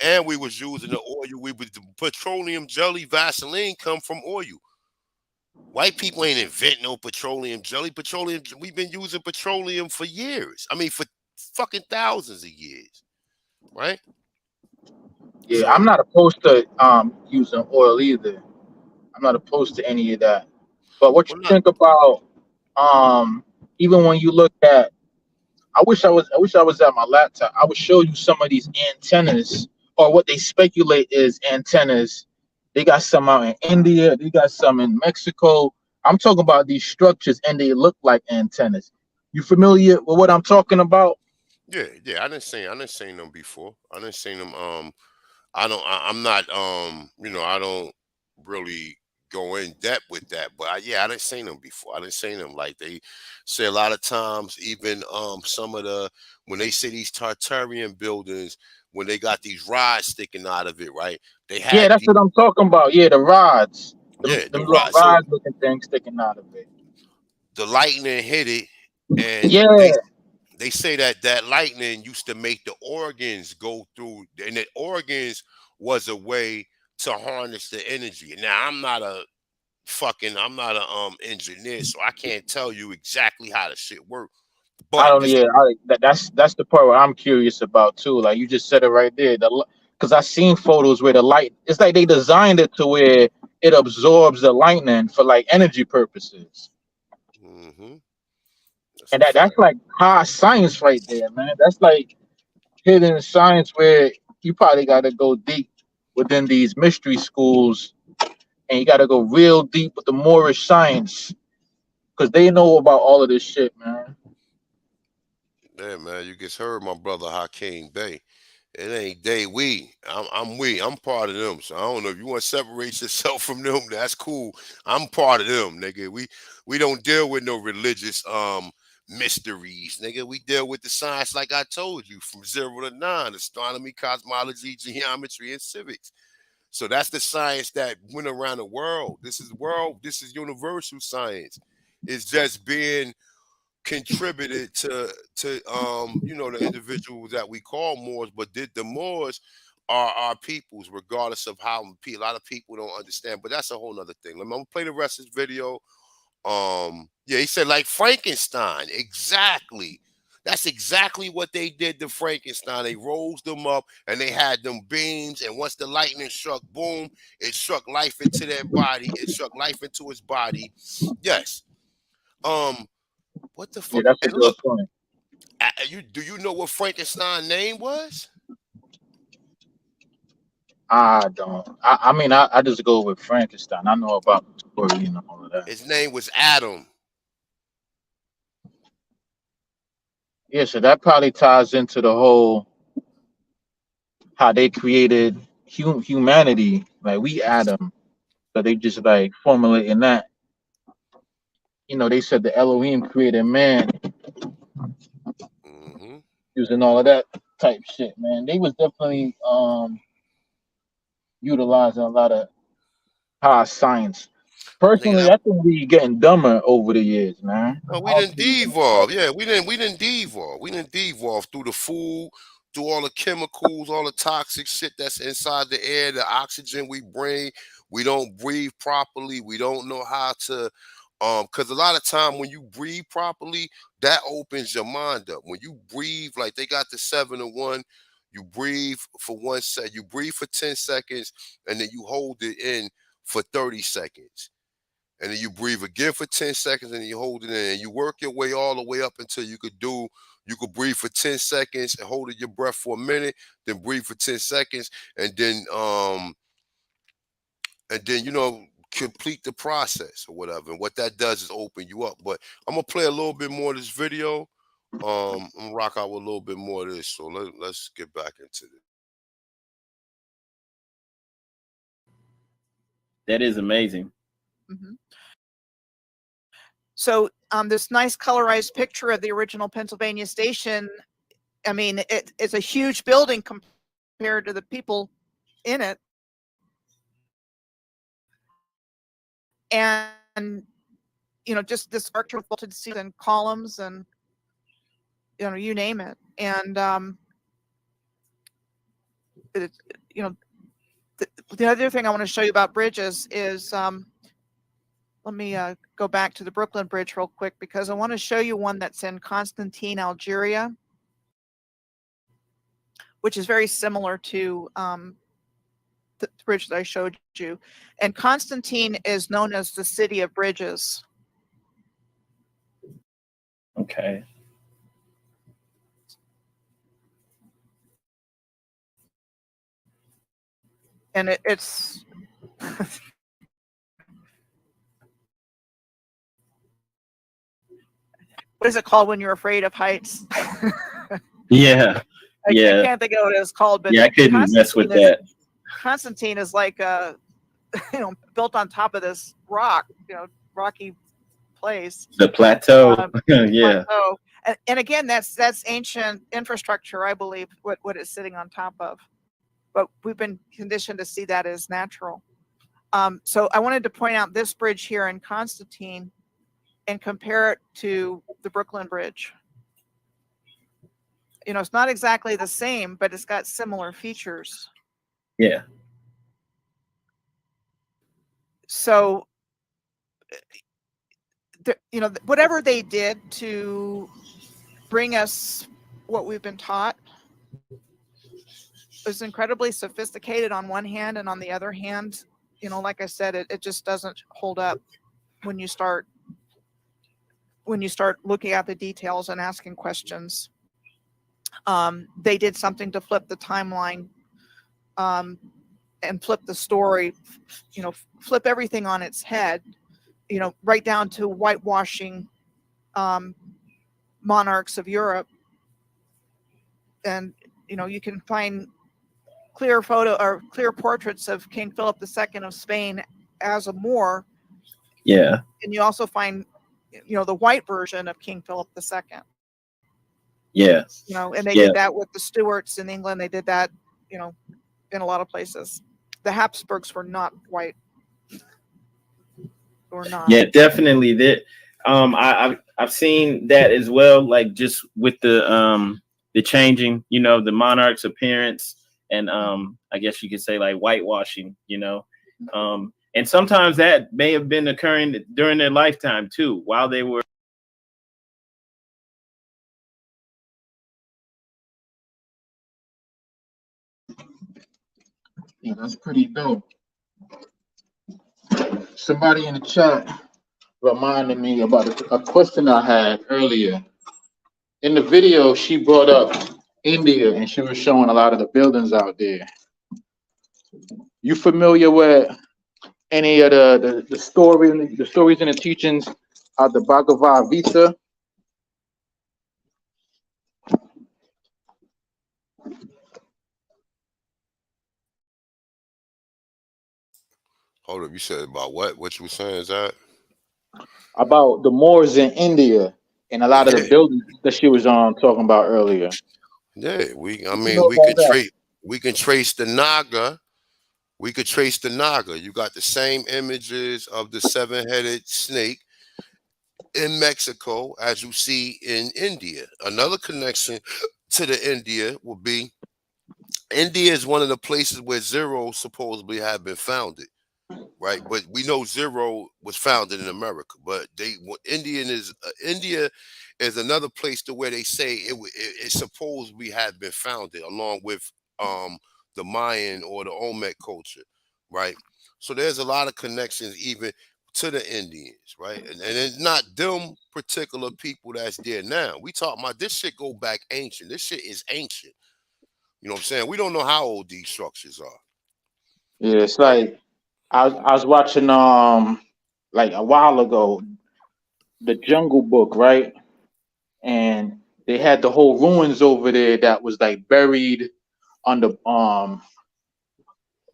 And we was using the oil. The petroleum jelly, Vaseline come from oil. White people ain't invent no petroleum jelly. We've been using petroleum for years. I mean, for fucking thousands of years, right? Yeah, I'm not opposed to using oil either. I'm not opposed to any of that. But what you think about even when you look at, I wish I was at my laptop. I would show you some of these antennas, or what they speculate is antennas. They got some out in India. They got some in Mexico. I'm talking about these structures, and they look like antennas. You familiar with what I'm talking about? Yeah. I didn't seen them before. I didn't seen them. I don't really go in depth with that. But I didn't seen them before. I didn't seen them. Like they say a lot of times, even some of the, when they say these Tartarian buildings, when they got these rods sticking out of it, right? They had Yeah, that's what I'm talking about. Yeah, the rods. the The little rods. So rod looking thing sticking out of it. the lightning hit it, and Yeah. they say that lightning used to make the organs go through, and the organs was a way to harness the energy. Now I'm not a engineer, so I can't tell you exactly how the shit work. I But don't. Yeah, that's the part where I'm curious about too. Like you just said it right there. Because I seen photos where the light. It's like they designed it to where it absorbs the lightning for like energy purposes. Mm-hmm. And that's like high science right there, man. That's like hidden science where you probably got to go deep within these mystery schools, and you got to go real deep with the Moorish science because they know about all of this shit, man. Yeah, man, you just heard my brother Hakeem Bey. It ain't they, we. I'm we. I'm part of them. So I don't know if you want to separate yourself from them. That's cool. I'm part of them, nigga. We don't deal with no religious mysteries, nigga. We deal with the science, like I told you, from 0 to 9: astronomy, cosmology, geometry, and civics. So that's the science that went around the world. This is universal science. It's just being contributed to the individuals that we call Moors, but the Moors are our peoples, regardless of how a lot of people don't understand. But that's a whole nother thing. I'm gonna play the rest of this video. He said like Frankenstein. Exactly. That's exactly what they did to Frankenstein. They rose them up and they had them beams, and once the lightning struck, boom, it struck life into their body. It struck life into his body. Yes. What the fuck? Yeah, that's a And good look, point. do you know what Frankenstein's name was? I don't. I mean, I just go with Frankenstein. I know about the story and all of that. His name was Adam. Yeah, so that probably ties into the whole how they created humanity. Like we Adam, so they just like formulating that. You know, they said the Elohim created man using all of that type shit, man. They was definitely utilizing a lot of high science. Personally, I think we getting dumber over the years, man. No, we didn't devolve. Yeah, we didn't devolve. We didn't devolve through the food, through all the chemicals, all the toxic shit that's inside the air, the oxygen we bring. We don't breathe properly. We don't know how to because a lot of time when you breathe properly, that opens your mind up. When you breathe, like they got the 7-1, you breathe for 1 second, you breathe for 10 seconds, and then you hold it in for 30 seconds. And then you breathe again for 10 seconds, and then you hold it in. And you work your way all the way up until you could breathe for 10 seconds and hold your breath for a minute, then breathe for 10 seconds, and then complete the process or whatever. And what that does is open you up. But I'm gonna play a little bit more of this video. I'm gonna rock out with a little bit more of this. So let's get back into this. That is amazing. Mm-hmm. So this nice colorized picture of the original Pennsylvania station, I mean, it's a huge building compared to the people in it. And, you know, just this architectural vaulted ceilings and columns and, you know, you name it. And, you know, the other thing I want to show you about bridges is, let me go back to the Brooklyn Bridge real quick because I want to show you one that's in Constantine, Algeria, which is very similar to the bridge that I showed you. And Constantine is known as the city of bridges. Okay. And it's what is it called when you're afraid of heights? Yeah. I can't think of what it's called, but yeah, I couldn't mess with that. Constantine is like built on top of this rock, rocky place. The plateau. Yeah. Plateau. And again, that's ancient infrastructure, I believe, what it's sitting on top of. But we've been conditioned to see that as natural. So I wanted to point out this bridge here in Constantine and compare it to the Brooklyn Bridge. It's not exactly the same, but it's got similar features. Yeah. So, whatever they did to bring us what we've been taught is incredibly sophisticated on one hand, and on the other hand, like I said, it just doesn't hold up when you start looking at the details and asking questions. They did something to flip the timeline and flip the story, flip everything on its head, right down to whitewashing monarchs of Europe. And, you can find clear portraits of King Philip II of Spain as a Moor. Yeah. And you also find, the white version of King Philip II. Yeah. And they did that with the Stuarts in England. They did that, in a lot of places. The Habsburgs were not white. Or not. Yeah, definitely. That I've seen that as well. Like just with the changing, the monarch's appearance, and I guess you could say like whitewashing. And sometimes that may have been occurring during their lifetime too, while they were. Yeah, that's pretty dope. Somebody in the chat reminded me about a question I had earlier. In the video, she brought up India and she was showing a lot of the buildings out there. You familiar with any of the stories and the teachings of the Bhagavad Gita? Hold up, you said about what? What you were saying is that? About the Moors in India and a lot of the buildings that she was talking about earlier. Yeah, we can trace the Naga. We could trace the Naga. You got the same images of the 7-headed snake in Mexico as you see in India. Another connection to the India would be India is one of the places where Zero supposedly had been founded. Right, but we know Zero was founded in America. But India is another place to where they say it supposedly had been founded, along with the Mayan or the Olmec culture, right? So there's a lot of connections even to the Indians, right? And it's not them particular people that's there now. We talking about this shit go back ancient. This shit is ancient. You know what I'm saying? We don't know how old these structures are. Yeah, it's like I was watching like a while ago the Jungle Book, right? And they had the whole ruins over there that was like buried under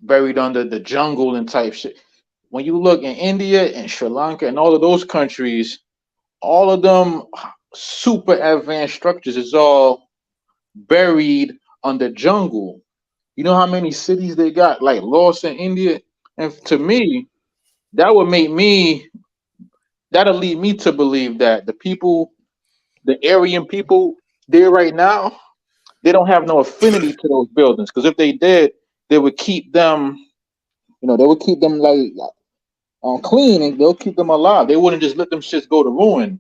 the jungle and type shit. When you look in India and Sri Lanka and all of those countries, all of them super advanced structures is all buried under jungle. You know how many cities they got like lost in India? And to me, that'll lead me to believe that the Aryan people there right now, they don't have no affinity to those buildings. Because if they did, they would keep them, like clean, and they'll keep them alive. They wouldn't just let them shits go to ruin.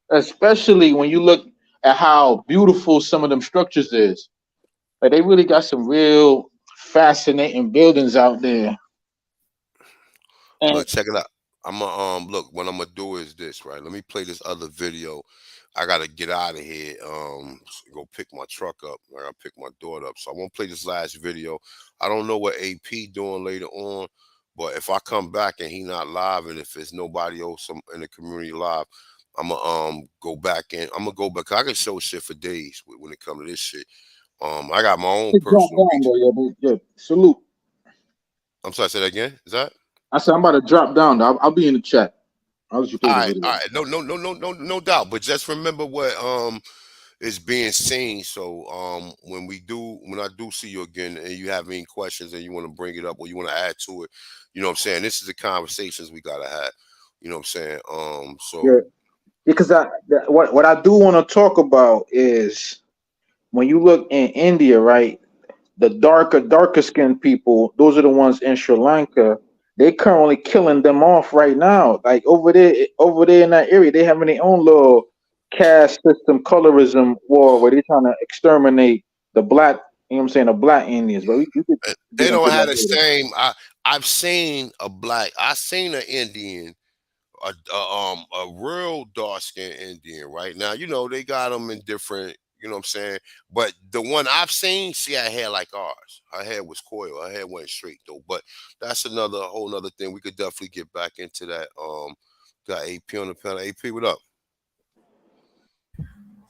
Especially when you look at how beautiful some of them structures is. Like they really got some real fascinating buildings out there. Look, check it out. I'm gonna look. What I'm gonna do is this, right? Let me play this other video. I gotta get out of here. Go pick my truck up. I gotta pick my daughter up. So I won't play this last video. I don't know what AP doing later on, but if I come back and he not live, and if there's nobody else in the community live, I'm gonna go back in. I'm gonna go back. I can show shit for days when it comes to this shit. I got my own personal. Yeah, salute. I'm sorry. Say that again. Is that? I said I'm about to drop down. I'll be in the chat. I'll let you play All the right, video. all right. No doubt. But just remember what is being seen. So when I do see you again and you have any questions and you want to bring it up or you want to add to it, you know what I'm saying? This is the conversations we gotta have. You know what I'm saying? Yeah, because what I do want to talk about is when you look in India, right? The darker skinned people, those are the ones in Sri Lanka. They currently killing them off right now. Like over there in that area, they having their own little caste system, colorism war where they trying to exterminate the black, you know what I'm saying, the black Indians. But you could they get don't into have that the later. same. I seen an Indian, a real dark skinned Indian right now. You know, they got them in different, you know what I'm saying? But the one I've seen, she had hair like ours. Her hair was coil. Her hair went straight though. But that's another whole nother thing. We could definitely get back into that. Got AP on the panel. AP, what up?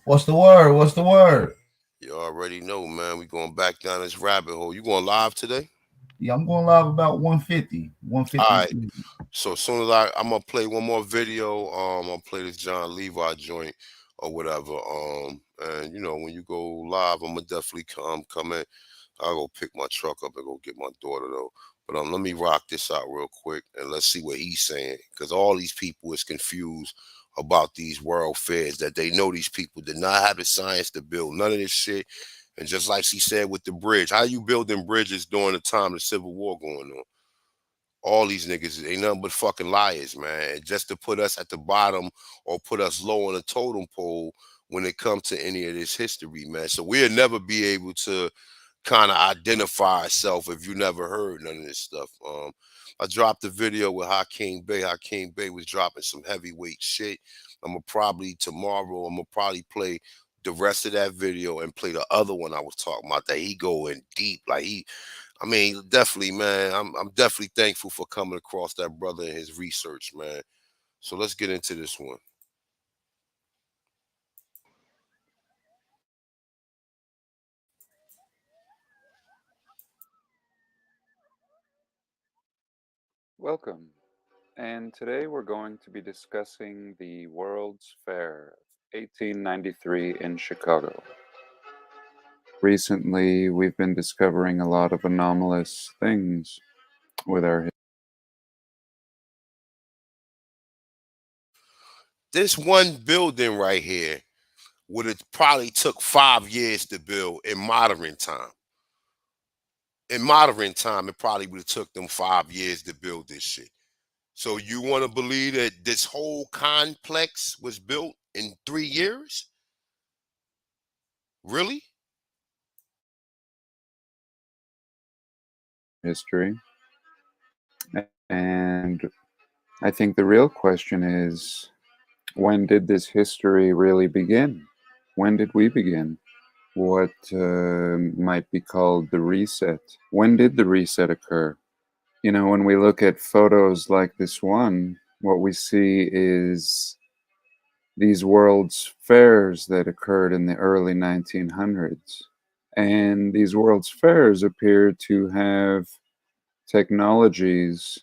What's the word? What's the word? You already know, man. We going back down this rabbit hole. You going live today? Yeah, I'm going live about 150. 150. All right. So as soon as I'm gonna play one more video, I'll play this John Levi joint or whatever. And you know, when you go live, I'm gonna definitely come in. I'll go pick my truck up and go get my daughter though. But let me rock this out real quick and let's see what he's saying. Because all these people is confused about these world fairs, that they know these people did not have the science to build none of this shit. And just like she said with the bridge, how you building bridges during the time of the Civil War going on? All these niggas ain't nothing but fucking liars, man. And just to put us at the bottom or put us low on the totem pole when it comes to any of this history, man. So we'll never be able to kind of identify ourselves if you never heard none of this stuff. I dropped a video with Hakeem Bey. Hakeem Bey was dropping some heavyweight shit. Tomorrow, I'm gonna probably play the rest of that video and play the other one I was talking about that he going deep. I mean, definitely, man. I'm definitely thankful for coming across that brother and his research, man. So let's get into this one. Welcome, and today we're going to be discussing the World's Fair of 1893 in Chicago. Recently, we've been discovering a lot of anomalous things with our This one building right here would have probably took 5 years to build in modern time. In modern time, it probably would have took them 5 years to build this shit. So you want to believe that this whole complex was built in 3 years? Really? history. And I think the real question is, when did this history really begin? When did we begin? What might be called the reset? When did the reset occur? You know, when we look at photos like this one, what we see is these World's Fairs that occurred in the early 1900s. And these World's Fairs appear to have technologies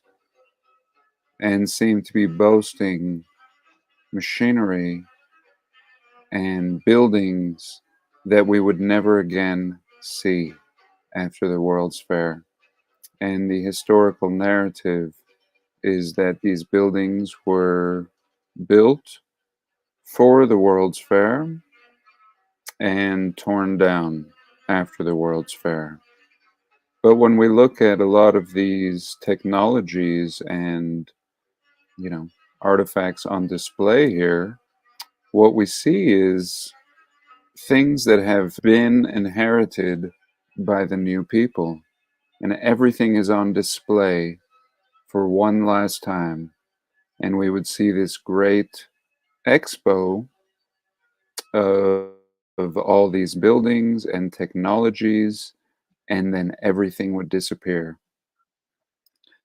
and seem to be boasting machinery and buildings that we would never again see after the World's Fair. And the historical narrative is that these buildings were built for the World's Fair and torn down after the World's Fair. But when we look at a lot of these technologies and, you know, artifacts on display here, what we see is things that have been inherited by the new people, and everything is on display for one last time. And we would see this great expo of all these buildings and technologies, and then everything would disappear.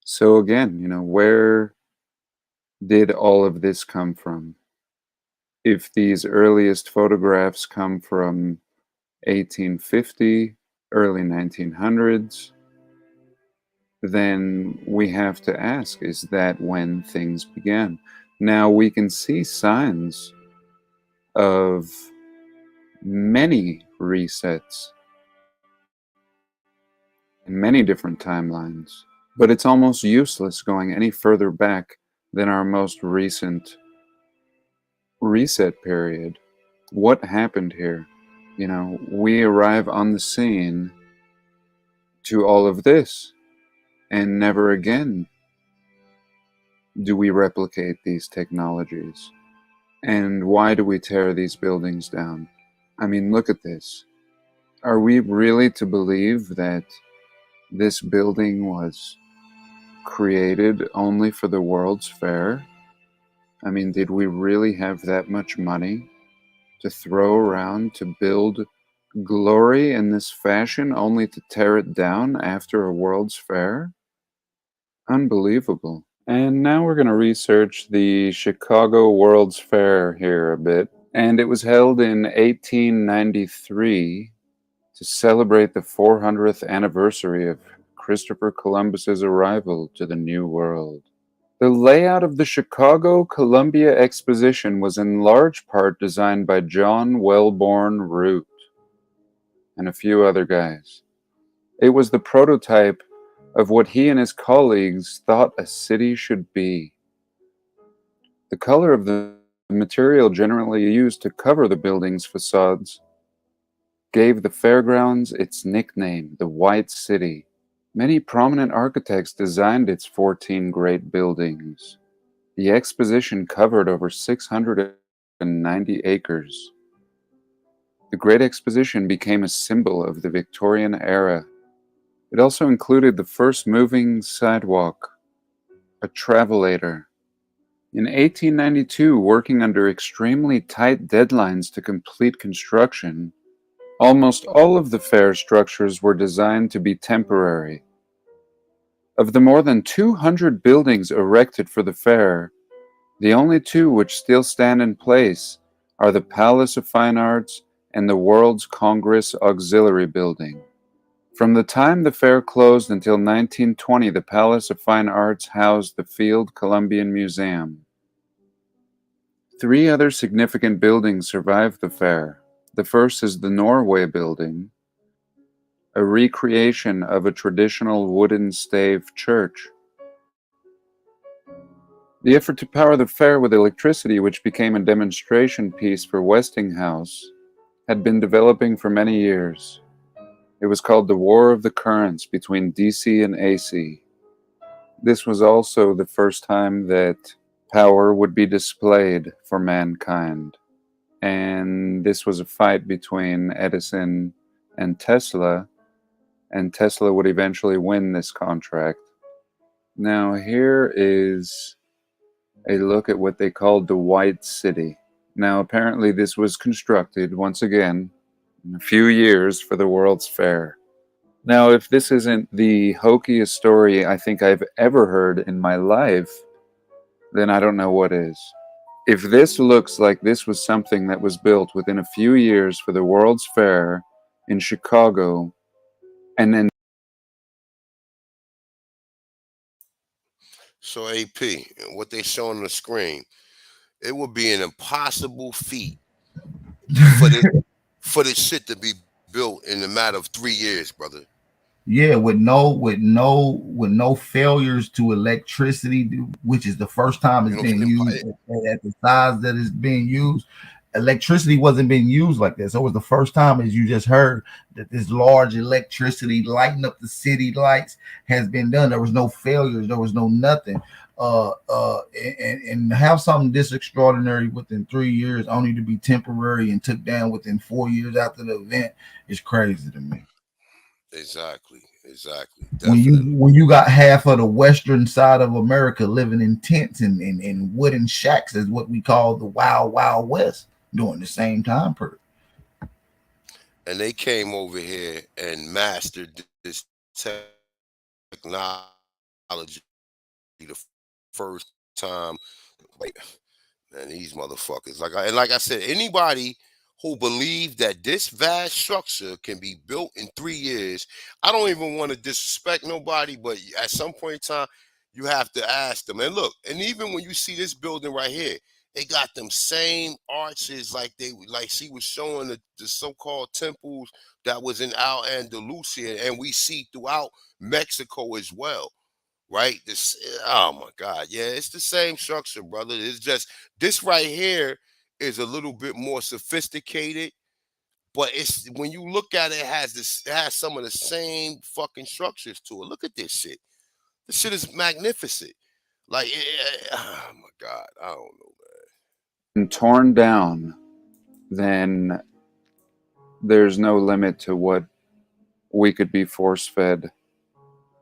So again, you know, where did all of this come from? If these earliest photographs come from 1850, early 1900s, then we have to ask, is that when things began? Now we can see signs of many resets in many different timelines, but it's almost useless going any further back than our most recent reset period. What happened here? You know, we arrive on the scene to all of this, and never again do we replicate these technologies. And why do we tear these buildings down? I mean, look at this. Are we really to believe that this building was created only for the World's Fair? I mean, did we really have that much money to throw around to build glory in this fashion only to tear it down after a World's Fair? Unbelievable. And now we're going to research the Chicago World's Fair here a bit. And it was held in 1893 to celebrate the 400th anniversary of Christopher Columbus's arrival to the New World. The layout of the Chicago Columbia Exposition was in large part designed by John Wellborn Root and a few other guys. It was the prototype of what he and his colleagues thought a city should be. The color of the material generally used to cover the building's facades gave the fairgrounds its nickname, the White City. Many prominent architects designed its 14 great buildings. The exposition covered over 690 acres. The Great Exposition became a symbol of the Victorian era. It also included the first moving sidewalk, a travelator. In 1892, working under extremely tight deadlines to complete construction, almost all of the fair structures were designed to be temporary. Of the more than 200 buildings erected for the fair, the only two which still stand in place are the Palace of Fine Arts and the World's Congress Auxiliary Building. From the time the fair closed until 1920, the Palace of Fine Arts housed the Field Columbian Museum. 3 other significant buildings survived the fair. The first is the Norway Building, a recreation of a traditional wooden stave church. The effort to power the fair with electricity, which became a demonstration piece for Westinghouse, had been developing for many years. It was called the War of the Currents between DC and AC. This was also the first time that power would be displayed for mankind. And this was a fight between Edison and Tesla would eventually win this contract. Now here is a look at what they called the White City. Now apparently this was constructed, once again, in a few years for the World's Fair. Now if this isn't the hokiest story I think I've ever heard in my life, then I don't know what is. If this looks like this was something that was built within a few years for the World's Fair in Chicago, and then... So AP, what they show on the screen, it would be an impossible feat for this shit to be built in a matter of 3 years, brother. Yeah, with no failures to electricity, which is the first time it's being used at the size that it's being used. Electricity wasn't being used like this. So it was the first time, as you just heard, that this large electricity lighting up the city lights has been done. There was no failures. There was no nothing. And have something this extraordinary within 3 years, only to be temporary and took down within 4 years after the event, is crazy to me. Exactly. When you got half of the western side of America living in tents and wooden shacks, is what we call the Wild Wild West during the same time period. And they came over here and mastered this technology the first time. Like, man, these motherfuckers. Like I said, anybody who believe that this vast structure can be built in 3 years. I don't even want to disrespect nobody, but at some point in time, you have to ask them. And look, and even when you see this building right here, they got them same arches like she was showing the so-called temples that was in Al Andalusia, and we see throughout Mexico as well. Right? This, oh my God, yeah, it's the same structure, brother. It's just this right here is a little bit more sophisticated, but it's when you look at it, it has some of the same fucking structures to it. Look at this shit. This shit is magnificent. Like, oh my God, I don't know. And torn down, then there's no limit to what we could be force-fed.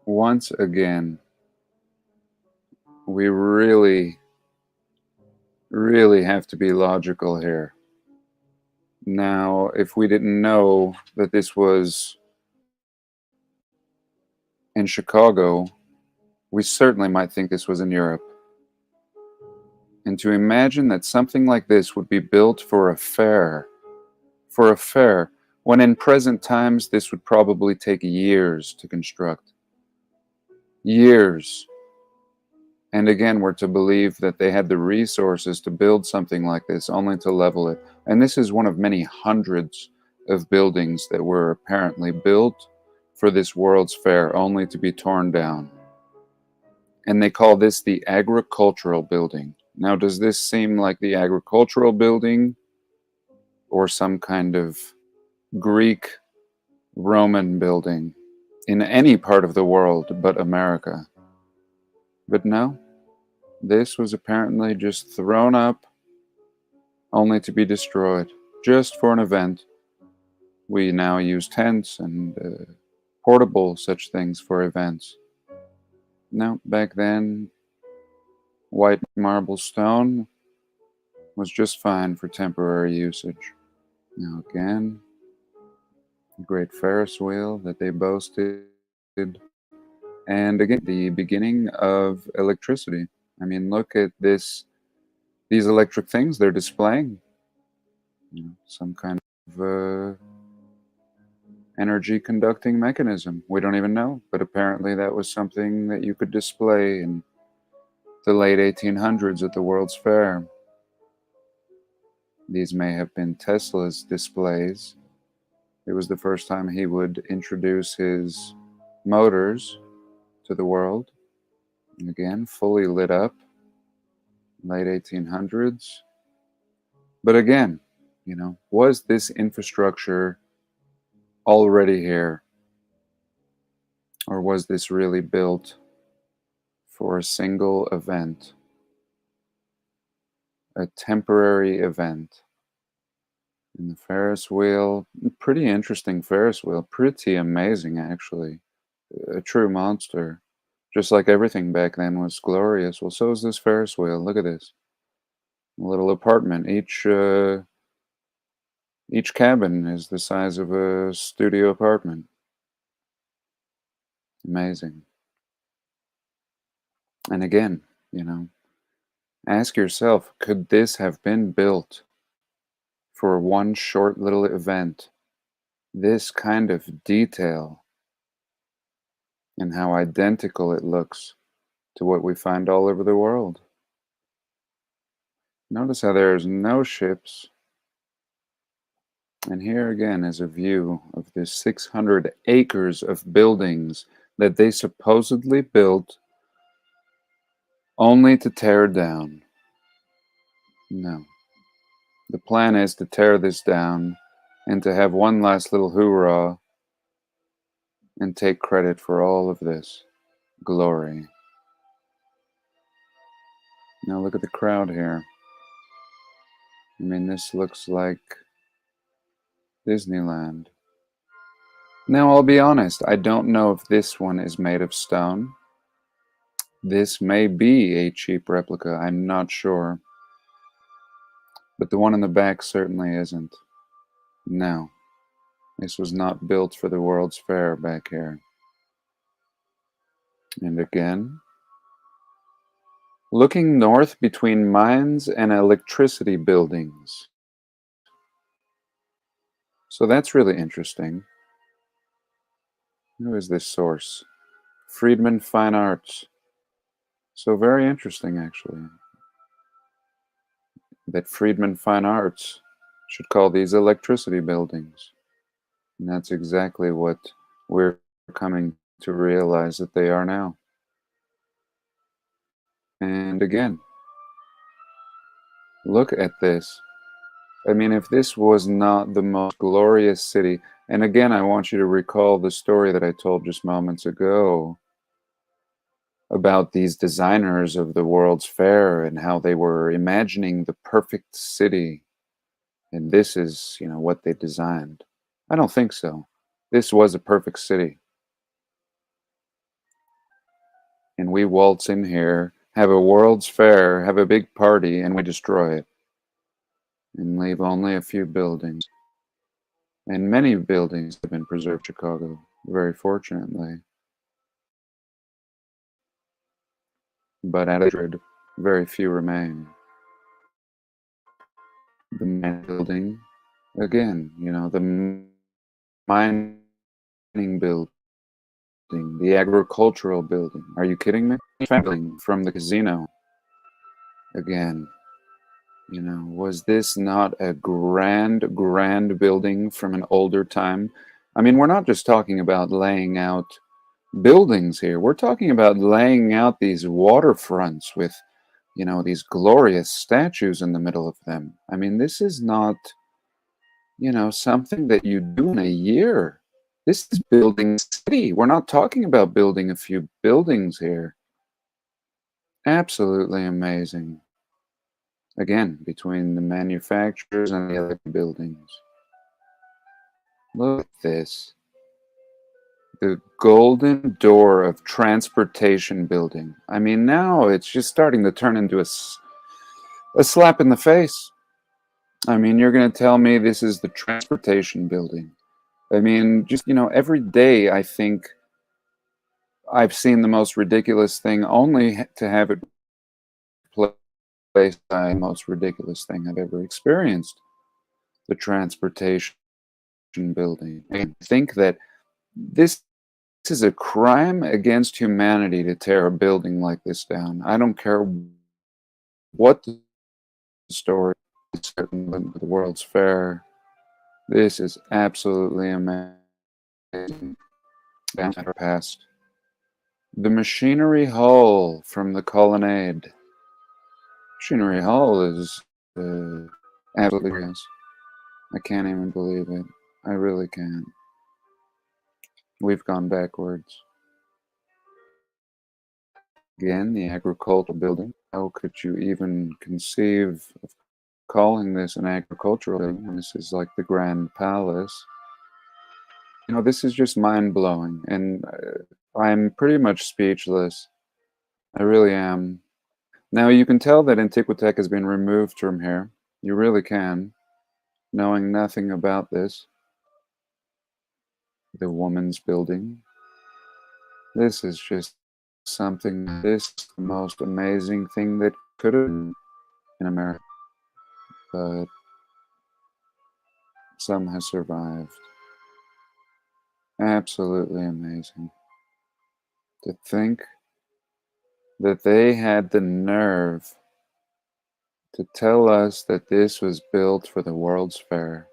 Once again, we really, really have to be logical here. Now, if we didn't know that this was in Chicago, we certainly might think this was in Europe. And to imagine that something like this would be built for a fair, when in present times this would probably take years to construct. Years. And again, we're to believe that they had the resources to build something like this, only to level it. And this is one of many hundreds of buildings that were apparently built for this World's Fair, only to be torn down. And they call this the agricultural building. Now, does this seem like the agricultural building or some kind of Greek Roman building in any part of the world but America? But no, this was apparently just thrown up only to be destroyed, just for an event. We now use tents and portable such things for events. No, back then, white marble stone was just fine for temporary usage. Now again, the great Ferris wheel that they boasted, and again, the beginning of electricity. I mean, look at these electric things they're displaying. You know, some kind of energy conducting mechanism. We don't even know, but apparently that was something that you could display in the late 1800s at the World's Fair. These may have been Tesla's displays. It was the first time he would introduce his motors to the world. And again, fully lit up, late 1800s. But again, you know, was this infrastructure already here? Or was this really built for a single event? A temporary event? And the Ferris wheel, pretty interesting Ferris wheel, pretty amazing actually. A true monster. Just like everything back then was glorious. Well, so is this Ferris wheel. Look at this. A little apartment. Each cabin is the size of a studio apartment. Amazing. And again, you know, ask yourself, could this have been built for one short little event? This kind of detail and how identical it looks to what we find all over the world. Notice how there's no ships. And here again is a view of the 600 acres of buildings that they supposedly built only to tear down. No. The plan is to tear this down and to have one last little hoorah and take credit for all of this glory. Now look at the crowd here. I mean, this looks like Disneyland. Now, I'll be honest, I don't know if this one is made of stone. This may be a cheap replica, I'm not sure. But the one in the back certainly isn't. No, this was not built for the World's Fair back here. And again, looking north between mines and electricity buildings. So that's really interesting. Who is this source? Friedman Fine Arts. So very interesting, actually, that Friedman Fine Arts should call these electricity buildings. And that's exactly what we're coming to realize that they are now. And again, look at this. I mean, if this was not the most glorious city, and again, I want you to recall the story that I told just moments ago about these designers of the World's Fair and how they were imagining the perfect city. And this is, you know, what they designed. I don't think so. This was a perfect city. And we waltz in here, have a World's Fair, have a big party, and we destroy it. And leave only a few buildings. And many buildings have been preserved in Chicago, very fortunately. But at Madrid, very few remain. The main building, again, you know, the mining building, the agricultural building. Are you kidding me? Traveling from the casino. Again, you know, was this not a grand building from an older time? I mean, we're not just talking about laying out buildings here. We're talking about laying out these waterfronts with, you know, these glorious statues in the middle of them. I mean, this is not, you know, something that you do in a year. This is building a city. We're not talking about building a few buildings here. Absolutely amazing. Again, between the manufacturers and the other buildings. Look at this. The Golden Door of Transportation Building. I mean, now it's just starting to turn into a slap in the face. I mean, you're going to tell me this is the transportation building. I mean, just, you know, every day I think I've seen the most ridiculous thing, only to have it placed by the most ridiculous thing I've ever experienced. The transportation building. I think that this is a crime against humanity to tear a building like this down. I don't care what the story is, certainly the World's Fair. This is absolutely amazing. Down at our past. The Machinery Hall from the Colonnade. Machinery Hall is absolutely yes. I can't even believe it. I really can't. We've gone backwards. Again, the agricultural building. How could you even conceive of calling this an agricultural building? This is like the Grand Palace. You know, this is just mind-blowing, and I'm pretty much speechless. I really am. Now, you can tell that Antiquitech has been removed from here. You really can, knowing nothing about this. The Woman's Building. This is just something, this is the most amazing thing that could have been in America. But some has survived. Absolutely amazing. To think that they had the nerve to tell us that this was built for the World's Fair,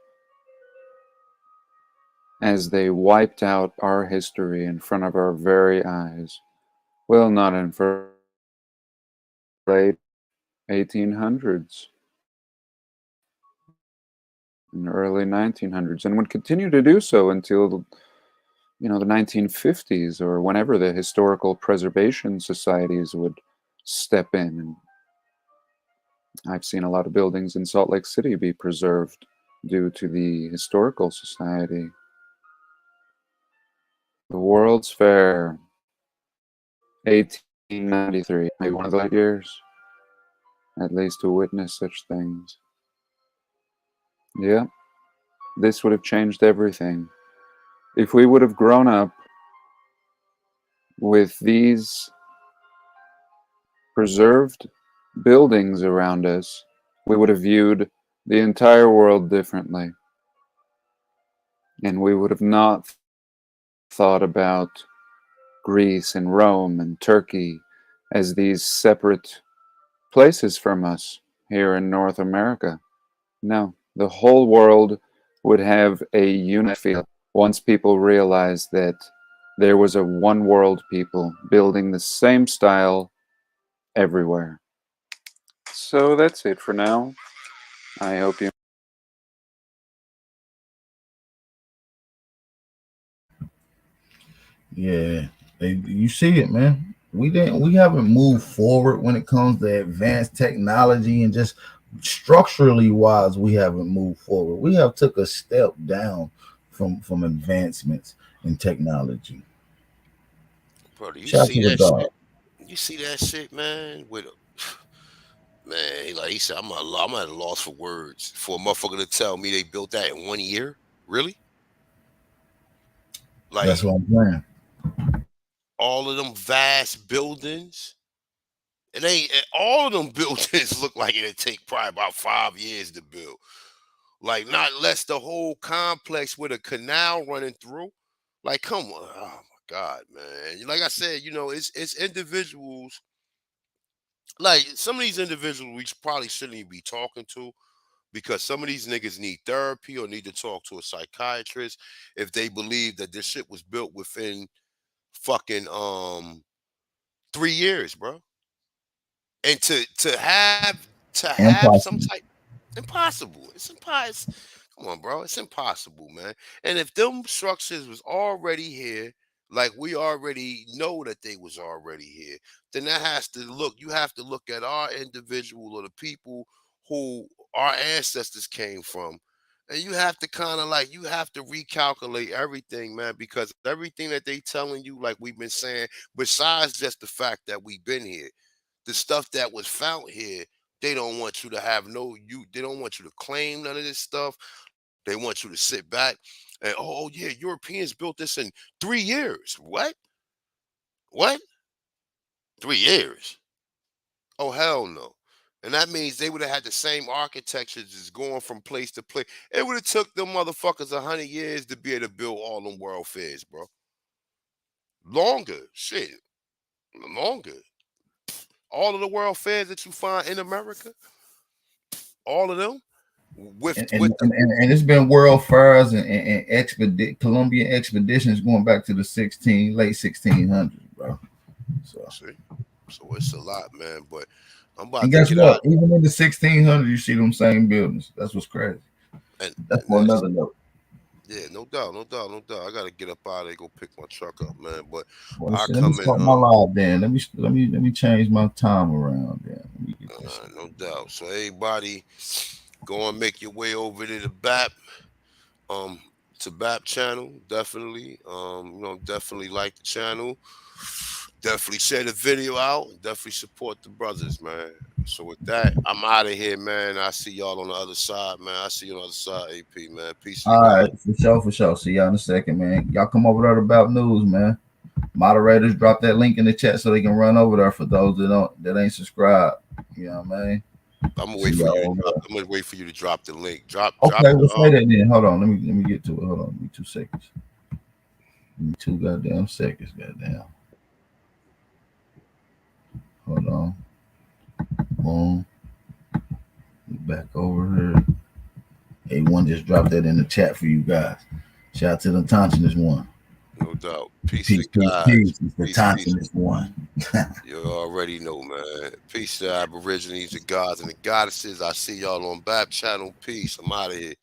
as they wiped out our history in front of our very eyes. Well, not in the late 1800s, in the early 1900s, and would continue to do so until, you know, the 1950s, or whenever the historical preservation societies would step in. And I've seen a lot of buildings in Salt Lake City be preserved due to the Historical Society. The World's Fair, 1893, maybe one of the late years, at least to witness such things. Yeah, this would have changed everything. If we would have grown up with these preserved buildings around us, we would have viewed the entire world differently. And we would have not thought about Greece and Rome and Turkey as these separate places from us here in North America. No, the whole world would have a unit feel once people realized that there was a one world people building the same style everywhere. So that's it for now. I hope you Yeah, you see it, man. We haven't moved forward when it comes to advanced technology, and just structurally wise, we haven't moved forward. We have took a step down from advancements in technology. Brother, you Shout see to the that dog. shit? You see that shit, man? Man, like he said, I'm at a loss for words for a motherfucker to tell me they built that in 1 year. Really? Like That's what I'm saying. all of them vast buildings. All of them buildings look like it'd take probably about 5 years to build. Like not less the whole complex with a canal running through. Like, come on. Oh my God, man. Like I said, it's individuals. Like some of these individuals we probably shouldn't even be talking to, because some of these niggas need therapy or need to talk to a psychiatrist if they believe that this shit was built within fucking 3 years, bro. And to have some Impossible. type impossible. It's impossible. Come on, bro. It's impossible, man. And if them structures was already here, like we already know that they was already here, then that has to you have to look at our individual or the people who our ancestors came from. And you have to kind of you have to recalculate everything, man, because everything that they telling you, like we've been saying, besides just the fact that we've been here, the stuff that was found here, they don't want you to have they don't want you to claim none of this stuff. They want you to sit back and, oh yeah, Europeans built this in 3 years. What? What? 3 years? Oh hell no. And that means they would have had the same architecture just going from place to place. It would have took them motherfuckers 100 years to be able to build all them world fairs, bro. Longer. Shit. Longer. All of the world fairs that you find in America, all of them, and it's been world fairs and Colombian expeditions going back to the late 1600s, bro. So it's a lot, man. But I'm about and to guess get what? out. Even in the 1600s, you see them same buildings. That's what's crazy. That's for another note. Yeah, no doubt. I gotta get up out of there, go pick my truck up, man. But Well, I let me come start in. my live then. Let me change my time around then. Let me get this. No doubt. So everybody, go and make your way over to the BAP, to BAP channel. Definitely, definitely like the channel. Definitely share the video out. Definitely support the brothers, man. So with that, I'm out of here, man. I see y'all on the other side, man. I see you on the other side, AP, man. Peace. All right, for sure. See y'all in a second, man. Y'all come over there to About News, man. Moderators, drop that link in the chat so they can run over there for those that ain't subscribed. You know what I mean? I'm gonna wait for you. I'm gonna wait for you to drop the link. Drop. Okay, let's say that then. Hold on. Let me get to it. Hold on. Give me 2 seconds. Give me 2 goddamn seconds. Goddamn. Hold on. Boom. Back over here. A1 just dropped that in the chat for you guys. Shout out to the Tonsinist one. No doubt. Peace. Peace. It's the Tonsinist one. You already know, man. Peace to Aborigines, the gods and the goddesses. I see y'all on BAP channel. Peace. I'm out of here.